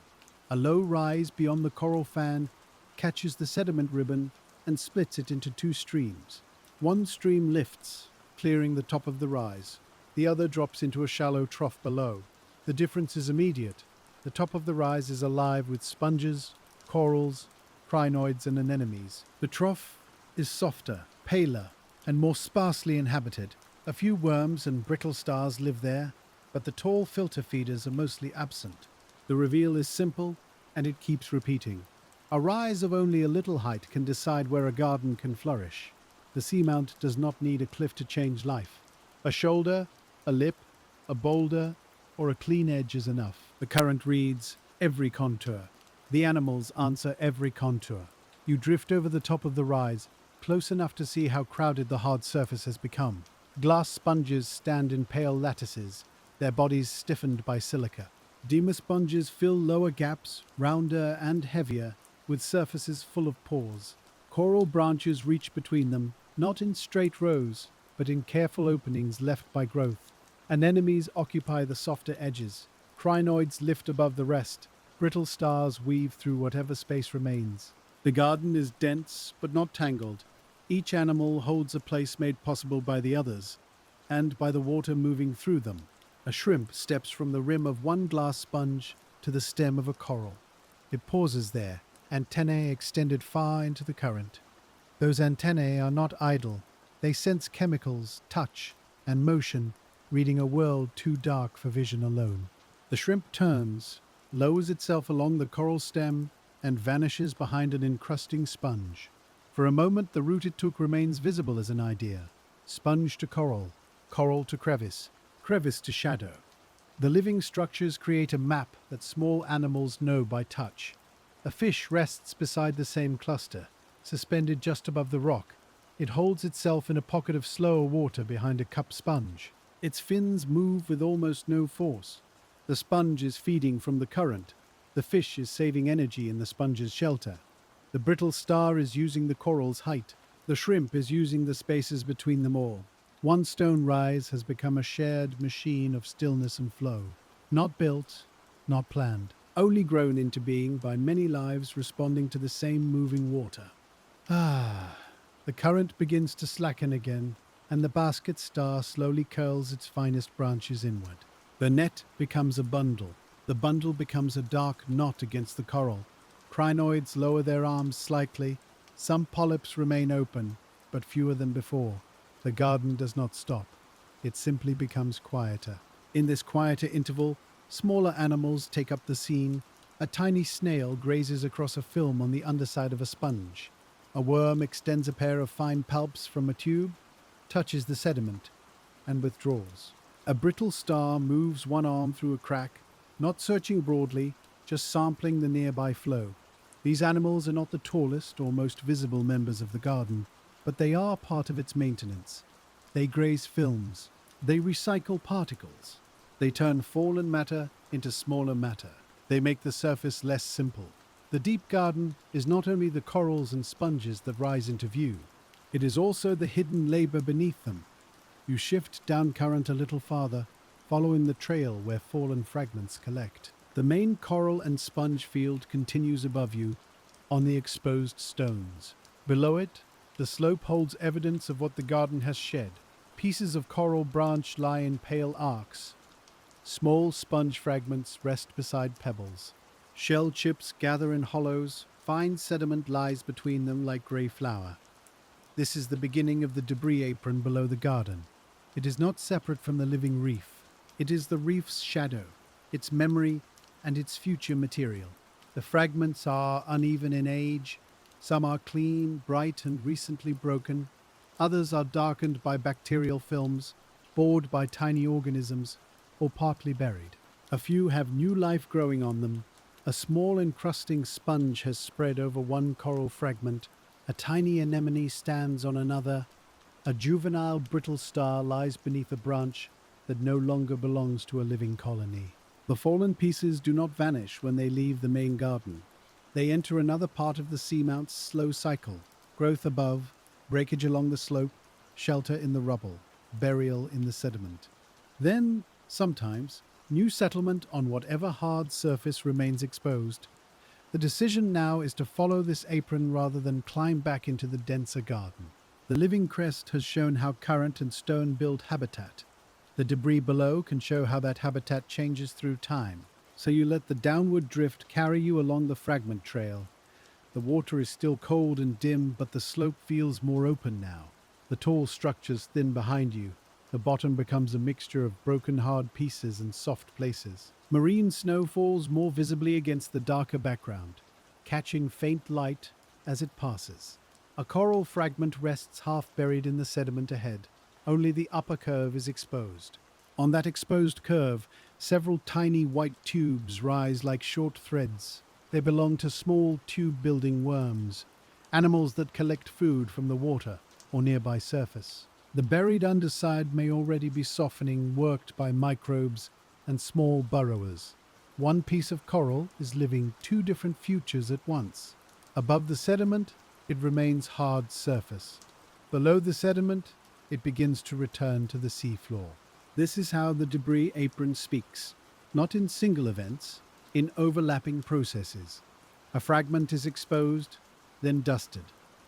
A low rise beyond the coral fan catches the sediment ribbon and splits it into two streams. One stream lifts, clearing the top of the rise. The other drops into a shallow trough below. The difference is immediate. The top of the rise is alive with sponges, corals, crinoids, and anemones. The trough is softer, paler, and more sparsely inhabited. A few worms and brittle stars live there, but the tall filter feeders are mostly absent. The reveal is simple, and it keeps repeating. A rise of only a little height can decide where a garden can flourish. The seamount does not need a cliff to change life. A shoulder, a lip, a boulder, or a clean edge is enough. The current reads every contour. The animals answer every contour. You drift over the top of the rise, close enough to see how crowded the hard surface has become. Glass sponges stand in pale lattices, their bodies stiffened by silica. Dema sponges fill lower gaps, rounder and heavier, with surfaces full of pores. Coral branches reach between them, not in straight rows, but in careful openings left by growth. Anemones occupy the softer edges. Crinoids lift above the rest. Brittle stars weave through whatever space remains. The garden is dense, but not tangled. Each animal holds a place made possible by the others, and by the water moving through them. A shrimp steps from the rim of one glass sponge to the stem of a coral. It pauses there, antennae extended far into the current. Those antennae are not idle. They sense chemicals, touch, and motion, reading a world too dark for vision alone. The shrimp turns, lowers itself along the coral stem, and vanishes behind an encrusting sponge. For a moment, the route it took remains visible as an idea. sponge to coral, coral to crevice, crevice to shadow. The living structures create a map that small animals know by touch. A fish rests beside the same cluster, suspended just above the rock. It holds itself in a pocket of slower water behind a cup sponge. Its fins move with almost no force. The sponge is feeding from the current. The fish is saving energy in the sponge's shelter. The brittle star is using the coral's height. The shrimp is using the spaces between them all. One stone rise has become a shared machine of stillness and flow. Not built, not planned, only grown into being by many lives responding to the same moving water. The current begins to slacken again, and the basket star slowly curls its finest branches inward. The net becomes a bundle. The bundle becomes a dark knot against the coral. Crinoids lower their arms slightly. Some polyps remain open, but fewer than before. The garden does not stop. It simply becomes quieter. In this quieter interval, smaller animals take up the scene. A tiny snail grazes across a film on the underside of a sponge. A worm extends a pair of fine palps from a tube, touches the sediment, and withdraws. A brittle star moves one arm through a crack, not searching broadly, just sampling the nearby flow. These animals are not the tallest or most visible members of the garden, but they are part of its maintenance. They graze films. They recycle particles. They turn fallen matter into smaller matter. They make the surface less simple. The deep garden is not only the corals and sponges that rise into view, it is also the hidden labor beneath them. You shift down current a little farther, following the trail where fallen fragments collect. The main coral and sponge field continues above you on the exposed stones. Below it, the slope holds evidence of what the garden has shed. Pieces of coral branch lie in pale arcs. Small sponge fragments rest beside pebbles. Shell chips gather in hollows. Fine sediment lies between them like grey flour. This is the beginning of the debris apron below the garden. It is not separate from the living reef. It is the reef's shadow, its memory, and its future material. The fragments are uneven in age. Some are clean, bright, and recently broken. Others are darkened by bacterial films, bored by tiny organisms, or partly buried. A few have new life growing on them. A small encrusting sponge has spread over one coral fragment. A tiny anemone stands on another. A juvenile brittle star lies beneath a branch that no longer belongs to a living colony. The fallen pieces do not vanish when they leave the main garden. They enter another part of the seamount's slow cycle: growth above, breakage along the slope, shelter in the rubble, burial in the sediment. Then, sometimes, new settlement on whatever hard surface remains exposed. The decision now is to follow this apron rather than climb back into the denser garden. The living crest has shown how current and stone build habitat. The debris below can show how that habitat changes through time. So you let the downward drift carry you along the fragment trail. The water is still cold and dim, but the slope feels more open now. The tall structures thin behind you. The bottom becomes a mixture of broken hard pieces and soft places. Marine snow falls more visibly against the darker background, catching faint light as it passes. A coral fragment rests half buried in the sediment ahead. Only the upper curve is exposed. On that exposed curve, several tiny white tubes rise like short threads. They belong to small tube-building worms, animals that collect food from the water or nearby surface. The buried underside may already be softening, worked by microbes and small burrowers. One piece of coral is living two different futures at once. Above the sediment, it remains hard surface. Below the sediment, it begins to return to the seafloor. This is how the debris apron speaks, not in single events, in overlapping processes. A fragment is exposed, then dusted.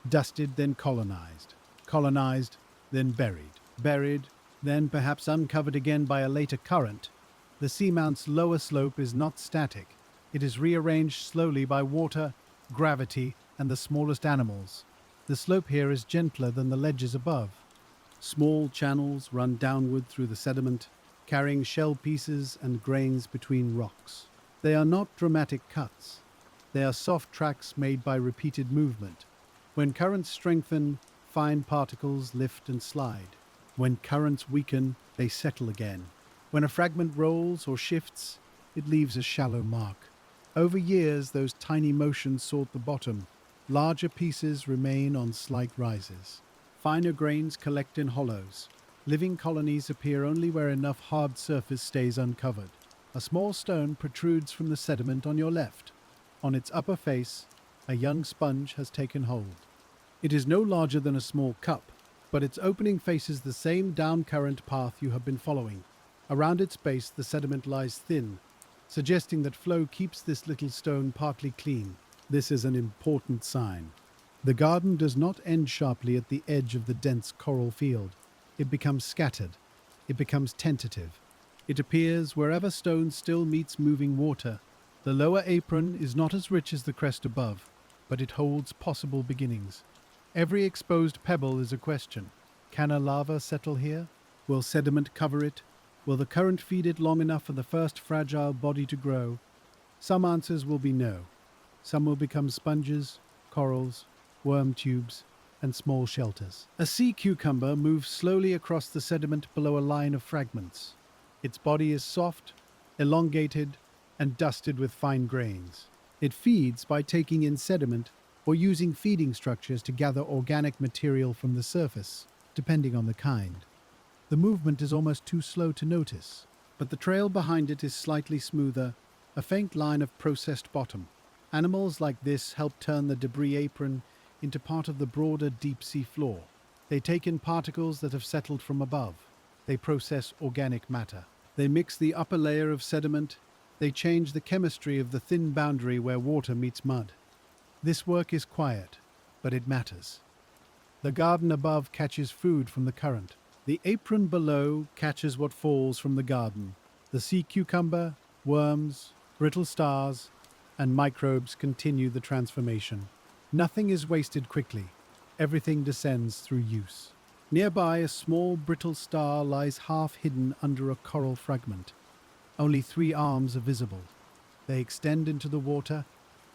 Dusted, then colonized. Colonized, then buried. Buried, then perhaps uncovered again by a later current. The seamount's lower slope is not static. It is rearranged slowly by water, gravity, and the smallest animals. The slope here is gentler than the ledges above. Small channels run downward through the sediment, carrying shell pieces and grains between rocks. They are not dramatic cuts. They are soft tracks made by repeated movement. When currents strengthen, fine particles lift and slide. When currents weaken, they settle again. When a fragment rolls or shifts, it leaves a shallow mark. Over years, those tiny motions sort the bottom. Larger pieces remain on slight rises. Finer grains collect in hollows. Living colonies appear only where enough hard surface stays uncovered. A small stone protrudes from the sediment on your left. On its upper face, a young sponge has taken hold. It is no larger than a small cup, but its opening faces the same down-current path you have been following. Around its base, the sediment lies thin, suggesting that flow keeps this little stone partly clean. This is an important sign. The garden does not end sharply at the edge of the dense coral field. It becomes scattered. It becomes tentative. It appears wherever stone still meets moving water. The lower apron is not as rich as the crest above, but it holds possible beginnings. Every exposed pebble is a question. Can a lava settle here? Will sediment cover it? Will the current feed it long enough for the first fragile body to grow? Some answers will be no. Some will become sponges, corals, worm tubes, and small shelters. A sea cucumber moves slowly across the sediment below a line of fragments. Its body is soft, elongated, and dusted with fine grains. It feeds by taking in sediment or using feeding structures to gather organic material from the surface, depending on the kind. The movement is almost too slow to notice, but the trail behind it is slightly smoother, a faint line of processed bottom. Animals like this help turn the debris apron into part of the broader deep-sea floor. They take in particles that have settled from above. They process organic matter. They mix the upper layer of sediment. They change the chemistry of the thin boundary where water meets mud. This work is quiet, but it matters. The garden above catches food from the current. The apron below catches what falls from the garden. The sea cucumber, worms, brittle stars, and microbes continue the transformation. Nothing is wasted quickly. Everything descends through use. Nearby, a small brittle star lies half hidden under a coral fragment. Only 3 arms are visible. They extend into the water,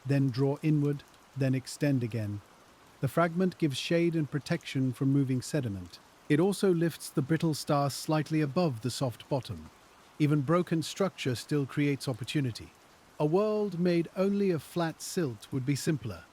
then draw inward, then extend again. The fragment gives shade and protection from moving sediment. It also lifts the brittle star slightly above the soft bottom. Even broken structure still creates opportunity. A world made only of flat silt would be simpler.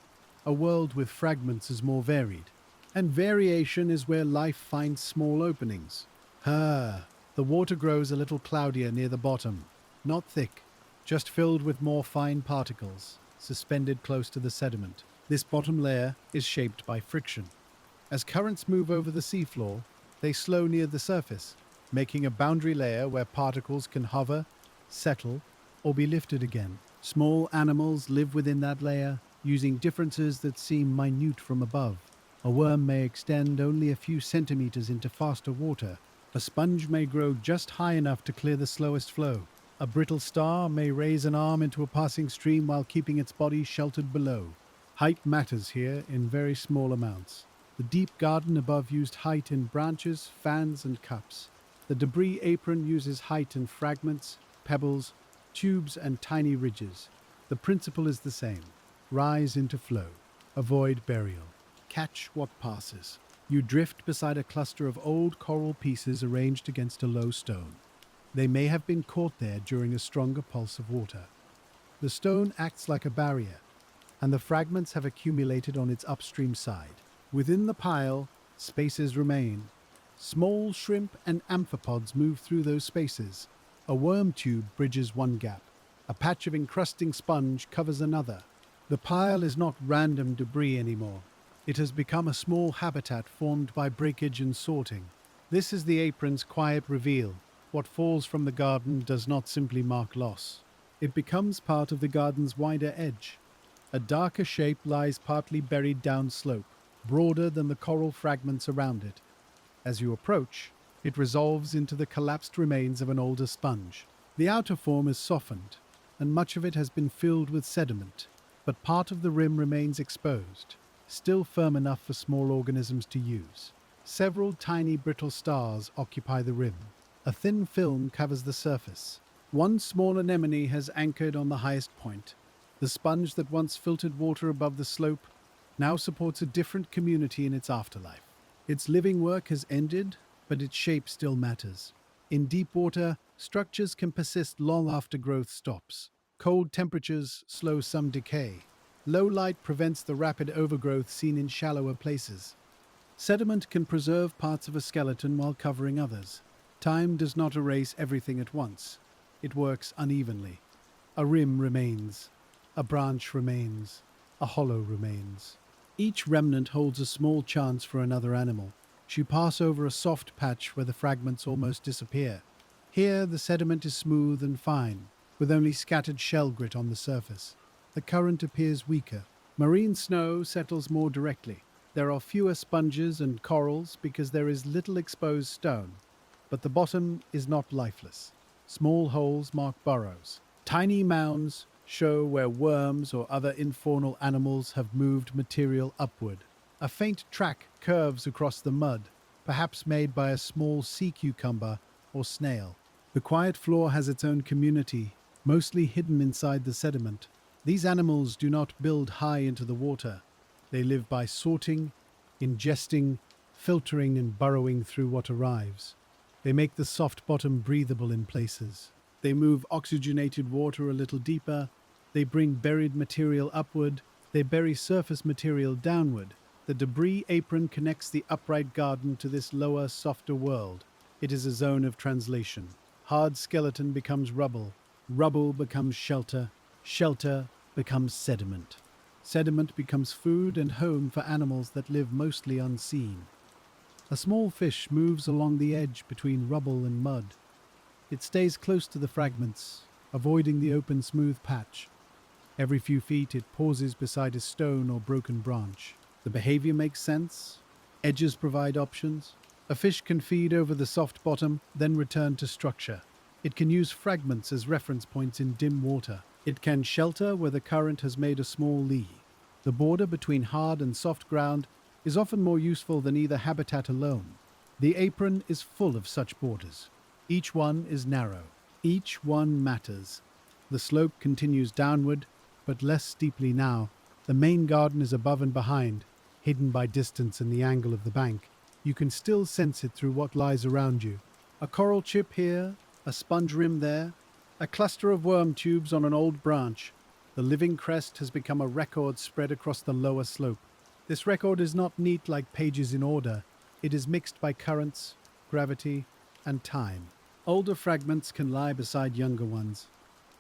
A world with fragments is more varied. And variation is where life finds small openings. The water grows a little cloudier near the bottom. Not thick, just filled with more fine particles, suspended close to the sediment. This bottom layer is shaped by friction. As currents move over the seafloor, they slow near the surface, making a boundary layer where particles can hover, settle, or be lifted again. Small animals live within that layer, using differences that seem minute from above. A worm may extend only a few centimeters into faster water. A sponge may grow just high enough to clear the slowest flow. A brittle star may raise an arm into a passing stream while keeping its body sheltered below. Height matters here in very small amounts. The deep garden above used height in branches, fans, and cups. The debris apron uses height in fragments, pebbles, tubes, and tiny ridges. The principle is the same. Rise into flow. Avoid burial. Catch what passes. You drift beside a cluster of old coral pieces arranged against a low stone. They may have been caught there during a stronger pulse of water. The stone acts like a barrier, and the fragments have accumulated on its upstream side. Within the pile, spaces remain. Small shrimp and amphipods move through those spaces. A worm tube bridges one gap. A patch of encrusting sponge covers another. The pile is not random debris anymore. It has become a small habitat formed by breakage and sorting. This is the apron's quiet reveal. What falls from the garden does not simply mark loss. It becomes part of the garden's wider edge. A darker shape lies partly buried downslope, broader than the coral fragments around it. As you approach, it resolves into the collapsed remains of an older sponge. The outer form is softened, and much of it has been filled with sediment, but part of the rim remains exposed, still firm enough for small organisms to use. Several tiny brittle stars occupy the rim. A thin film covers the surface. One small anemone has anchored on the highest point. The sponge that once filtered water above the slope now supports a different community in its afterlife. Its living work has ended, but its shape still matters. In deep water, structures can persist long after growth stops. Cold temperatures slow some decay. Low light prevents the rapid overgrowth seen in shallower places. Sediment can preserve parts of a skeleton while covering others. Time does not erase everything at once. It works unevenly. A rim remains. A branch remains. A hollow remains. Each remnant holds a small chance for another animal. You pass over a soft patch where the fragments almost disappear. Here, the sediment is smooth and fine, with only scattered shell grit on the surface. The current appears weaker. Marine snow settles more directly. There are fewer sponges and corals because there is little exposed stone. But the bottom is not lifeless. Small holes mark burrows. Tiny mounds show where worms or other infaunal animals have moved material upward. A faint track curves across the mud, perhaps made by a small sea cucumber or snail. The quiet floor has its own community, mostly hidden inside the sediment. These animals do not build high into the water. They live by sorting, ingesting, filtering, and burrowing through what arrives. They make the soft bottom breathable in places. They move oxygenated water a little deeper. They bring buried material upward. They bury surface material downward. The debris apron connects the upright garden to this lower, softer world. It is a zone of translation. Hard skeleton becomes rubble. Rubble becomes shelter. Shelter becomes sediment. Sediment becomes food and home for animals that live mostly unseen. A small fish moves along the edge between rubble and mud. It stays close to the fragments, avoiding the open, smooth patch. Every few feet, it pauses beside a stone or broken branch. The behavior makes sense. Edges provide options. A fish can feed over the soft bottom, then return to structure. It can use fragments as reference points in dim water. It can shelter where the current has made a small lee. The border between hard and soft ground is often more useful than either habitat alone. The apron is full of such borders. Each one is narrow. Each one matters. The slope continues downward, but less steeply now. The main garden is above and behind, hidden by distance and the angle of the bank. You can still sense it through what lies around you. A coral chip here, a sponge rim there, a cluster of worm tubes on an old branch. The living crest has become a record spread across the lower slope. This record is not neat like pages in order. It is mixed by currents, gravity, and time. Older fragments can lie beside younger ones.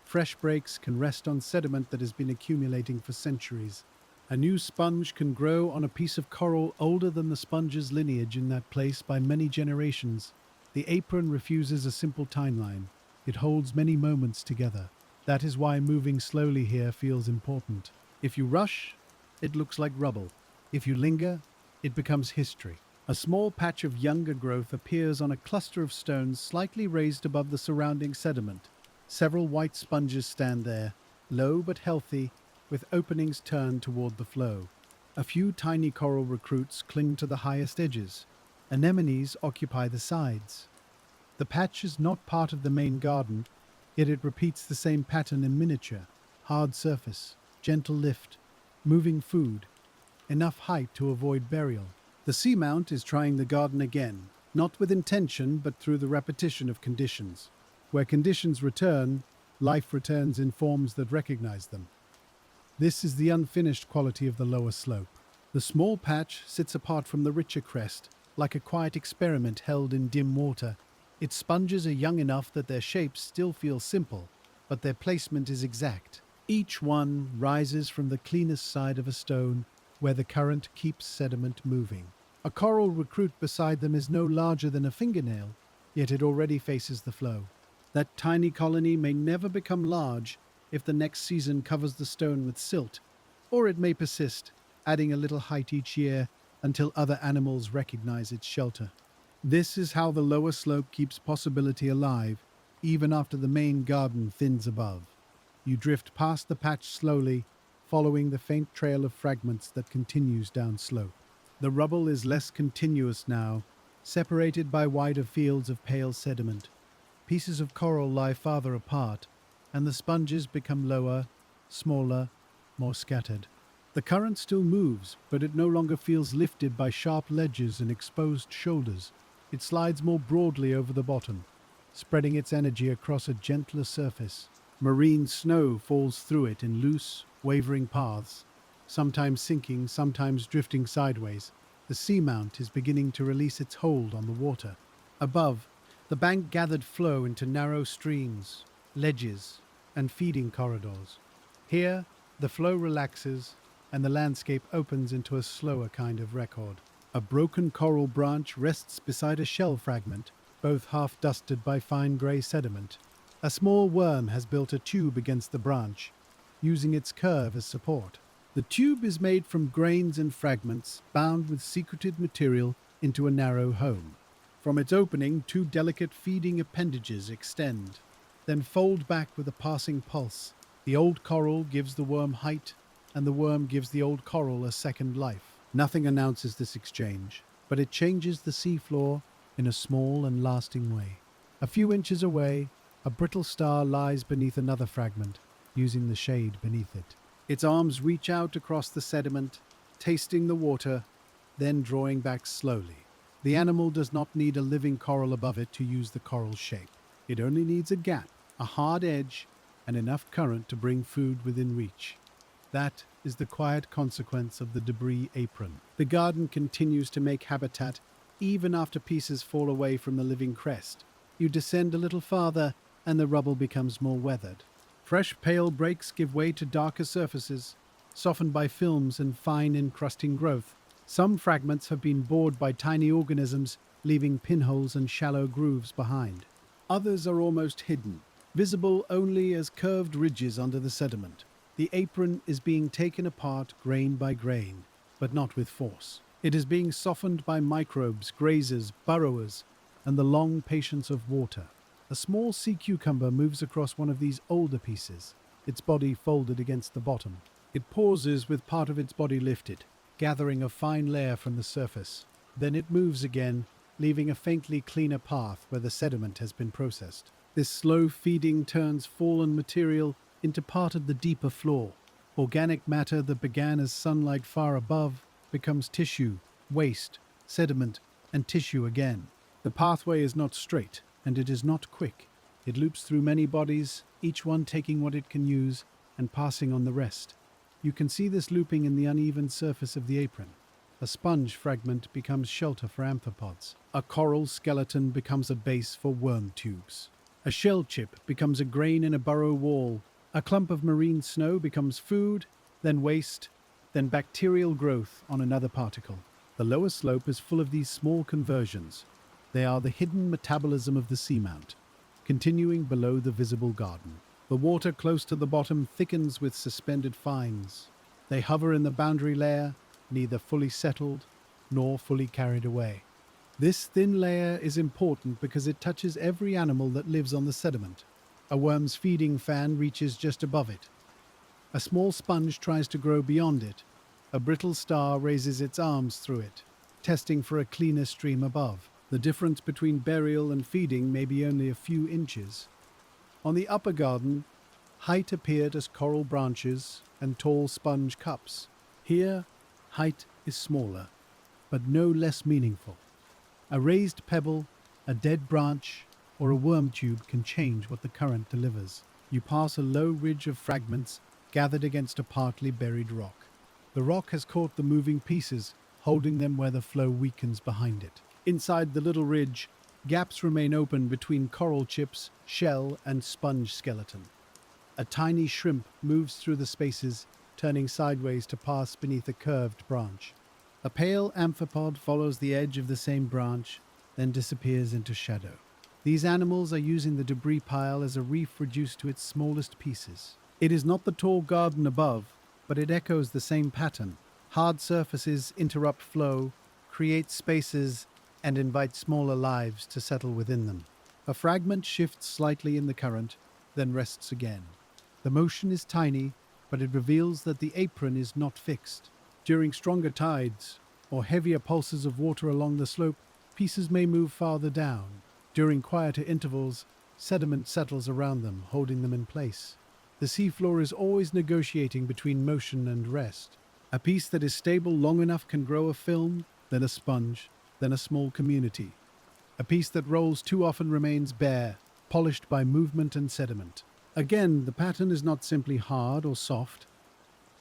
Fresh breaks can rest on sediment that has been accumulating for centuries. A new sponge can grow on a piece of coral older than the sponge's lineage in that place by many generations. The apron refuses a simple timeline. It holds many moments together. That is why moving slowly here feels important. If you rush, it looks like rubble. If you linger, it becomes history. A small patch of younger growth appears on a cluster of stones slightly raised above the surrounding sediment. Several white sponges stand there, low but healthy, with openings turned toward the flow. A few tiny coral recruits cling to the highest edges. Anemones occupy the sides. The patch is not part of the main garden, yet it repeats the same pattern in miniature. Hard surface, gentle lift, moving food, enough height to avoid burial. The seamount is trying the garden again, not with intention but through the repetition of conditions. Where conditions return, life returns in forms that recognize them. This is the unfinished quality of the lower slope. The small patch sits apart from the richer crest, like a quiet experiment held in dim water. Its sponges are young enough that their shapes still feel simple, but their placement is exact. Each one rises from the cleanest side of a stone, where the current keeps sediment moving. A coral recruit beside them is no larger than a fingernail, yet it already faces the flow. That tiny colony may never become large if the next season covers the stone with silt, or it may persist, adding a little height each year until other animals recognize its shelter. This is how the lower slope keeps possibility alive, even after the main garden thins above. You drift past the patch slowly, following the faint trail of fragments that continues down slope. The rubble is less continuous now, separated by wider fields of pale sediment. Pieces of coral lie farther apart, and the sponges become lower, smaller, more scattered. The current still moves, but it no longer feels lifted by sharp ledges and exposed shoulders. It slides more broadly over the bottom, spreading its energy across a gentler surface. Marine snow falls through it in loose, wavering paths, sometimes sinking, sometimes drifting sideways. The seamount is beginning to release its hold on the water. Above, the bank gathered flow into narrow streams, ledges, and feeding corridors. Here, the flow relaxes and the landscape opens into a slower kind of record. A broken coral branch rests beside a shell fragment, both half dusted by fine grey sediment. A small worm has built a tube against the branch, using its curve as support. The tube is made from grains and fragments bound with secreted material into a narrow home. From its opening, two delicate feeding appendages extend, then fold back with a passing pulse. The old coral gives the worm height, and the worm gives the old coral a second life. Nothing announces this exchange, but it changes the seafloor in a small and lasting way. A few inches away, a brittle star lies beneath another fragment, using the shade beneath it. Its arms reach out across the sediment, tasting the water, then drawing back slowly. The animal does not need a living coral above it to use the coral's shape. It only needs a gap, a hard edge, and enough current to bring food within reach. That is the quiet consequence of the debris apron. The garden continues to make habitat even after pieces fall away from the living crest. You descend a little farther and the rubble becomes more weathered. Fresh pale breaks give way to darker surfaces, softened by films and fine encrusting growth. Some fragments have been bored by tiny organisms, leaving pinholes and shallow grooves behind. Others are almost hidden, visible only as curved ridges under the sediment. The apron is being taken apart grain by grain, but not with force. It is being softened by microbes, grazers, burrowers, and the long patience of water. A small sea cucumber moves across one of these older pieces, its body folded against the bottom. It pauses with part of its body lifted, gathering a fine layer from the surface. Then it moves again, leaving a faintly cleaner path where the sediment has been processed. This slow feeding turns fallen material into part of the deeper floor. Organic matter that began as sunlight far above becomes tissue, waste, sediment, and tissue again. The pathway is not straight, and it is not quick. It loops through many bodies, each one taking what it can use and passing on the rest. You can see this looping in the uneven surface of the apron. A sponge fragment becomes shelter for amphipods. A coral skeleton becomes a base for worm tubes. A shell chip becomes a grain in a burrow wall. A clump of marine snow becomes food, then waste, then bacterial growth on another particle. The lower slope is full of these small conversions. They are the hidden metabolism of the seamount, continuing below the visible garden. The water close to the bottom thickens with suspended fines. They hover in the boundary layer, neither fully settled nor fully carried away. This thin layer is important because it touches every animal that lives on the sediment. A worm's feeding fan reaches just above it. A small sponge tries to grow beyond it. A brittle star raises its arms through it, testing for a cleaner stream above. The difference between burial and feeding may be only a few inches. On the upper garden, height appeared as coral branches and tall sponge cups. Here, height is smaller, but no less meaningful. A raised pebble, a dead branch, or a worm tube can change what the current delivers. You pass a low ridge of fragments gathered against a partly buried rock. The rock has caught the moving pieces, holding them where the flow weakens behind it. Inside the little ridge, gaps remain open between coral chips, shell, and sponge skeleton. A tiny shrimp moves through the spaces, turning sideways to pass beneath a curved branch. A pale amphipod follows the edge of the same branch, then disappears into shadow. These animals are using the debris pile as a reef reduced to its smallest pieces. It is not the tall garden above, but it echoes the same pattern. Hard surfaces interrupt flow, create spaces, and invite smaller lives to settle within them. A fragment shifts slightly in the current, then rests again. The motion is tiny, but it reveals that the apron is not fixed. During stronger tides, or heavier pulses of water along the slope, pieces may move farther down. During quieter intervals, sediment settles around them, holding them in place. The seafloor is always negotiating between motion and rest. A piece that is stable long enough can grow a film, then a sponge, then a small community. A piece that rolls too often remains bare, polished by movement and sediment. Again, the pattern is not simply hard or soft.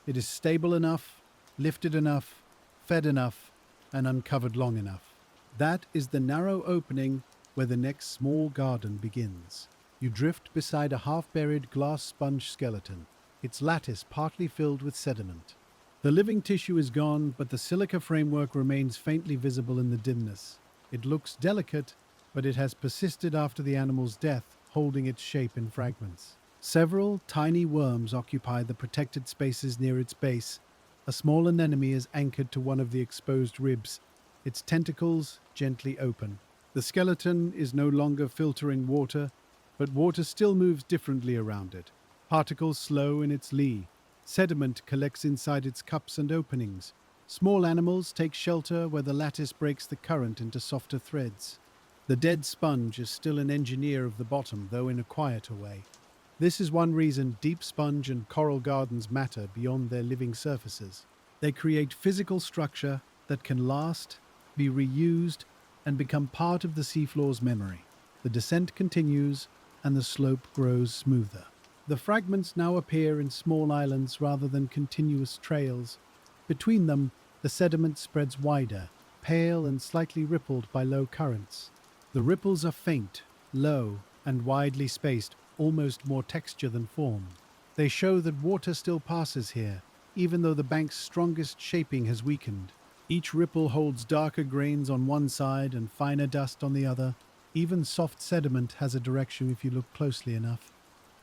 It is stable enough, lifted enough, fed enough, and uncovered long enough. That is the narrow opening where the next small garden begins. You drift beside a half-buried glass sponge skeleton, its lattice partly filled with sediment. The living tissue is gone, but the silica framework remains faintly visible in the dimness. It looks delicate, but it has persisted after the animal's death, holding its shape in fragments. Several tiny worms occupy the protected spaces near its base. A small anemone is anchored to one of the exposed ribs, its tentacles gently open. The skeleton is no longer filtering water, but water still moves differently around it. Particles slow in its lee. Sediment collects inside its cups and openings. Small animals take shelter where the lattice breaks the current into softer threads. The dead sponge is still an engineer of the bottom, though in a quieter way. This is one reason deep sponge and coral gardens matter beyond their living surfaces. They create physical structure that can last, be reused, and become part of the seafloor's memory. The descent continues, and the slope grows smoother. The fragments now appear in small islands rather than continuous trails. Between them, the sediment spreads wider, pale and slightly rippled by low currents. The ripples are faint, low, and widely spaced, almost more texture than form. They show that water still passes here, even though the bank's strongest shaping has weakened. Each ripple holds darker grains on one side and finer dust on the other. Even soft sediment has a direction if you look closely enough.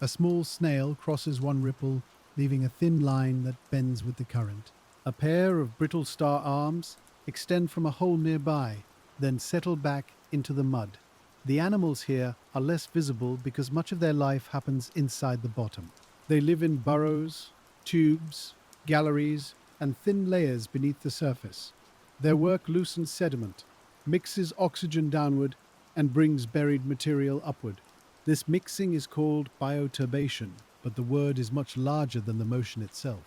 A small snail crosses one ripple, leaving a thin line that bends with the current. A pair of brittle star arms extend from a hole nearby, then settle back into the mud. The animals here are less visible because much of their life happens inside the bottom. They live in burrows, tubes, galleries, and thin layers beneath the surface. Their work loosens sediment, mixes oxygen downward, and brings buried material upward. This mixing is called bioturbation, but the word is much larger than the motion itself.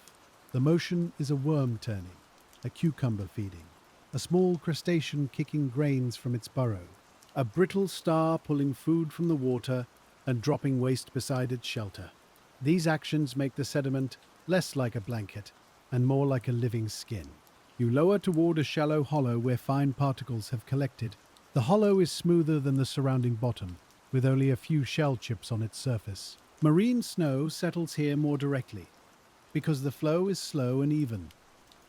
The motion is a worm turning, a cucumber feeding, a small crustacean kicking grains from its burrow, a brittle star pulling food from the water and dropping waste beside its shelter. These actions make the sediment less like a blanket and more like a living skin. You lower toward a shallow hollow where fine particles have collected. The hollow is smoother than the surrounding bottom, with only a few shell chips on its surface. Marine snow settles here more directly, because the flow is slow and even.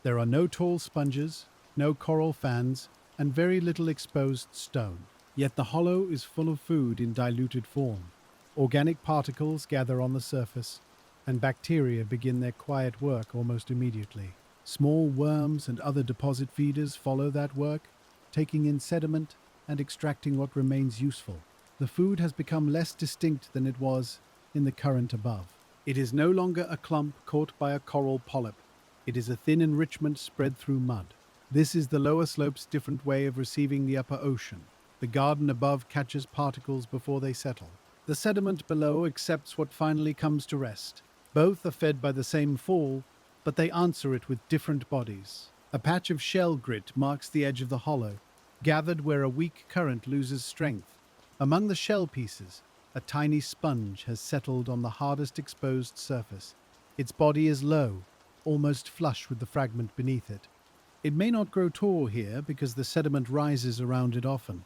There are no tall sponges, no coral fans, and very little exposed stone. Yet the hollow is full of food in diluted form. Organic particles gather on the surface, and bacteria begin their quiet work almost immediately. Small worms and other deposit feeders follow that work, taking in sediment and extracting what remains useful. The food has become less distinct than it was in the current above. It is no longer a clump caught by a coral polyp. It is a thin enrichment spread through mud. This is the lower slope's different way of receiving the upper ocean. The garden above catches particles before they settle. The sediment below accepts what finally comes to rest. Both are fed by the same fall, but they answer it with different bodies. A patch of shell grit marks the edge of the hollow, gathered where a weak current loses strength. Among the shell pieces, a tiny sponge has settled on the hardest exposed surface. Its body is low, almost flush with the fragment beneath it. It may not grow tall here because the sediment rises around it often,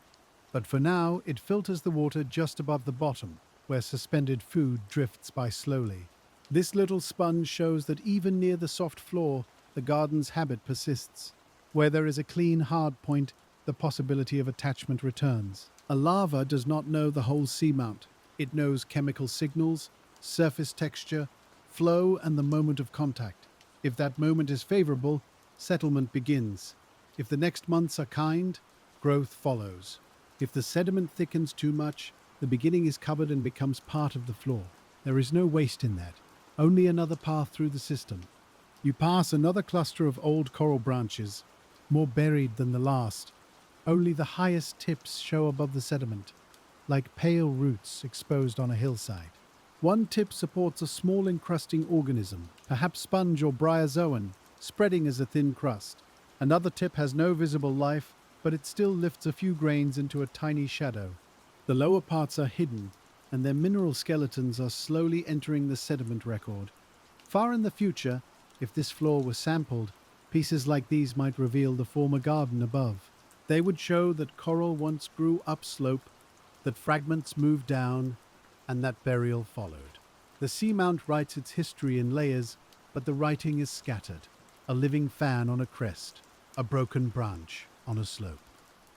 but for now it filters the water just above the bottom, where suspended food drifts by slowly. This little sponge shows that even near the soft floor, the garden's habit persists. Where there is a clean, hard point, the possibility of attachment returns. A larva does not know the whole seamount. It knows chemical signals, surface texture, flow, and the moment of contact. If that moment is favorable, settlement begins. If the next months are kind, growth follows. If the sediment thickens too much, the beginning is covered and becomes part of the floor. There is no waste in that, only another path through the system. You pass another cluster of old coral branches, more buried than the last. Only the highest tips show above the sediment, like pale roots exposed on a hillside. One tip supports a small encrusting organism, perhaps sponge or bryozoan, spreading as a thin crust. Another tip has no visible life, but it still lifts a few grains into a tiny shadow. The lower parts are hidden, and their mineral skeletons are slowly entering the sediment record. Far in the future, if this floor was sampled, pieces like these might reveal the former garden above. They would show that coral once grew upslope, that fragments moved down, and that burial followed. The seamount writes its history in layers, but the writing is scattered. A living fan on a crest, a broken branch on a slope,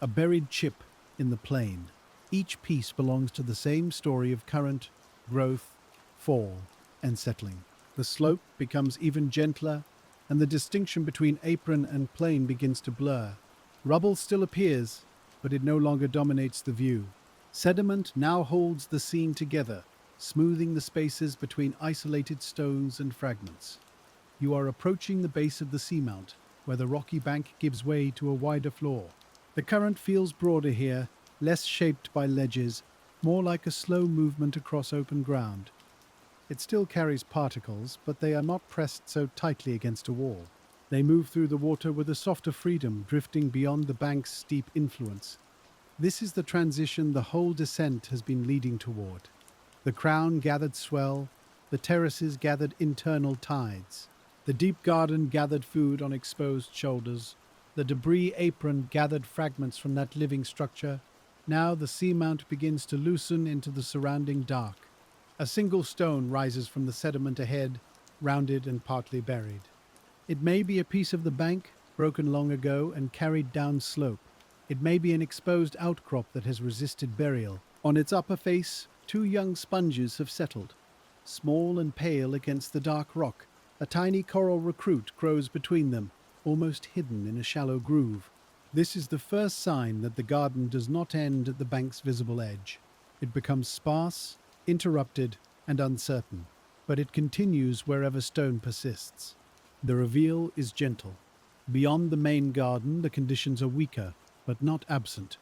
a buried chip in the plain. Each piece belongs to the same story of current, growth, fall, and settling. The slope becomes even gentler, and the distinction between apron and plain begins to blur. Rubble still appears, but it no longer dominates the view. Sediment now holds the scene together, smoothing the spaces between isolated stones and fragments. You are approaching the base of the seamount, where the rocky bank gives way to a wider floor. The current feels broader here, less shaped by ledges, more like a slow movement across open ground. It still carries particles, but they are not pressed so tightly against a wall. They move through the water with a softer freedom, drifting beyond the bank's steep influence. This is the transition the whole descent has been leading toward. The crown gathered swell, the terraces gathered internal tides. The deep garden gathered food on exposed shoulders. The debris apron gathered fragments from that living structure. Now the seamount begins to loosen into the surrounding dark. A single stone rises from the sediment ahead, rounded and partly buried. It may be a piece of the bank, broken long ago and carried down slope. It may be an exposed outcrop that has resisted burial. On its upper face, two young sponges have settled. Small and pale against the dark rock, a tiny coral recruit grows between them, almost hidden in a shallow groove. This is the first sign that the garden does not end at the bank's visible edge. It becomes sparse, interrupted, and uncertain, but it continues wherever stone persists. The reveal is gentle. Beyond the main garden, the conditions are weaker, but not absent.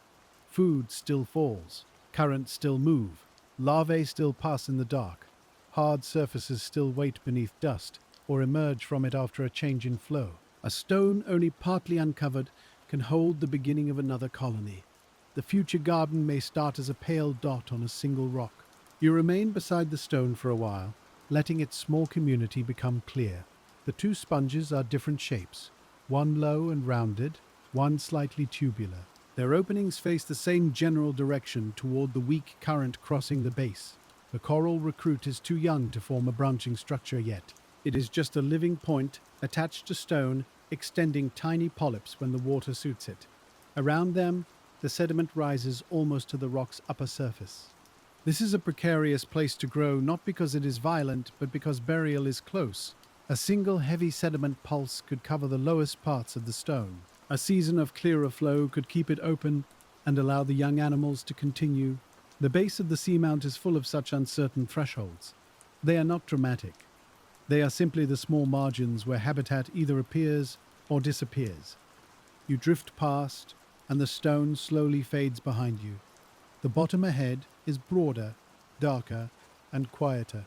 Food still falls, currents still move, larvae still pass in the dark, hard surfaces still wait beneath dust, or emerge from it after a change in flow. A stone only partly uncovered can hold the beginning of another colony. The future garden may start as a pale dot on a single rock. You remain beside the stone for a while, letting its small community become clear. The two sponges are different shapes, one low and rounded, one slightly tubular. Their openings face the same general direction toward the weak current crossing the base. The coral recruit is too young to form a branching structure yet. It is just a living point, attached to stone, extending tiny polyps when the water suits it. Around them, the sediment rises almost to the rock's upper surface. This is a precarious place to grow, not because it is violent, but because burial is close. A single heavy sediment pulse could cover the lowest parts of the stone. A season of clearer flow could keep it open and allow the young animals to continue. The base of the seamount is full of such uncertain thresholds. They are not dramatic. They are simply the small margins where habitat either appears or disappears. You drift past, and the stone slowly fades behind you. The bottom ahead is broader, darker, and quieter.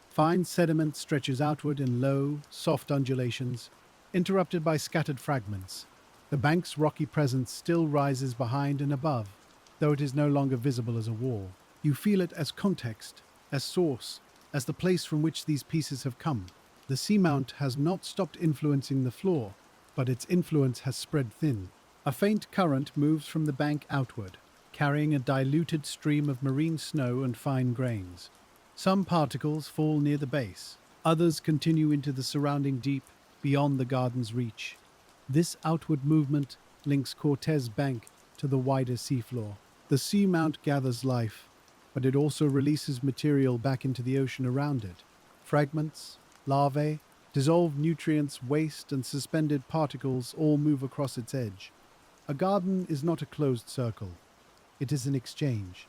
Fine sediment stretches outward in low, soft undulations, interrupted by scattered fragments. The bank's rocky presence still rises behind and above, though it is no longer visible as a wall. You feel it as context, as source, as the place from which these pieces have come. The seamount has not stopped influencing the floor, but its influence has spread thin. A faint current moves from the bank outward, carrying a diluted stream of marine snow and fine grains. Some particles fall near the base, others continue into the surrounding deep, beyond the garden's reach. This outward movement links Cortez Bank to the wider seafloor. The seamount gathers life, but it also releases material back into the ocean around it. Fragments, larvae, dissolved nutrients, waste, and suspended particles all move across its edge. A garden is not a closed circle. It is an exchange.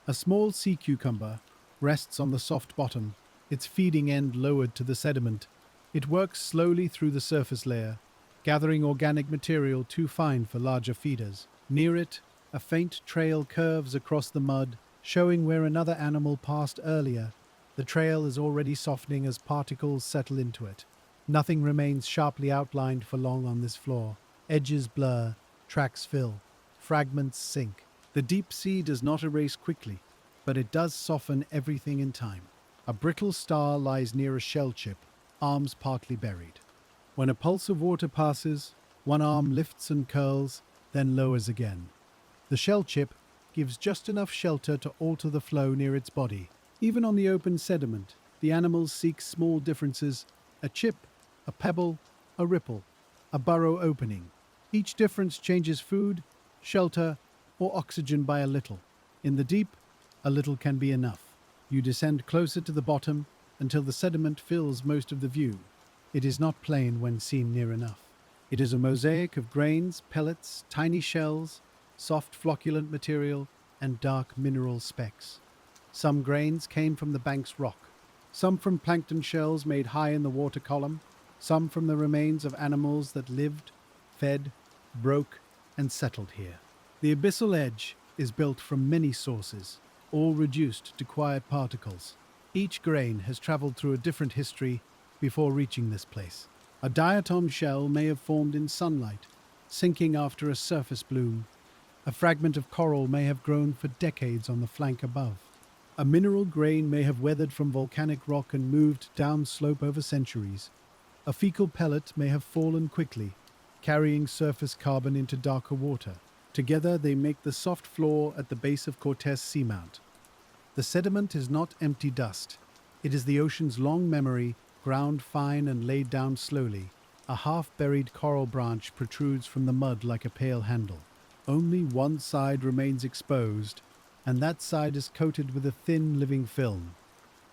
A small sea cucumber rests on the soft bottom, its feeding end lowered to the sediment. It works slowly through the surface layer, gathering organic material too fine for larger feeders. Near it, a faint trail curves across the mud, showing where another animal passed earlier. The trail is already softening as particles settle into it. Nothing remains sharply outlined for long on this floor. Edges blur, tracks fill. fragments sink. The deep sea does not erase quickly, but it does soften everything in time. A brittle star lies near a shell chip, arms partly buried. When a pulse of water passes, one arm lifts and curls, then lowers again. The shell chip gives just enough shelter to alter the flow near its body. Even on the open sediment, the animals seek small differences: a chip, a pebble, a ripple, a burrow opening. Each difference changes food, shelter, or oxygen by a little. In the deep, a little can be enough. You descend closer to the bottom until the sediment fills most of the view. It is not plain when seen near enough. It is a mosaic of grains, pellets, tiny shells, soft flocculent material, and dark mineral specks. Some grains came from the bank's rock, some from plankton shells made high in the water column, some from the remains of animals that lived, fed, broke, and settled here. The abyssal edge is built from many sources, all reduced to quiet particles. Each grain has traveled through a different history before reaching this place. A diatom shell may have formed in sunlight, sinking after a surface bloom. A fragment of coral may have grown for decades on the flank above. A mineral grain may have weathered from volcanic rock and moved downslope over centuries. A fecal pellet may have fallen quickly, carrying surface carbon into darker water. Together they make the soft floor at the base of Cortez Seamount. The sediment is not empty dust. It is the ocean's long memory, ground fine and laid down slowly. A half-buried coral branch protrudes from the mud like a pale handle. Only one side remains exposed, and that side is coated with a thin living film.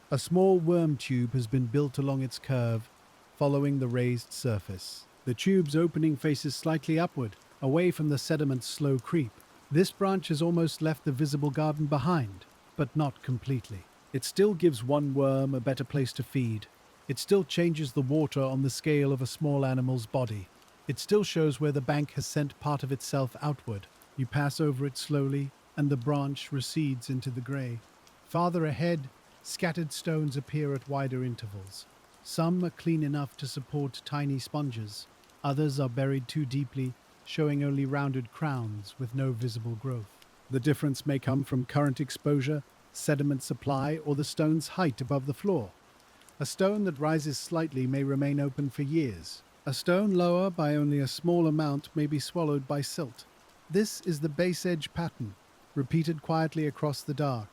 A small worm tube has been built along its curve, following the raised surface. The tube's opening faces slightly upward, away from the sediment's slow creep. This branch has almost left the visible garden behind, but not completely. It still gives one worm a better place to feed. It still changes the water on the scale of a small animal's body. It still shows where the bank has sent part of itself outward. You pass over it slowly, and the branch recedes into the grey. Farther ahead, scattered stones appear at wider intervals. Some are clean enough to support tiny sponges. Others are buried too deeply, showing only rounded crowns with no visible growth. The difference may come from current exposure, sediment supply, or the stone's height above the floor. A stone that rises slightly may remain open for years. A stone lower by only a small amount may be swallowed by silt. This is the base edge pattern, repeated quietly across the dark.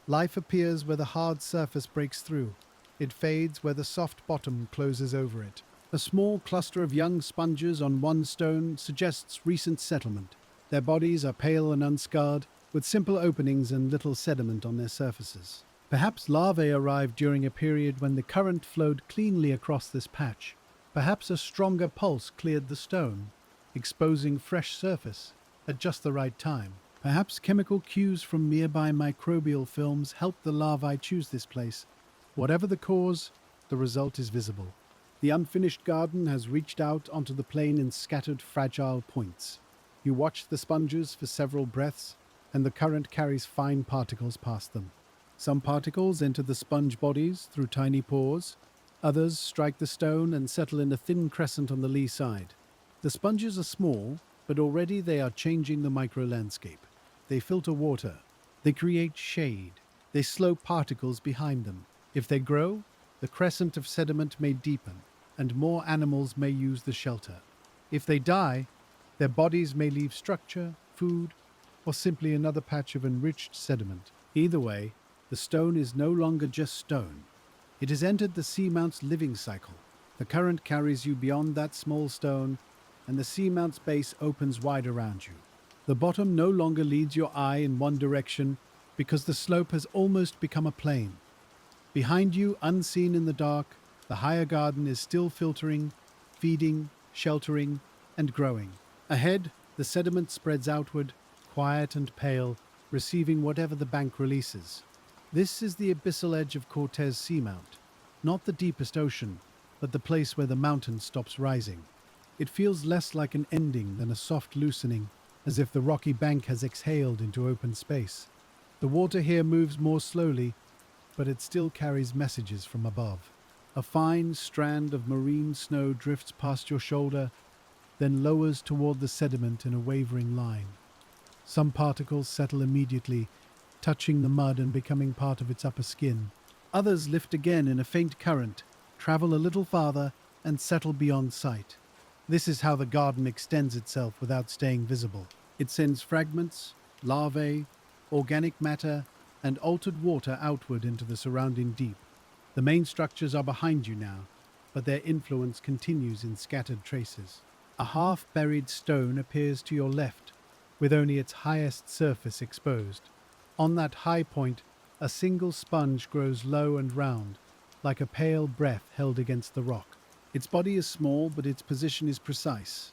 Life appears where the hard surface breaks through. It fades where the soft bottom closes over it. A small cluster of young sponges on one stone suggests recent settlement. Their bodies are pale and unscarred, with simple openings and little sediment on their surfaces. Perhaps larvae arrived during a period when the current flowed cleanly across this patch. Perhaps a stronger pulse cleared the stone, exposing fresh surface at just the right time. Perhaps chemical cues from nearby microbial films helped the larvae choose this place. Whatever the cause, the result is visible. The unfinished garden has reached out onto the plain in scattered, fragile points. You watch the sponges for several breaths, and the current carries fine particles past them. Some particles enter the sponge bodies through tiny pores. Others strike the stone and settle in a thin crescent on the lee side. The sponges are small, but already they are changing the micro-landscape. They filter water. They create shade. They slow particles behind them. If they grow, the crescent of sediment may deepen, and more animals may use the shelter. If they die, their bodies may leave structure, food, or simply another patch of enriched sediment. Either way, the stone is no longer just stone. It has entered the seamount's living cycle. The current carries you beyond that small stone, and the seamount's base opens wide around you. The bottom no longer leads your eye in one direction because the slope has almost become a plain. Behind you, unseen in the dark, the higher garden is still filtering, feeding, sheltering, and growing. Ahead, the sediment spreads outward, quiet and pale, receiving whatever the bank releases. This is the abyssal edge of Cortez Seamount, not the deepest ocean, but the place where the mountain stops rising. It feels less like an ending than a soft loosening, as if the rocky bank has exhaled into open space. The water here moves more slowly, but it still carries messages from above. A fine strand of marine snow drifts past your shoulder, then lowers toward the sediment in a wavering line. Some particles settle immediately, touching the mud and becoming part of its upper skin. Others lift again in a faint current, travel a little farther, and settle beyond sight. This is how the garden extends itself without staying visible. It sends fragments, larvae, organic matter, and altered water outward into the surrounding deep. The main structures are behind you now, but their influence continues in scattered traces. A half-buried stone appears to your left, with only its highest surface exposed. On that high point, a single sponge grows low and round, like a pale breath held against the rock. Its body is small, but its position is precise.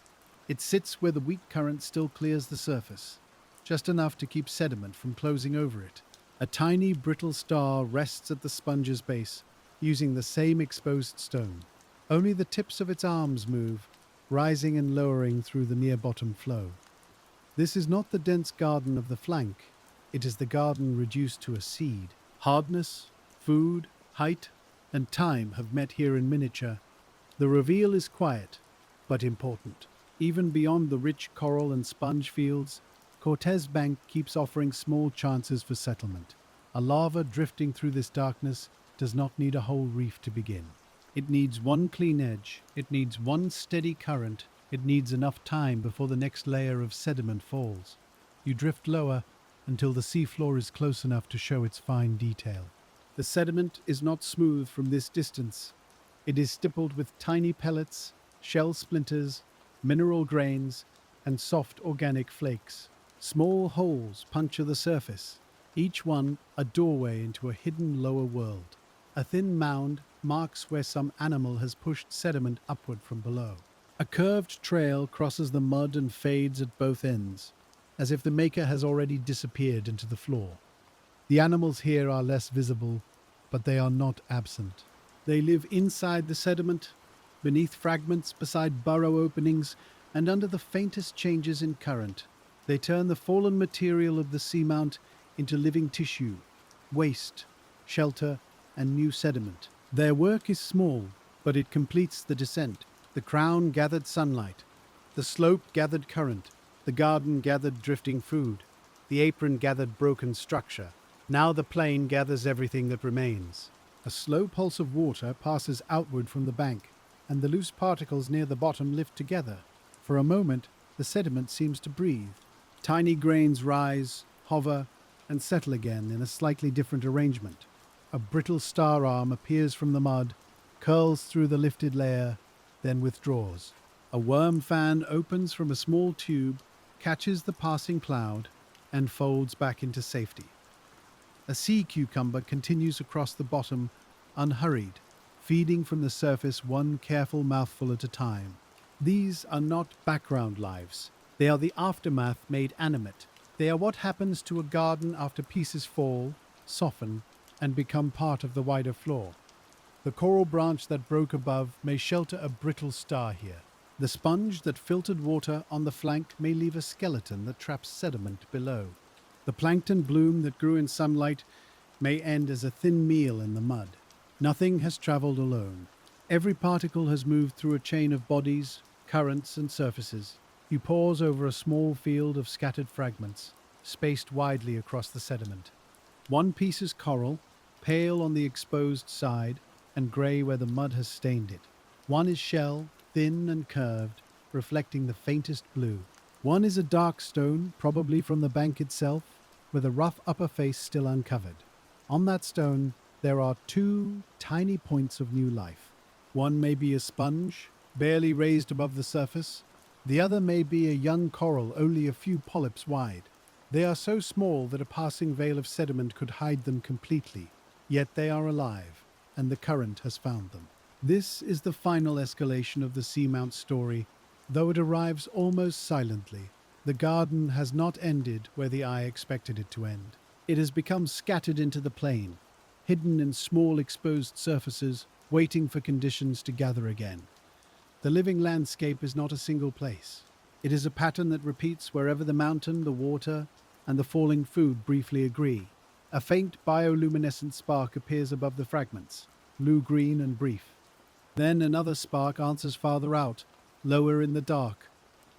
It sits where the weak current still clears the surface, just enough to keep sediment from closing over it. A tiny, brittle star rests at the sponge's base, using the same exposed stone. Only the tips of its arms move, rising and lowering through the near-bottom flow. This is not the dense garden of the flank. It is the garden reduced to a seed. Hardness, food, height, and time have met here in miniature. The reveal is quiet, but important. Even beyond the rich coral and sponge fields, Cortez Bank keeps offering small chances for settlement. A lava drifting through this darkness does not need a whole reef to begin. It needs one clean edge, it needs one steady current, it needs enough time before the next layer of sediment falls. You drift lower until the seafloor is close enough to show its fine detail. The sediment is not smooth from this distance. It is stippled with tiny pellets, shell splinters, mineral grains, and soft organic flakes. Small holes puncture the surface, each one a doorway into a hidden lower world. A thin mound marks where some animal has pushed sediment upward from below. A curved trail crosses the mud and fades at both ends, as if the maker has already disappeared into the floor. The animals here are less visible, but they are not absent. They live inside the sediment, beneath fragments, beside burrow openings, and under the faintest changes in current. They turn the fallen material of the seamount into living tissue, waste, shelter, and new sediment. Their work is small, but it completes the descent. The crown gathered sunlight, the slope gathered current, the garden gathered drifting food, the apron gathered broken structure. Now the plain gathers everything that remains. A slow pulse of water passes outward from the bank, and the loose particles near the bottom lift together. For a moment, the sediment seems to breathe. Tiny grains rise, hover, and settle again in a slightly different arrangement. A brittle star arm appears from the mud, curls through the lifted layer, then withdraws. A worm fan opens from a small tube, catches the passing cloud, and folds back into safety. A sea cucumber continues across the bottom, unhurried, feeding from the surface one careful mouthful at a time. These are not background lives. They are the aftermath made animate. They are what happens to a garden after pieces fall, soften, and become part of the wider floor. The coral branch that broke above may shelter a brittle star here. The sponge that filtered water on the flank may leave a skeleton that traps sediment below. The plankton bloom that grew in sunlight may end as a thin meal in the mud. Nothing has traveled alone. Every particle has moved through a chain of bodies, currents, and surfaces. You pause over a small field of scattered fragments, spaced widely across the sediment. One piece is coral, pale on the exposed side, and grey where the mud has stained it. One is shell, thin and curved, reflecting the faintest blue. One is a dark stone, probably from the bank itself, with a rough upper face still uncovered. On that stone, there are two tiny points of new life. One may be a sponge, barely raised above the surface. The other may be a young coral only a few polyps wide. They are so small that a passing veil of sediment could hide them completely, yet they are alive, and the current has found them. This is the final escalation of the Seamount story, though it arrives almost silently. The garden has not ended where the eye expected it to end. It has become scattered into the plain, hidden in small exposed surfaces, waiting for conditions to gather again. The living landscape is not a single place. It is a pattern that repeats wherever the mountain, the water, and the falling food briefly agree. A faint bioluminescent spark appears above the fragments, blue-green and brief. Then another spark answers farther out, lower in the dark.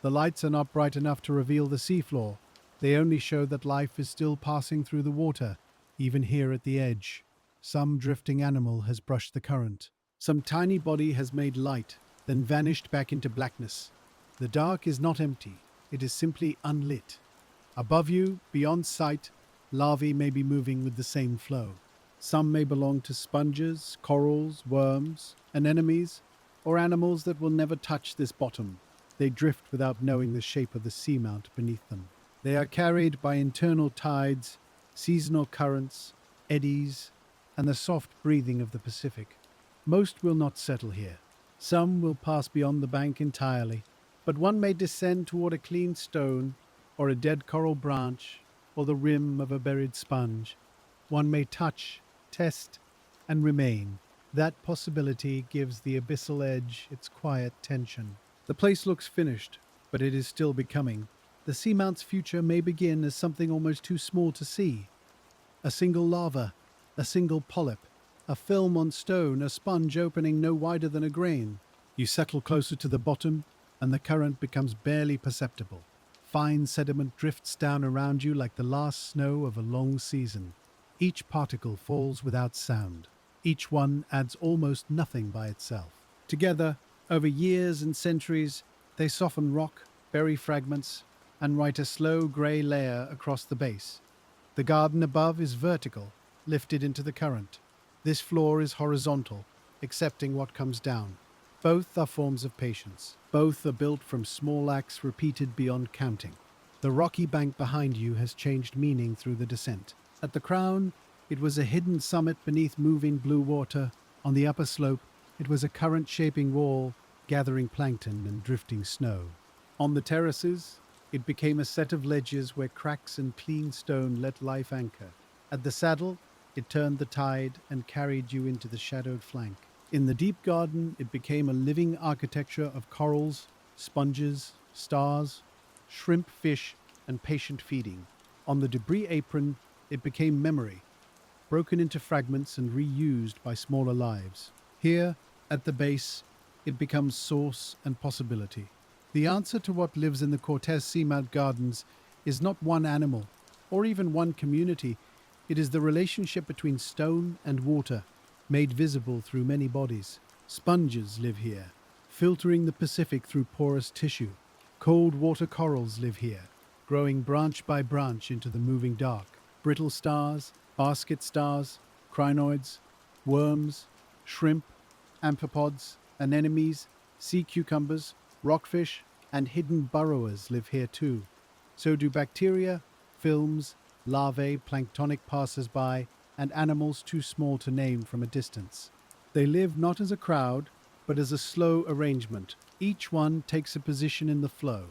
The lights are not bright enough to reveal the seafloor, They only show that life is still passing through the water, even here at the edge. Some drifting animal has brushed the current. Some tiny body has made light, then vanished back into blackness. The dark is not empty, it is simply unlit. Above you, beyond sight, larvae may be moving with the same flow. Some may belong to sponges, corals, worms, anemones, or animals that will never touch this bottom. They drift without knowing the shape of the seamount beneath them. They are carried by internal tides, seasonal currents, eddies, and the soft breathing of the Pacific. Most will not settle here. Some will pass beyond the bank entirely, but one may descend toward a clean stone, or a dead coral branch, or the rim of a buried sponge. One may touch, test, and remain. That possibility gives the abyssal edge its quiet tension. The place looks finished, but it is still becoming. The seamount's future may begin as something almost too small to see. A single lava, a single polyp, a film on stone, a sponge opening no wider than a grain. You settle closer to the bottom, and the current becomes barely perceptible. Fine sediment drifts down around you like the last snow of a long season. Each particle falls without sound. Each one adds almost nothing by itself. Together, over years and centuries, they soften rock, bury fragments, and write a slow grey layer across the base. The garden above is vertical, lifted into the current. This floor is horizontal, accepting what comes down. Both are forms of patience. Both are built from small acts repeated beyond counting. The rocky bank behind you has changed meaning through the descent. At the crown, it was a hidden summit beneath moving blue water. On the upper slope, it was a current-shaping wall, gathering plankton and drifting snow. On the terraces, it became a set of ledges where cracks and clean stone let life anchor. At the saddle, it turned the tide and carried you into the shadowed flank. In the deep garden, it became a living architecture of corals, sponges, stars, shrimp, fish, and patient feeding. On the debris apron, it became memory, broken into fragments and reused by smaller lives. Here, at the base, it becomes source and possibility. The answer to what lives in the Cortez Seamount Gardens is not one animal, or even one community. It is the relationship between stone and water, made visible through many bodies. Sponges live here, filtering the Pacific through porous tissue. Cold water corals live here, growing branch by branch into the moving dark. Brittle stars, basket stars, crinoids, worms, shrimp, amphipods, anemones, sea cucumbers, rockfish, and hidden burrowers live here too. So do bacteria, films, larvae, planktonic passers-by, and animals too small to name from a distance. They live not as a crowd, but as a slow arrangement. Each one takes a position in the flow.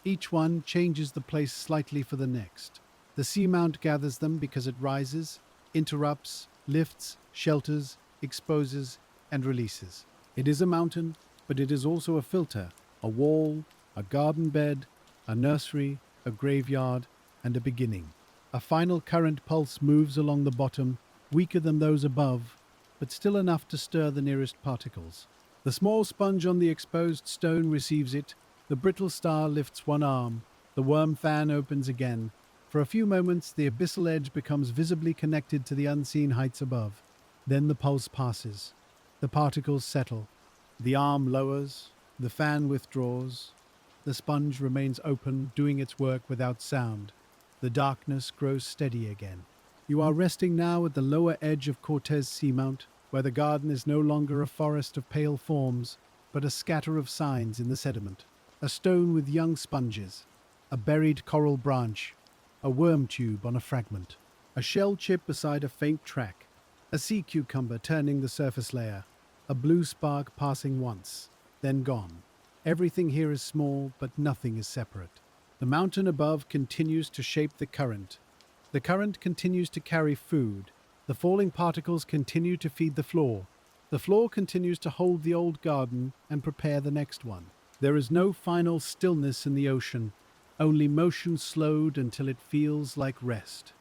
Each one changes the place slightly for the next. The seamount gathers them because it rises, interrupts, lifts, shelters, exposes, and releases. It is a mountain, but it is also a filter, a wall, a garden bed, a nursery, a graveyard, and a beginning. A final current pulse moves along the bottom, weaker than those above, but still enough to stir the nearest particles. The small sponge on the exposed stone receives it, the brittle star lifts one arm, the worm fan opens again. For a few moments, the abyssal edge becomes visibly connected to the unseen heights above. Then the pulse passes. The particles settle. The arm lowers, the fan withdraws. The sponge remains open, doing its work without sound. The darkness grows steady again. You are resting now at the lower edge of Cortez Seamount, where the garden is no longer a forest of pale forms, but a scatter of signs in the sediment. A stone with young sponges, a buried coral branch, a worm tube on a fragment, a shell chip beside a faint track, a sea cucumber turning the surface layer, a blue spark passing once, then gone. Everything here is small, but nothing is separate. The mountain above continues to shape the current. The current continues to carry food. The falling particles continue to feed the floor. The floor continues to hold the old garden and prepare the next one. There is no final stillness in the ocean, only motion slowed until it feels like rest.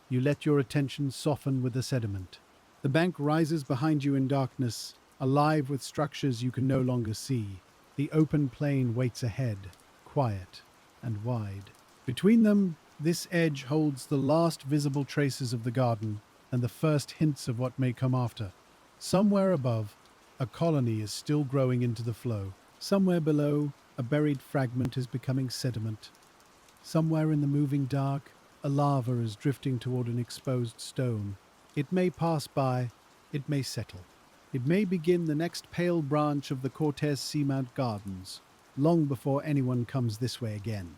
You let your attention soften with the sediment. The bank rises behind you in darkness, alive with structures you can no longer see. The open plain waits ahead, quiet and wide. Between them, This edge holds the last visible traces of the garden and the first hints of what may come after. Somewhere above, a colony is still growing into the flow. Somewhere below, a buried fragment is becoming sediment. Somewhere in the moving dark, a lava is drifting toward an exposed stone. It may pass by, it may settle. It may begin the next pale branch of the Cortez Seamount Gardens, long before anyone comes this way again.